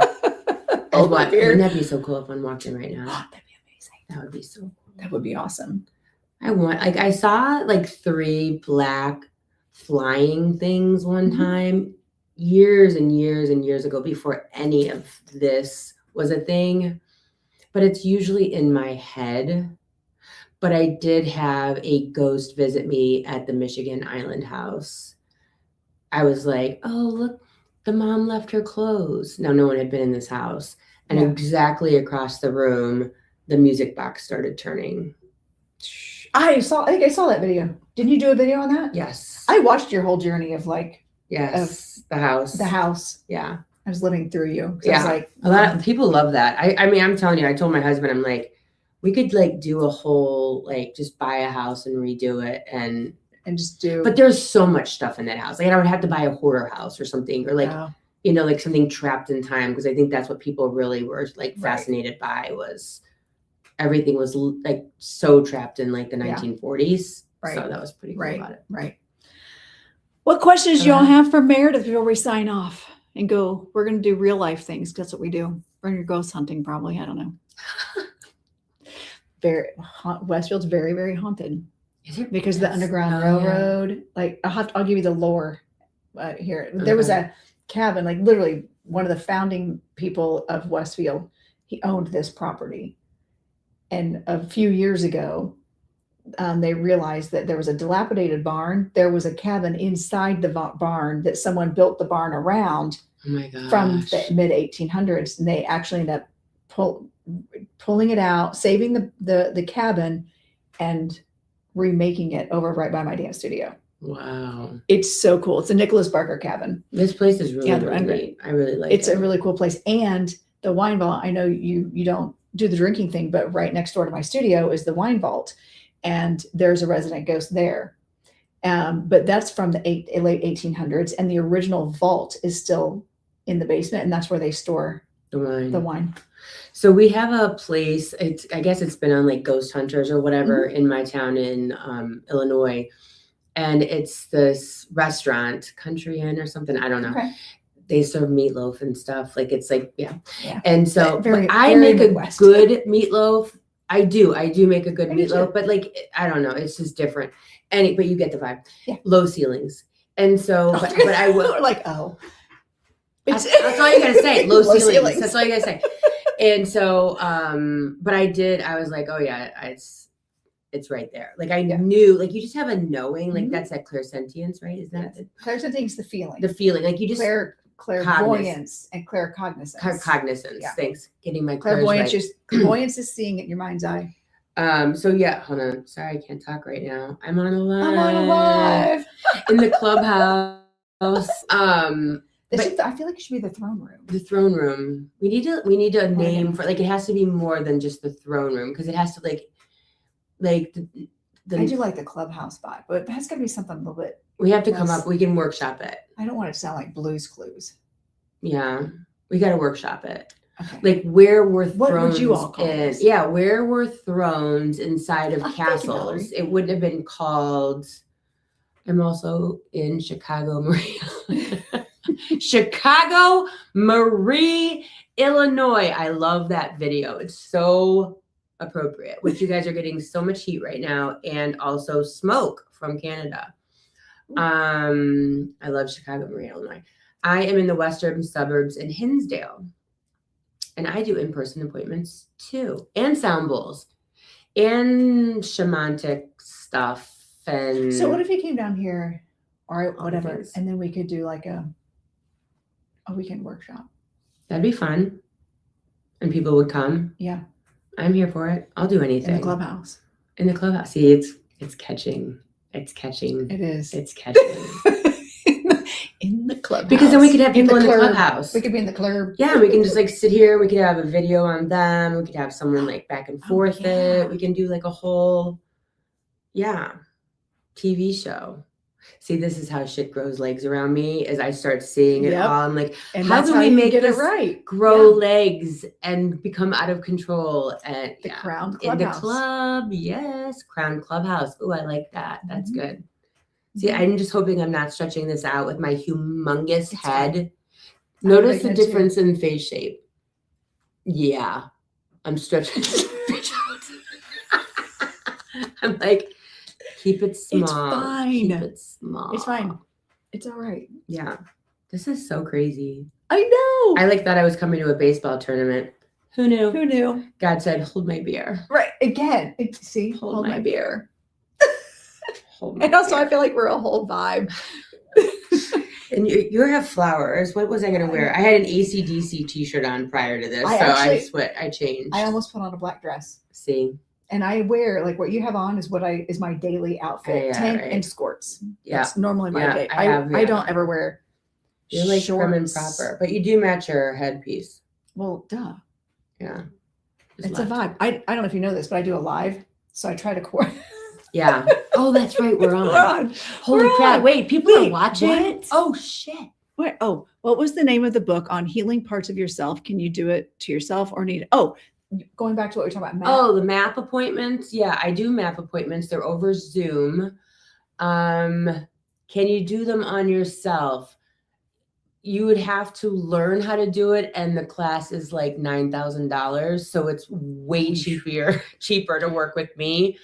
Hold my beer. Wouldn't that be so cool if I'm walking right now? Oh, that'd be amazing. That would be so cool. That would be awesome. I saw like 3 black flying things one time years and years and years ago before any of this was a thing, but it's usually in my head. But I did have a ghost visit me at the Michigan Island house. I was like, oh, look, the mom left her clothes. Now, no one had been in this house. And exactly across the room, the music box started turning. I think I saw that video. Didn't you do a video on that? Yes. I watched your whole journey of the house. The house. Yeah. I was living through you. Yeah. I was like, a lot of people love that. I mean, I'm telling you, I told my husband, I'm like, we could like do a whole, like just buy a house and redo it and just do. But there's so much stuff in that house. Like I would have to buy a hoarder house or something, or like, like something trapped in time. Because I think that's what people really were like fascinated by, was everything was like so trapped in like the 1940s. Right. So that was pretty cool about it. Right. What questions do y'all have for Meredyth before we sign off and go? We're going to do real life things. That's what we do. We're going to go ghost hunting probably. I don't know. Westfield's very, very haunted. Because the Underground Railroad, like I'll give you the lore here. There was a cabin, like literally one of the founding people of Westfield. He owned this property, and a few years ago, they realized that there was a dilapidated barn. There was a cabin inside the barn that someone built the barn around. Oh my gosh. From the mid 1800s, and they actually ended up pulling it out, saving the cabin, and remaking it over right by my dance studio. Wow. It's so cool. It's a Nicholas Barker cabin. This place is really neat. I really like it. It's a really cool place. And the wine vault, I know you don't do the drinking thing, but right next door to my studio is the wine vault. And there's a resident ghost there. But that's from the late 1800s. And the original vault is still in the basement, and that's where they store The wine. the wine. So we have a place, I guess it's been on like Ghost Hunters or whatever in my town in Illinois. And it's this restaurant, Country Inn or something. I don't know. Okay. They serve meatloaf and stuff. Like it's like, yeah. Yeah. And so Very- but I very make Midwest. a good meatloaf. I do make a good I do meatloaf, too. but like, I don't know. It's just different. But you get the vibe. Yeah. Low ceilings. And so, but I will. We're like, oh. That's all you gotta say. Low, Low ceilings. ceilings. That's all you gotta say. And so, but I was like, oh yeah, it's right there. Like I knew, like you just have a knowing, like that's that clairsentience, right? Is that Clairsentience, the feeling. the feeling? Like you just Clairvoyance and claircognizance. cognizance. Yeah. Thanks. Getting my Clairvoyance, right. clairvoyance is seeing it in your mind's eye. So yeah, hold on. Sorry, I can't talk right now. I'm on a live. I'm on a live. In the clubhouse. I feel like it should be the throne room. The throne room. We need a name for, like, it has to be more than just the throne room, because it has to like I do like the clubhouse vibe, but it has got to be something a little bit. we have to come up. We can workshop it. I don't want it to sound like Blue's Clues. Yeah, we got to workshop it. Okay. Like where were thrones? What would you all call this? Yeah, where were thrones inside of Thank you, castles? Valerie. It wouldn't have been called. I'm also in Chicago, Marie. Chicago, Marie, Illinois. I love that video. It's so appropriate, which you guys are getting so much heat right now, and also smoke from Canada. I love Chicago, Marie, Illinois. I am in the western suburbs in Hinsdale, and I do in-person appointments too, and sound bowls, and shamanic stuff. And So what if you came down here or All the whatever, things. and then we could do like a weekend workshop? that'd be fun, and people would come. Yeah. I'm here for it. I'll do anything. In the clubhouse. In the clubhouse. See, it's catching. It's catching. It is. It's catching. In the clubhouse. Because then we could have people in the club. clubhouse. We could be in the club. Yeah, we can just like sit here. We could have a video on them. We could have someone like back and forth yeah. it. We can do like a whole, TV show. See, this is how shit grows legs around me as I start seeing it Yep. all. I'm like, And how that's do we you make get this it right? grow Yeah. legs and become out of control? And The Crown in the Clubhouse. club, yes, Crown Clubhouse. Oh, I like that. That's Mhm. good. See, I'm just hoping I'm not stretching this out with my humongous It's head. fine. Notice the head too. difference in face shape. Yeah, I'm stretching. I'm like, keep it small. It's fine. Keep it small. It's fine. It's all right. Yeah, this is so crazy. I know. I like thought I was coming to a baseball tournament. Who knew? Who knew? God said, "Hold my beer." Right. Again. See, Hold my beer. Hold my And also, beer. I feel like we're a whole vibe. And you have flowers. What was I gonna wear? I had an AC/DC T-shirt on prior to this, I changed. I almost put on a black dress, See, and I wear like what you have on is is my daily outfit: Yeah, tank right. and skirts. yeah, That's normally my Yeah, day. I have, I yeah. don't ever wear. you're like prim and shorts. proper, but you do match your headpiece. Well, duh. Yeah, Just It's a left. vibe. I don't know if you know this, but I do a live, so I try to Yeah. Oh, that's right. We're on. We're on. Holy We're crap! on. Wait, people are Wait, watching. what? Oh shit! What? Oh, what was the name of the book on healing parts of yourself? Can you do it to yourself or need? Oh, going back to what we were talking about. Matt. Oh, the map appointments. Yeah, I do map appointments. They're over Zoom. Can you do them on yourself? You would have to learn how to do it, and the class is like $9,000, so it's way cheaper to work with me.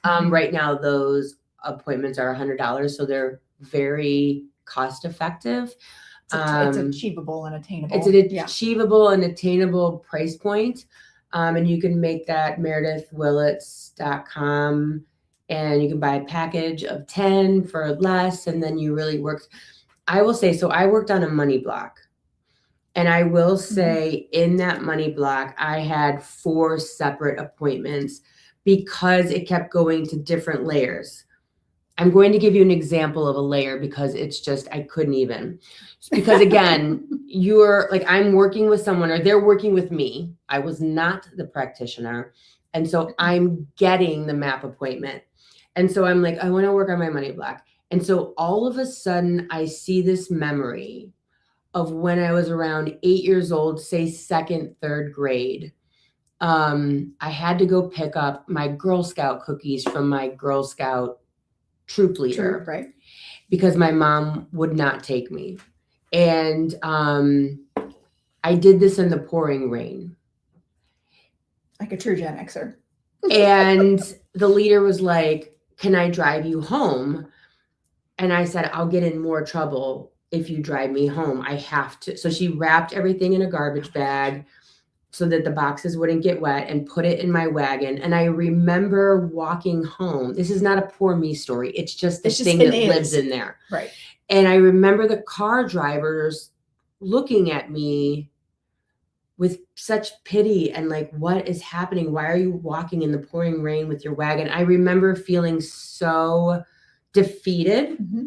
Right now, those appointments are $100, so they're very cost effective. It's achievable and attainable. It's an achievable and attainable price point. And you can make that meredythwillets.com, and you can buy a package of 10 for less. And then you really work. I will say, so I worked on a money block, and I will say in that money block, I had 4 separate appointments because it kept going to different layers. I'm going to give you an example of a layer because it's just, I couldn't even. Because again, you're like, I'm working with someone or they're working with me. I was not the practitioner. And so I'm getting the map appointment. And so I'm like, I want to work on my money block. And so all of a sudden I see this memory of when I was around 8 years old, say second, third grade. I had to go pick up my Girl Scout cookies from my Girl Scout troop leader, right? because my mom would not take me. And I did this in the pouring rain. Like a true Gen Xer. And the leader was like, can I drive you home? And I said, I'll get in more trouble if you drive me home. I have to. So she wrapped everything in a garbage bag so that the boxes wouldn't get wet and put it in my wagon. And I remember walking home. This is not a poor me story. It's just the thing that lives in there. Right. And I remember the car drivers looking at me with such pity and like, what is happening? Why are you walking in the pouring rain with your wagon? I remember feeling so defeated. Mm-hmm.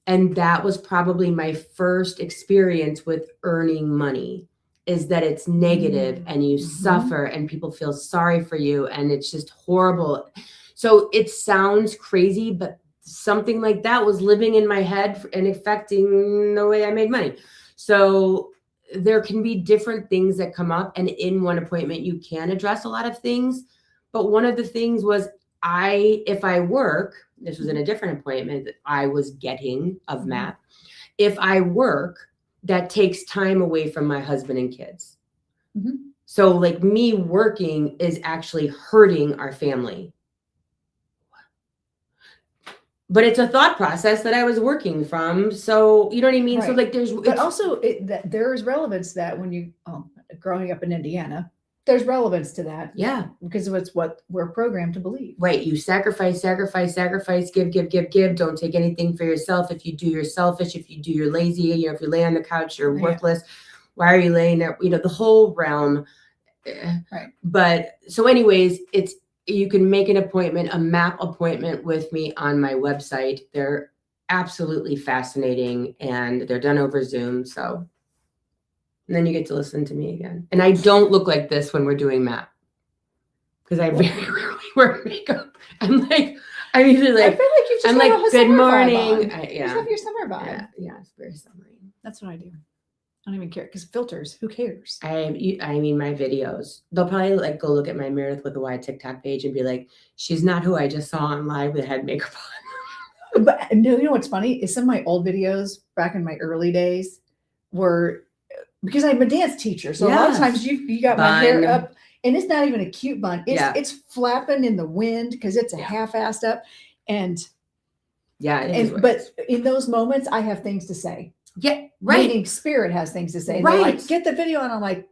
And that was probably my first experience with earning money, is that it's negative and you suffer and people feel sorry for you and it's just horrible. So it sounds crazy, but something like that was living in my head and affecting the way I made money. So there can be different things that come up, and in one appointment you can address a lot of things. But one of the things was, if I work, this was in a different appointment that I was getting of MAP. If I work, that takes time away from my husband and kids. Mm-hmm. So like me working is actually hurting our family. But it's a thought process that I was working from. So, you know what I mean? Right. So like but also there is relevance that when you, growing up in Indiana, there's relevance to that. Yeah. Because it's what we're programmed to believe. Right. You sacrifice, give. Don't take anything for yourself. If you do, you're selfish. If you do, you're lazy. You know, if you lay on the couch, you're worthless. Why are you laying there? You know, the whole realm. Right. But so anyways, you can make an appointment, a MAP appointment with me on my website. They're absolutely fascinating and they're done over Zoom. So, and then you get to listen to me again. And I don't look like this when we're doing MAP because I very rarely wear makeup. I'm usually like, I feel like you just I'm have like, a good summer morning. vibe on. You just have your summer vibe. Yeah, it's very summery. That's what I do. I don't even care because filters, who cares? I mean, my videos, they'll probably like go look at my Meredyth with a Y TikTok page and be like, she's not who I just saw on live that had makeup on. But no, you know what's funny is some of my old videos back in my early days were, because I'm a dance teacher. So a lot of times you got my hair up and it's not even a cute bun. It's flapping in the wind because it's a half-assed up. And but in those moments I have things to say. Yeah, right. Meaning spirit has things to say. And right. They're like, get the video on. I'm like,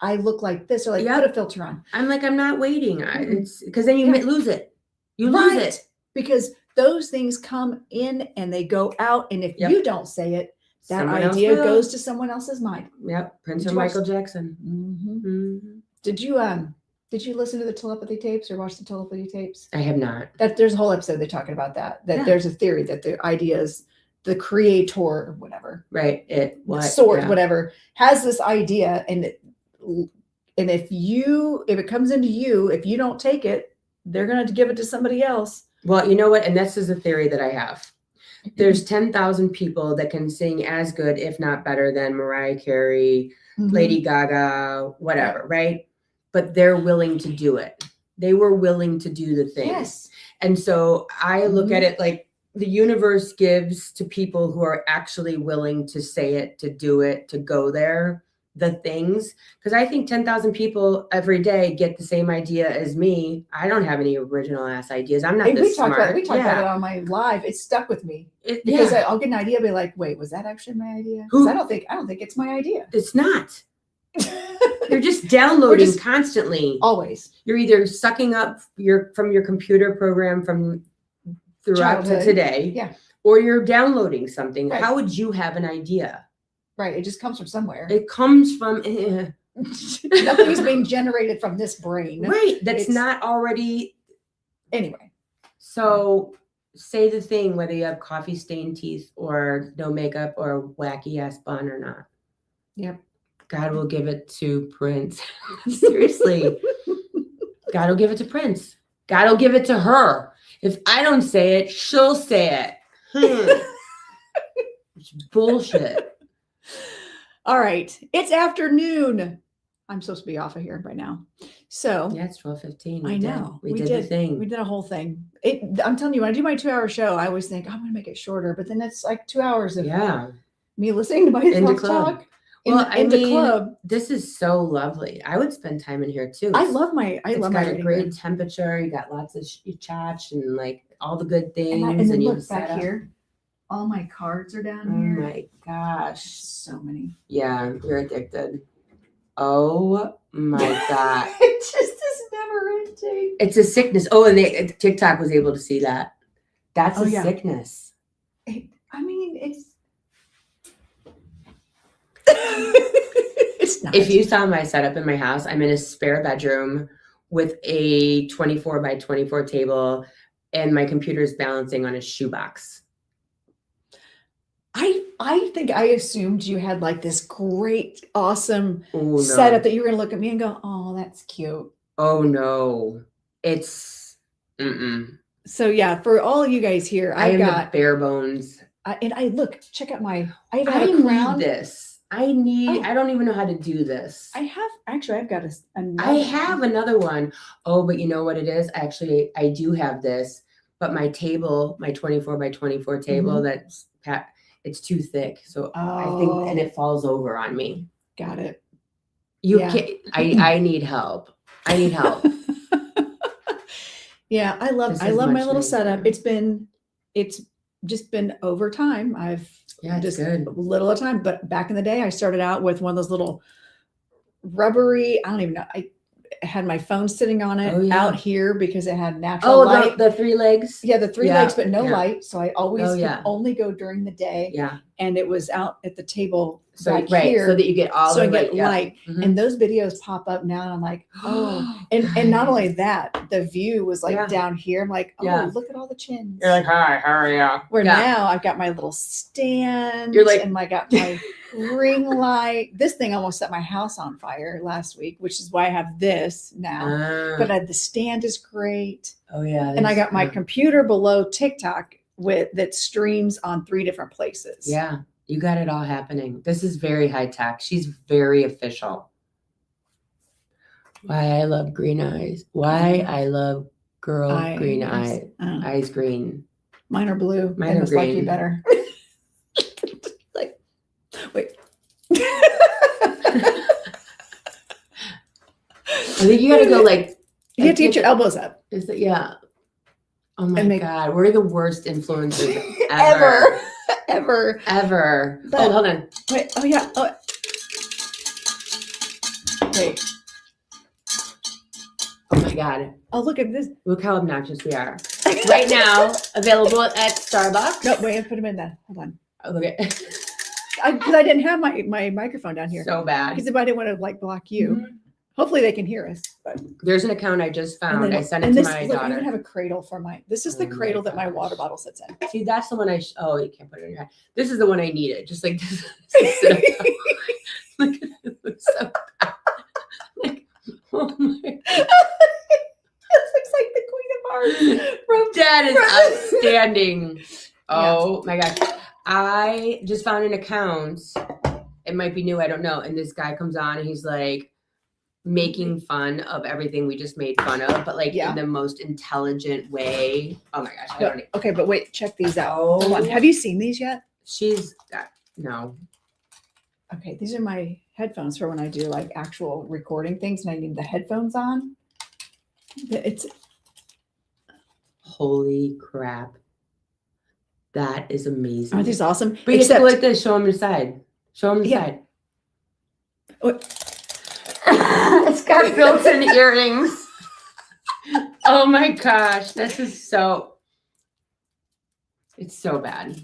I look like this, or like, put a filter on. I'm like, I'm not waiting. It's because then you lose it. You lose it. Because those things come in and they go out. And if you don't say it, that Someone idea goes to someone else's mind. Yep. Prince or Michael Jackson. Mm-hmm. Mm-hmm. Did you listen to the telepathy tapes or watch the telepathy tapes? I have not. There's a whole episode they're talking about that there's a theory that the idea is the creator or whatever, right? Whatever has this idea, and if it comes into you, if you don't take it, they're going to give it to somebody else. Well, you know what? And this is a theory that I have. There's 10,000 people that can sing as good, if not better, than Mariah Carey, Lady Gaga, whatever, right? But they're willing to do it. They were willing to do the thing. Yes. And so I look at it like the universe gives to people who are actually willing to say it, to do it, to go there, the things. Because I think 10,000 people every day get the same idea as me. I don't have any original ass ideas. I'm not this smart. We talked about it on my live. It stuck with me because I'll get an idea, be like, wait, was that actually my idea? Because I don't think it's my idea. It's not. You're just downloading constantly. Always. You're either sucking up from your computer program from throughout to today, or you're downloading something. Right. How would you have an idea? Right. It just comes from somewhere. It comes from nothing is being generated from this brain. Right. It's not already. Anyway. So say the thing, whether you have coffee stained teeth or no makeup or a wacky ass bun or not. Yep. God will give it to Prince. Seriously. God will give it to Prince. God will give it to her. If I don't say it, she'll say it. It's bullshit. All right. It's afternoon. I'm supposed to be off of here by now. So Yeah, it's 12:15. I know. We did the thing. We did a whole thing. I'm telling you, when I do my 2-hour show, I always think I'm going to make it shorter, but then it's like 2 hours of me listening to myself talk. Well, in the club. This is so lovely. I would spend time in here too. I love my It's got a reading great room. temperature. You got lots of chatch and like all the good things. And then you look back here. All my cards are down here. Oh my gosh. So many. Yeah, you're addicted. Oh my God. It just is never ending. It's a sickness. Oh, and TikTok was able to see that. That's a sickness. It's not. If you saw my setup in my house, I'm in a spare bedroom with a 24 by 24 table, and my computer is balancing on a shoebox. I think I assumed you had like this great, awesome setup that you were going to look at me and go, oh, that's cute. Oh, no. It's, So yeah, for all of you guys here, I got bare bones. Check out my, I have a crown. Need this. I don't even know how to do this. I've got I have another one. Oh, but you know what it is? Actually, I do have this, but my table, my 24 by 24 table, that's it's too thick. So I think, and it falls over on me. Got it. Can't, I need help. I need help. Yeah. I love my little setup. It's just been over time. I've just good. A little at a time, but back in the day, I started out with one of those little rubbery, I don't even know. I had my phone sitting on it out here because it had natural light. The 3 legs. Yeah, the 3 legs, but no light. So I always could only go during the day. Yeah. And it was out at the table here, so that you get all the light. And those videos pop up now, and I'm like, oh, and not only that, the view was like down here. I'm like, oh, look at all the chins. You're like, hi, how are you? Where now I've got my little stand. You're like, and I got my ring light. This thing almost set my house on fire last week, which is why I have this now. But the stand is great. Oh yeah, and I got my computer below TikTok that streams on 3 different places. Yeah, you got it all happening. This is very high tech. She's very official. Why I love green eyes. Why I love green eyes. Eyes green. Mine are blue. Mine are green. Like you better. Like, wait. I think you got to go like. You have to get your elbows up. Is it? Yeah. Oh my God, we're the worst influencers ever. But, hold on. Wait. Oh yeah. Oh. Wait. Oh my God. Oh, look at this. Look how obnoxious we are. Right now, available at Starbucks. No, wait, I put them in there. Hold on. Oh, look at. Because I didn't have my microphone down here. So bad. Because if I didn't want to like block you. Hopefully they can hear us. But there's an account I just found. I sent it to my daughter. I even have a cradle for this is the cradle that my water bottle sits in. See, that's the one oh, you can't put it in your hand. This is the one I needed. Just like this. Look at it. It looks so bad. Like, oh my. This looks like the Queen of Hearts. That is outstanding. Oh my gosh. I just found an account. It might be new. I don't know. And this guy comes on and he's like, making fun of everything we just made fun of, but like in the most intelligent way. Oh my gosh. Okay, but wait, check these out. Hold on. Have you seen these yet? No. Okay, these are my headphones for when I do like actual recording things and I need the headphones on. It's holy crap. That is amazing. Aren't these awesome? But you go like this, show them the side. Show them the side. It's got built-in earrings. Oh my gosh, this is it's so bad.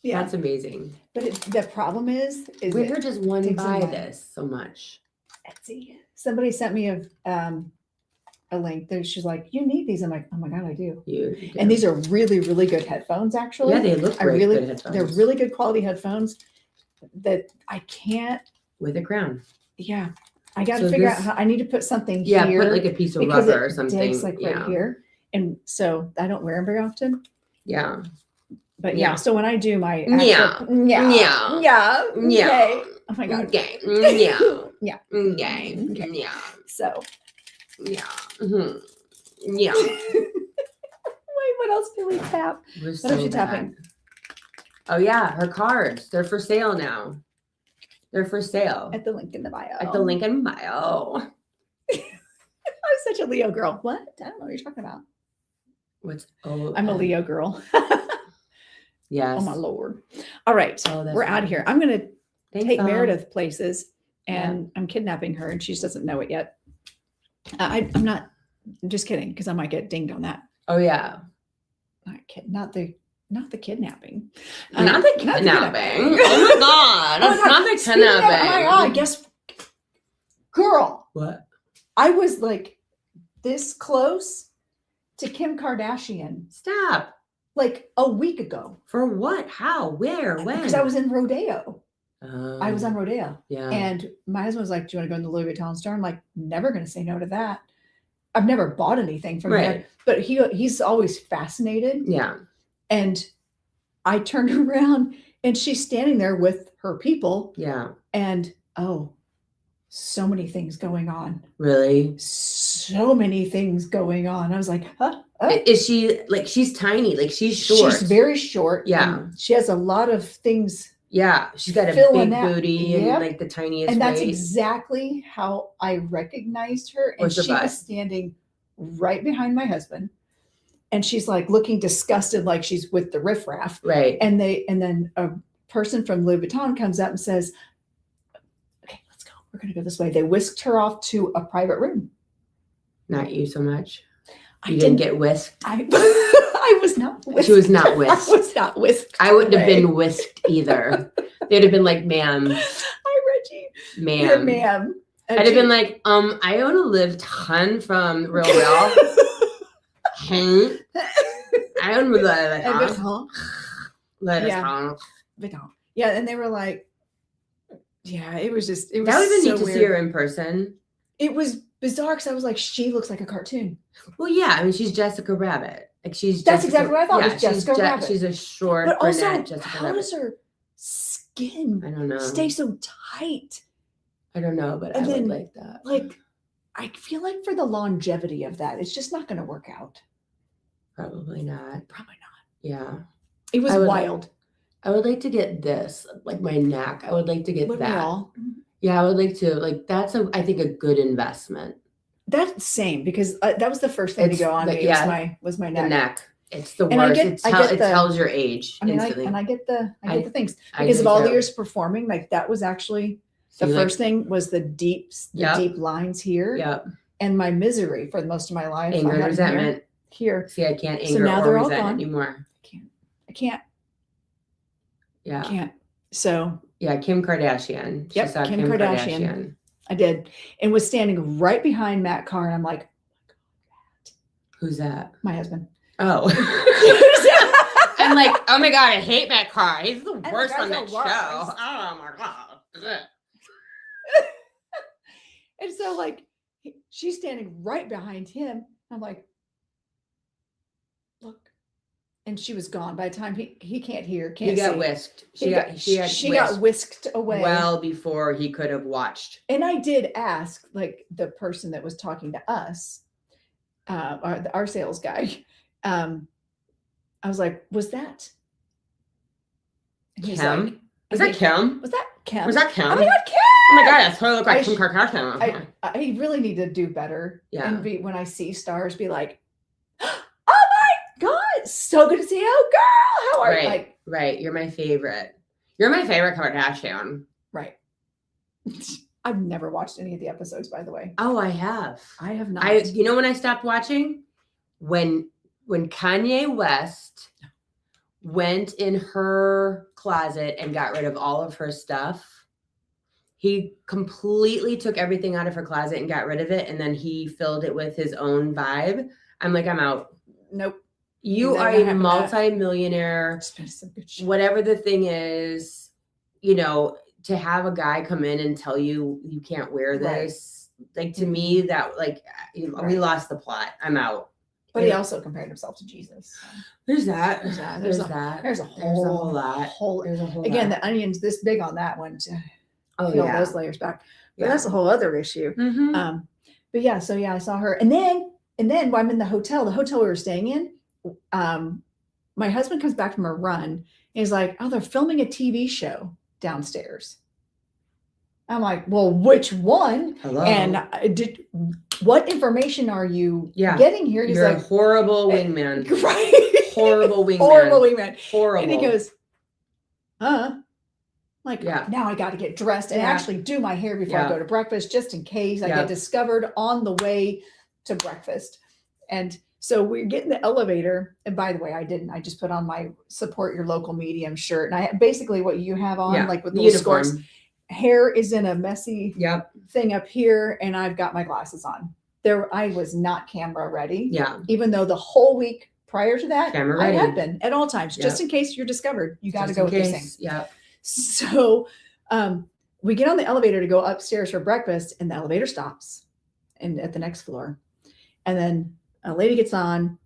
Yeah, that's amazing. But the problem is we just want to buy this so much. Etsy. Somebody sent me a link. She's like, "You need these." I'm like, "Oh my God, I do." You do. And these are really, really good headphones. Actually, yeah, they look great. Good headphones. They're really good quality headphones. That I can't with a crown. Yeah. I got to figure out how I need to put something here. Yeah, put like a piece of rubber or something. Digs like right here. And so I don't wear them very often. Yeah. But yeah, so when I do my Yeah. actual, Yeah. yeah, Yeah. okay. Oh my god. Okay. Yeah. Yeah. Okay. Okay. Yeah. So Yeah. Mhm. Yeah. wait, what else can we tap? We're What is she tapping? Oh yeah, her cards. They're for sale now. They're for sale. At the link in the bio. At the link in bio. I'm such a Leo girl. What? I don't know what you're talking about. I'm a Leo girl. Yes. Oh my Lord. All right. We're out of here. I'm going to take Meredyth places and I'm kidnapping her and she just doesn't know it yet. I'm just kidding because I might get dinged on that. Oh yeah. Not the kidnapping. Not the kidnapping. Oh my God. That's not the kidnapping. Oh my God. Guess, girl. What? I was like this close to Kim Kardashian. Stop. Like a week ago. For what? How? Where? When? Because I was in Rodeo. I was on Rodeo. Yeah. And my husband was like, do you want to go in the Louis Vuitton store? I'm like, never going to say no to that. I've never bought anything from there, but he's always fascinated. Yeah. And I turned around and she's standing there with her people. Yeah. And so many things going on. Really? So many things going on. I was like, huh? Is she like, she's tiny, like she's short. She's very short. Yeah. She has a lot of things. Yeah. She's got a big booty and like the tiniest And that's waist. exactly how I recognized her. And she was standing right behind my husband. And she's like looking disgusted, like she's with the riffraff. Right. And then a person from Louis Vuitton comes up and says, okay, let's go. We're going to go this way. They whisked her off to a private room. Not you so much. You didn't get whisked. I was not whisked. She was not whisked. I was not whisked. I wouldn't have been whisked either. They'd have been like, ma'am. Hi, Reggie. Ma'am. You're ma'am. I'd have been like, I own a live ton from Real. I own Yeah, and they were like, yeah, it was just, it was that would have been so neat to weird. see her in person. It was bizarre because I was like, she looks like a cartoon. Well, yeah, I mean, she's Jessica Rabbit. Like that's exactly what I thought. Was Jessica Rabbit. She's a short, but also, brunette Jessica how Rabbit. does her skin I don't know. stay so tight? I don't know, but I would like that. Like, I feel like for the longevity of that, it's just not going to work out. Probably not. Probably not. Yeah. It was wild. I would like to get this, like my neck. I would like to get that. All? Yeah, I would like to. Like that's I think a good investment. That's same because that was the first thing to go on me. Was my neck. The neck. It's the worst. It tells your age instantly. I get the things because of all the years performing. Like that was actually the first thing was the deep lines here. Yep. And my misery for most of my life. Anger and resentment. Here. See, I can't anger or resent anymore. I can't. Yeah. I can't. So. Yeah, Kim Kardashian. Yep, Kim Kardashian. I did. And was standing right behind Matt Carr. And I'm like, who's that? My husband. Oh. I'm like, oh my God, I hate Matt Carr. He's the worst on that show. Oh my God. And so like, she's standing right behind him. I'm like, look. And she was gone by the time he can't hear. He got whisked. She got whisked away well before he could have watched. And I did ask, like the person that was talking to us, our sales guy. I was like, "Was that Kim? Like, was that Kim? Was that Kim? Was that Kim? Oh my God, Kim! Oh my God, that's totally look like Kim Kardashian. I really need to do better. Yeah. And when I see stars, be like, God, so good to see you. Oh, girl, how are you? Right. You're my favorite. You're my favorite Kardashian. Right. I've never watched any of the episodes, by the way. Oh, I have. I have not. You know when I stopped watching? When Kanye West went in her closet and got rid of all of her stuff. He completely took everything out of her closet and got rid of it. And then he filled it with his own vibe. I'm like, I'm out. Nope. You are a multi-millionaire, whatever the thing is, to have a guy come in and tell you can't wear this, like to me that we lost the plot. I'm out. But he also compared himself to Jesus. So. There's that. There's that. There's that. that. There's a whole lot. There's a whole again, lot. the onion's this big on that one to Oh, peel yeah. those layers back. But Yeah. that's a whole other issue. Mhm. But yeah, so yeah, I saw her. And then when I'm in the hotel we were staying in, my husband comes back from a run and he's like, oh, they're filming a TV show downstairs. I'm like, well, which one? Hello. And what information are you Yeah. getting here? He's You're like, a horrible wingman. right? Horrible wingman. Horrible wingman. Horrible. And he goes, like, Yeah. now I got to get dressed and Yeah. actually do my hair before I Yeah. go to breakfast, just in case I Yeah. get discovered on the way to breakfast. And so we get in the elevator. And by the way, I just put on my support your local medium shirt. And I basically what you have on, Yeah. like with The little uniform. scores. Hair is in a messy Yep. thing up here, and I've got my glasses on. I was not camera ready. Yeah. Even though the whole week prior to that, Camera I ready. had been at all times, just Yep. in case you're discovered. You got to Just go in with these case. things. Yep. So we get on the elevator to go upstairs for breakfast, and the elevator stops and at the next floor. And then a lady gets on,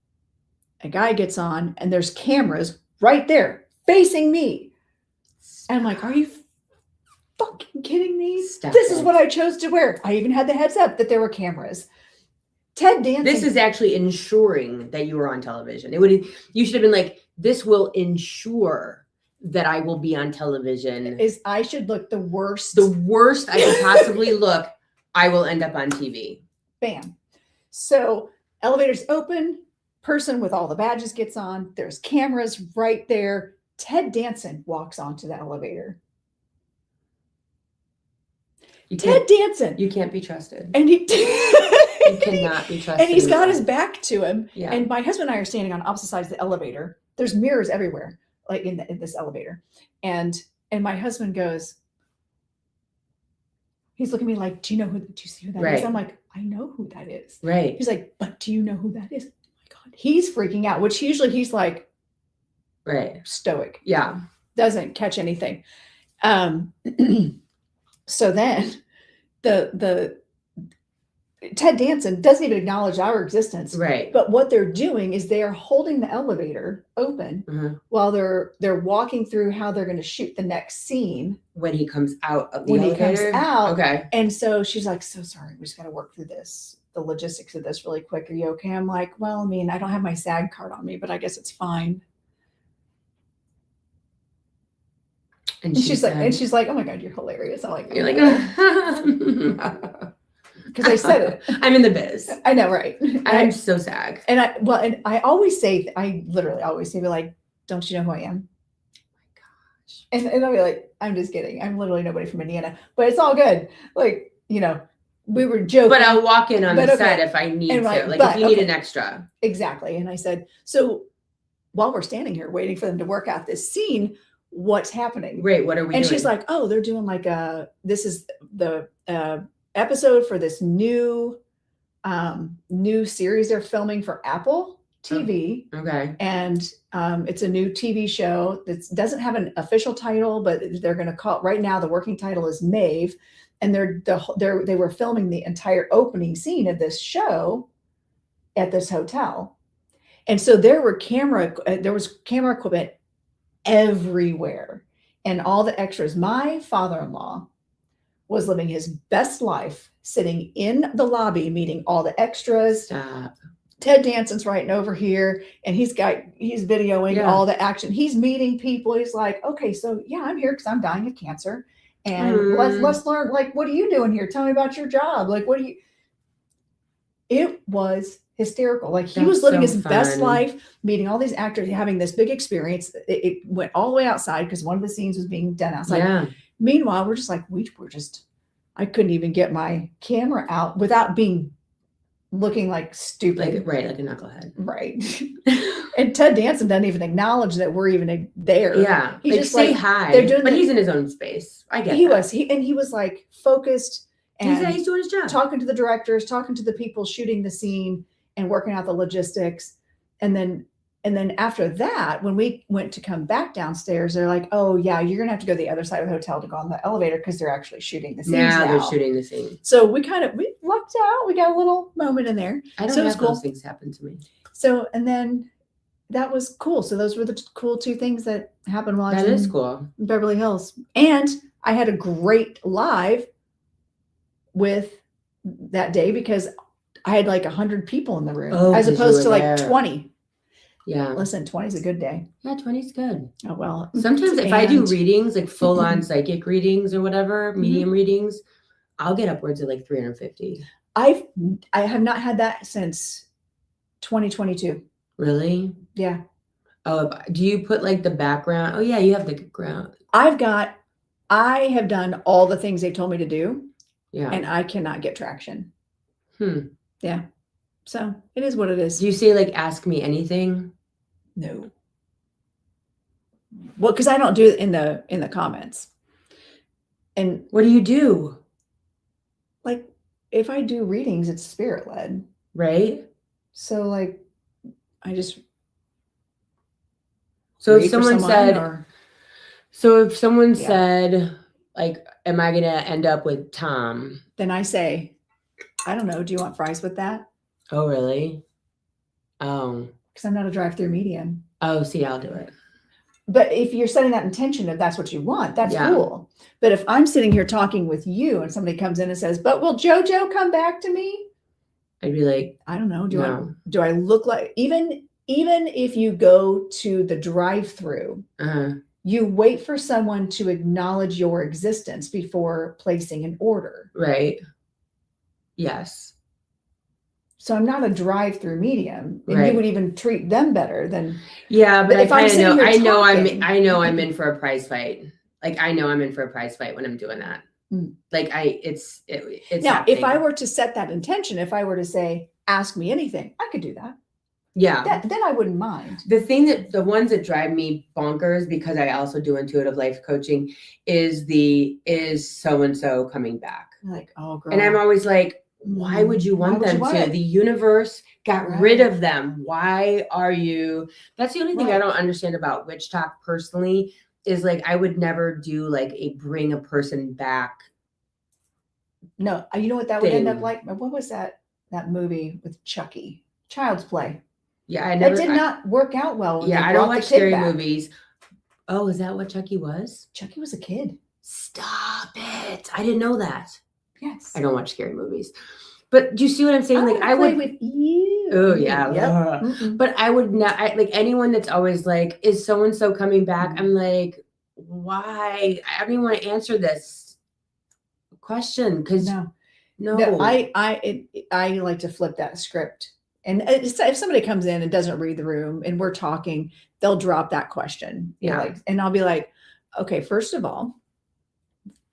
a guy gets on, and there's cameras right there facing me. And I'm like, are you fucking kidding me? Stop This is it. what I chose to wear. I even had the heads up that there were cameras. Ted Danson. This is actually ensuring that you were on television. You should have been like, this will ensure that I will be on television. I should look the worst. The worst I could possibly look, I will end up on TV. Bam. So elevators open, person with all the badges gets on. There's cameras right there. Ted Danson walks onto the elevator. Ted Danson. You can't be trusted. And You cannot be trusted. and he's got anymore. his back to him. Yeah. And my husband and I are standing on opposite sides of the elevator. There's mirrors everywhere, like in this elevator. And my husband goes, he's looking at me like, do you see who that is? Right. I'm like, I know who that is. Right. He's like, but do you know who that is? Oh my God. He's freaking out, which usually he's like Right. stoic. Yeah. Doesn't catch anything. So then the Ted Danson doesn't even acknowledge our existence. Right. But what they're doing is they are holding the elevator open Mhm. while they're walking through how they're going to shoot the next scene. When he comes out of the When he elevator. comes out. Okay. And so she's like, so sorry, we just got to work through the logistics of this really quick. Are you okay? I'm like, well, I mean, I don't have my SAG card on me, but I guess it's fine. And And she's like, oh my God, you're hilarious. I'm like, you're like, because I said it. I'm in the biz. I know, right? I'm so SAG. And I always say, I literally always say, like, don't you know who I am? And I'll be like, I'm just kidding. I'm literally nobody from Indiana, but it's all good. Like, we were joking. But I'll walk in on But the okay. set if I need And to. right, Like but if you need okay. an extra. Exactly. And I said, so while we're standing here waiting for them to work out this scene, what's happening? Great. What are we And doing? she's like, oh, they're doing like this is the episode for this new series they're filming for Apple TV. Okay. And it's a new TV show that doesn't have an official title, but they're going to call it right now. The working title is Maeve, and they were filming the entire opening scene of this show at this hotel, and so there was camera equipment everywhere, and all the extras. My father-in-law was living his best life, sitting in the lobby, meeting all the extras. Stop. Ted Danson's writing over here, and he's videoing Yeah. all the action. He's meeting people. He's like, okay, so yeah, I'm here because I'm dying of cancer. And let's learn, like, what are you doing here? Tell me about your job. Like, it was hysterical. Like he was living his best life, meeting all these actors, having this big experience. It went all the way outside because one of the scenes was being done outside. Yeah. Meanwhile, we're just like, I couldn't even get my camera out without looking like stupid. Like a knucklehead. Right. And Ted Danson doesn't even acknowledge that we're even there. Yeah. He's Like just say like, hi. they're doing but the- he's in his own space. I get He that. was. He was like focused and He's doing his job. talking to the directors, talking to the people shooting the scene and working out the logistics. And then after that, when we went to come back downstairs, they're like, oh yeah, you're gonna have to go to the other side of the hotel to go on the elevator because they're actually shooting the scenes now. They're shooting the scene. So we lucked out. We got a little moment in there. I don't So it was have cool. those things happen to me. So, and then that was cool. So those were the cool two things that happened while I was That is in cool. Beverly Hills. And I had a great live with that day because I had like 100 people in the room as 'cause you opposed were to like there. 20. Yeah. Listen, 20 is a good day. Yeah, 20 is good. Oh, well. Sometimes if I do And- readings, like full on psychic readings or whatever, Mhm. medium readings, I'll get upwards of like 350. I have not had that since 2022. Really? Yeah. Oh, do you put like the background? Oh yeah, you have the ground. I have done all the things they told me to do, Yeah. and I cannot get traction. Yeah. So it is what it is. Do you say like ask me anything? No. Well, because I don't do it in the comments. And What do you do? like if I do readings, it's spirit led. Right? So like I just So read if for someone Yeah. said, like, am I gonna end up with Tom? Then I say, I don't know, do you want fries with that? Oh really? Oh. Because I'm not a drive-through medium. Oh, see, I'll do it. But if you're setting that intention, if that's what you want, that's Yeah. cool. But if I'm sitting here talking with you and somebody comes in and says, but will JoJo come back to me? I'd be like, I don't know. no. Do I look like, even if you go to the drive-through, you wait for someone to acknowledge your existence before placing an order. Right. Yes. So I'm not a drive-through medium, and Right. you would even treat them better than. Yeah, but if I I'm kind of know. sitting here I know talking- I'm in for a prize fight. Like I know I'm in for a prize fight when I'm doing that. Like it's Now, happening. if I were to set that intention, if I were to say, ask me anything, I could do that. Yeah. Then I wouldn't mind. The ones that drive me bonkers, because I also do intuitive life coaching, is so-and-so coming back. Like, oh girl. And I'm always like, why would you want them to? it? The universe got Right. rid of them. Why are you? That's the only thing I Right. don't understand about witch talk personally, is like, I would never do like a bring a person back. No, you know what that would end up Thing. like? What was that movie with Chucky? Child's Play. Yeah, That did not work out well. When Yeah, they I don't brought the watch kid scary back. movies. Oh, is that what Chucky was? Chucky was a kid. Stop it. I didn't know that. Yes. I don't watch scary movies. But do you see what I'm saying? Like I play would with you. Oh yeah. Yep. But I would not like anyone that's always like, is so and so coming back? I'm like, why? I don't even want to answer this question because no. I like to flip that script. And if somebody comes in and doesn't read the room and we're talking, they'll drop that question. You know, like, and I'll be like, okay, first of all,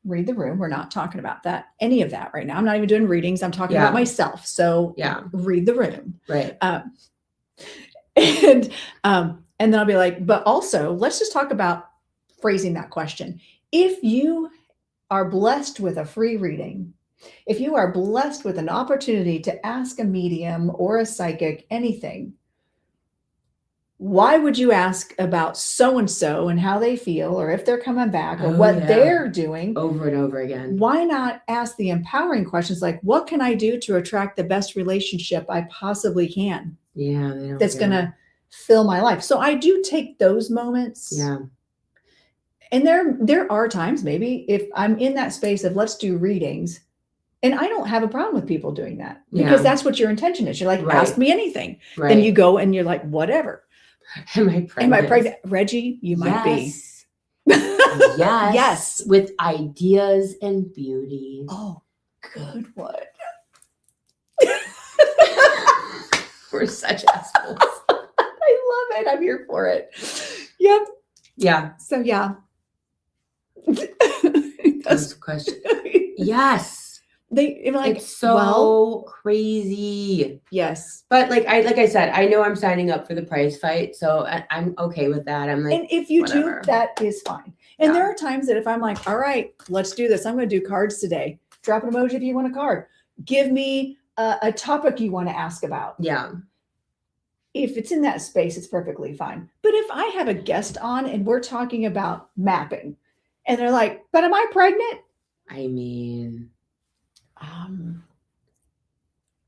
read the room. We're not talking about any of that right now. I'm not even doing readings. I'm talking about myself. So read the room. Right. And then I'll be like, but also let's just talk about phrasing that question. If you are blessed with a free reading, if you are blessed with an opportunity to ask a medium or a psychic anything, why would you ask about so-and-so and how they feel, or if they're coming back, or what they're doing over and over again? Why not ask the empowering questions like, what can I do to attract the best relationship I possibly can? Yeah. That's going to fill my life. So I do take those moments. Yeah. And there are times maybe if I'm in that space of let's do readings, and I don't have a problem with people doing that because that's what your intention is. You're like, ask me anything. Right. Then you go and you're like, whatever. Am I pregnant? Reggie, you might be. Yes. Yes. With ideas and beauty. Oh, good one. We're such assholes. I love it. I'm here for it. Yep. Yeah. So yeah. That's a question. Yes. They like, it's so crazy. Yes. But like I said, I know I'm signing up for the prize fight, so I'm okay with that. I'm like, and if you whatever. do, that is fine. And there are times that if I'm like, all right, let's do this. I'm going to do cards today. Drop an emoji if you want a card. Give me a topic you want to ask about. Yeah. If it's in that space, it's perfectly fine. But if I have a guest on and we're talking about mapping, and they're like, but am I pregnant? I mean,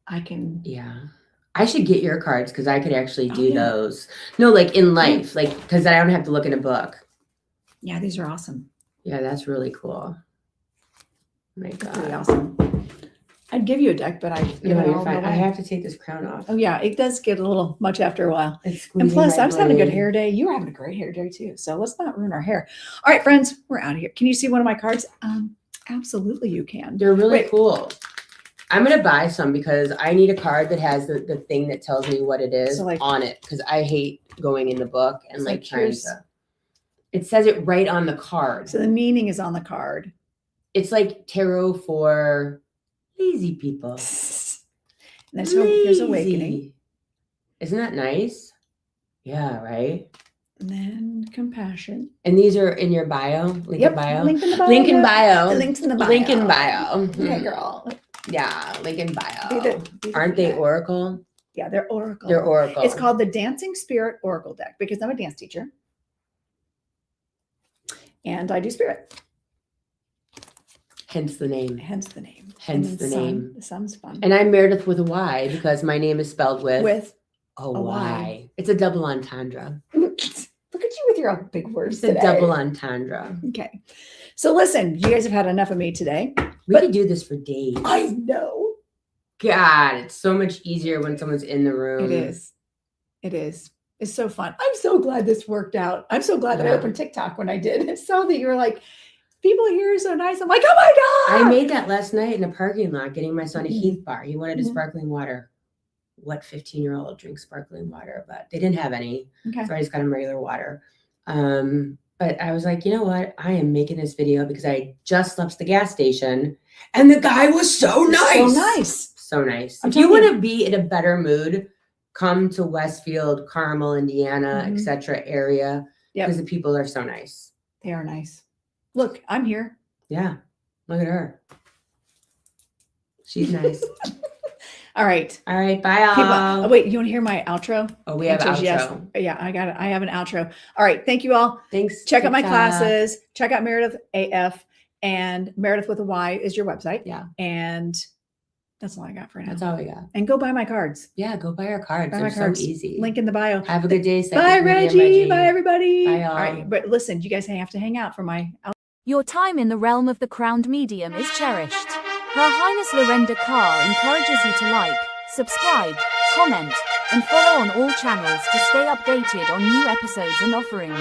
I can. Yeah. I should get your cards because I could actually do yeah. those. No, like in life, like because I don't have to look in a book. Yeah, these are awesome. Yeah, that's really cool. My God. Really awesome. I'd give you a deck, but I No, you're fine. I have to take this crown off. Oh yeah, it does get a little much after a while. It's And plus, my I was having a good brain. hair day. You were having a great hair day too. So let's not ruin our hair. All right, friends, we're out of here. Can you see one of my cards? Absolutely, you can. They're really Wait. cool. I'm gonna buy some because I need a card that has the thing that tells me what it is So, like- on it. Because I hate going in the book and It's like like, trying here's- to. It says it right on the card. So the meaning is on the card. It's like tarot for lazy people. And there's awakening. Lazy. Isn't that nice? Yeah, right. And then compassion. And these are in your bio. Link in bio. Link in the bio. Link in bio. The link's in the bio. Link in bio. Okay, girl. Yeah, link in bio. Be the Aren't they feedback. Oracle? Yeah, they're Oracle. They're Oracle. It's called the Dancing Spirit Oracle deck because I'm a dance teacher. And I do spirit. Hence the name. Hence the name. Hence And the then name. The sun's fun. And I'm Meredyth with a Y because my name is spelled with a a Y. Y. It's a double entendre. Look at you with your big words It's a today. double entendre. Okay. So listen, you guys have had enough of me today. We could do this for days. I know. God, it's so much easier when someone's in the room. It is. It is. It's so fun. I'm so glad this worked out. I'm so glad that I Yeah. opened TikTok when I did. I saw that you were like, people here are so nice. I'm like, oh my God. I made that last night in a parking lot getting my son a Mhm. Heath bar. He wanted a Mhm. sparkling water. What 15-year-old drinks sparkling water? But they didn't have any. Okay. So I just got him regular water. But I was like, you know what? I am making this video because I just left the gas station and the guy was so nice. So nice. So nice. I'm If you telling want to be in a better mood, come to Westfield, Carmel, Indiana, Mhm. etc. area Yep. because the people are so nice. They are nice. Look, I'm here. Yeah. Look at her. She's nice. All right. All right. Bye, all. People, wait, you want to hear my outro? Oh, we have Answer outro. is yes. Yeah, I got it. I have an outro. All right. Thank you all. Thanks. Check out my TikTok. classes. Check out Meredyth AF, and Meredyth with a Y is your website. Yeah. And that's all I got for now. That's all we got. And go buy my cards. Yeah. Go buy our cards. Buy They're my cards. so easy. Link in the bio. Have a good day. Bye, Reggie. Bye, everybody. Bye, All right. y'all. But listen, you guys have to hang out for my Your time in the realm of the crowned medium is cherished. Her Highness Lorenda Carr encourages you to like, subscribe, comment, and follow on all channels to stay updated on new episodes and offerings.